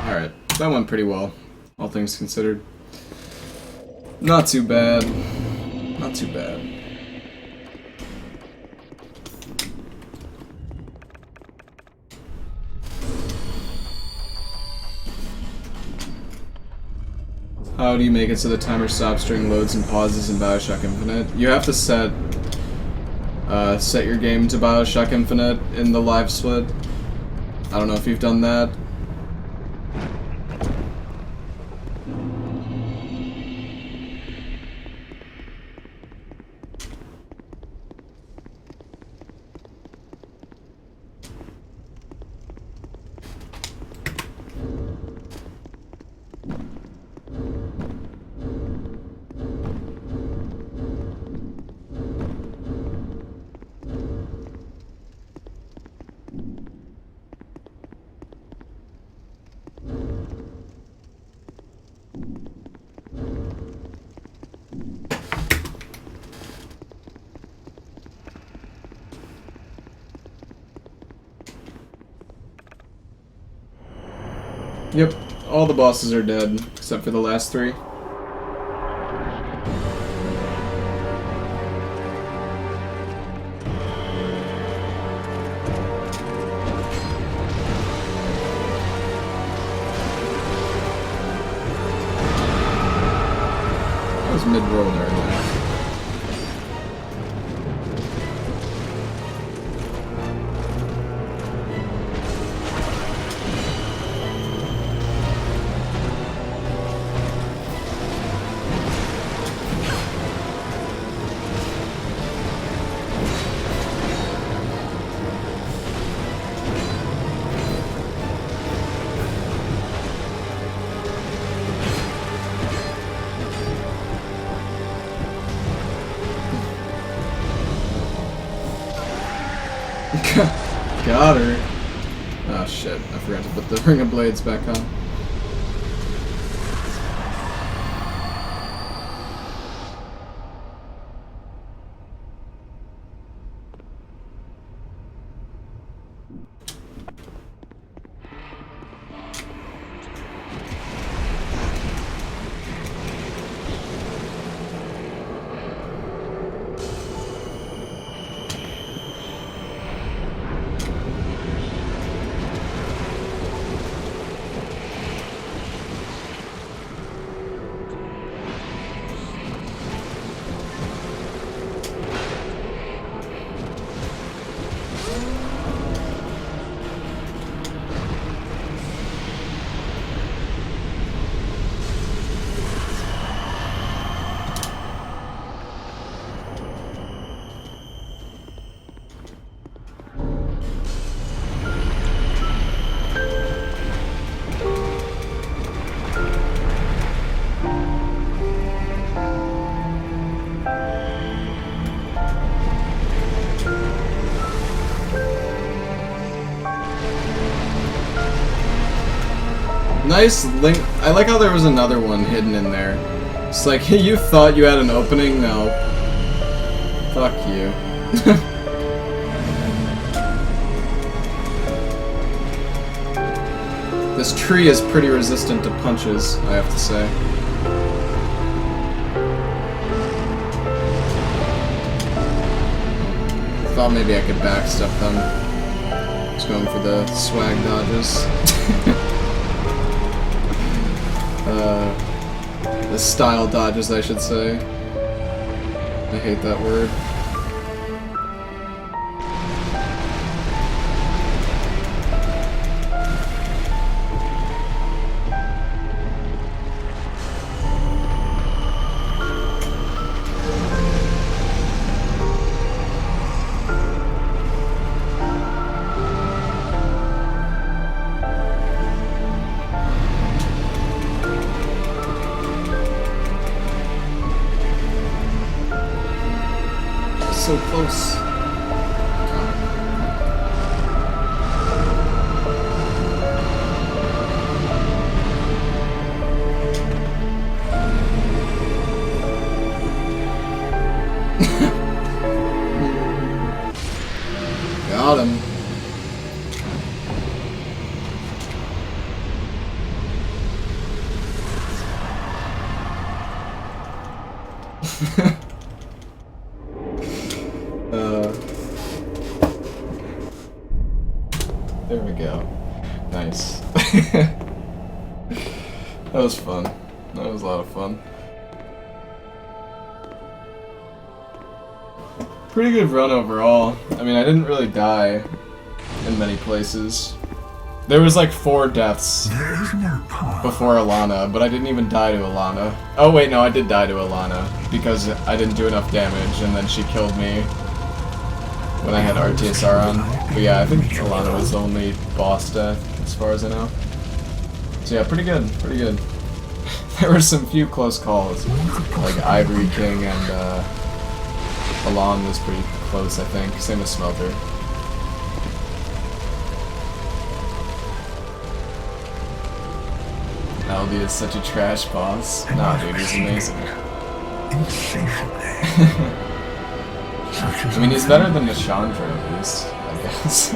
Alright, that went pretty well, all things considered. Not too bad. Not too bad. How do you make it so the timer stops during loads and pauses in BioShock Infinite? You have to set your game to BioShock Infinite in the live split. I don't know if you've done that. Yep, all the bosses are dead, except for the last three. was mid-roll there. Got her. Oh shit, I forgot to put the Ring of Blades back on. Nice link. I like how there was another one hidden in there. It's like, you thought you had an opening? No. Fuck you. This tree is pretty resistant to punches, I have to say. Thought maybe I could backstep them. Just going for the swag dodges. The style dodges, I should say. I hate that word. So close. Got him. There we go. Nice. That was fun. That was a lot of fun. Pretty good run overall. I mean, I didn't really die in many places. There was like 4 deaths before Alana, but I didn't even die to Alana. Oh wait, no, I did die to Alana because I didn't do enough damage, and then she killed me when I had RTSR on. But yeah, I think Alana was the only boss death, as far as I know. So yeah, pretty good, pretty good. There were some few close calls, like Ivory King and Alon was pretty close, I think. Same as Smelter. Aldi is such a trash boss. Nah, dude, he's amazing. I mean, he's better than Nishandra, at least, I guess.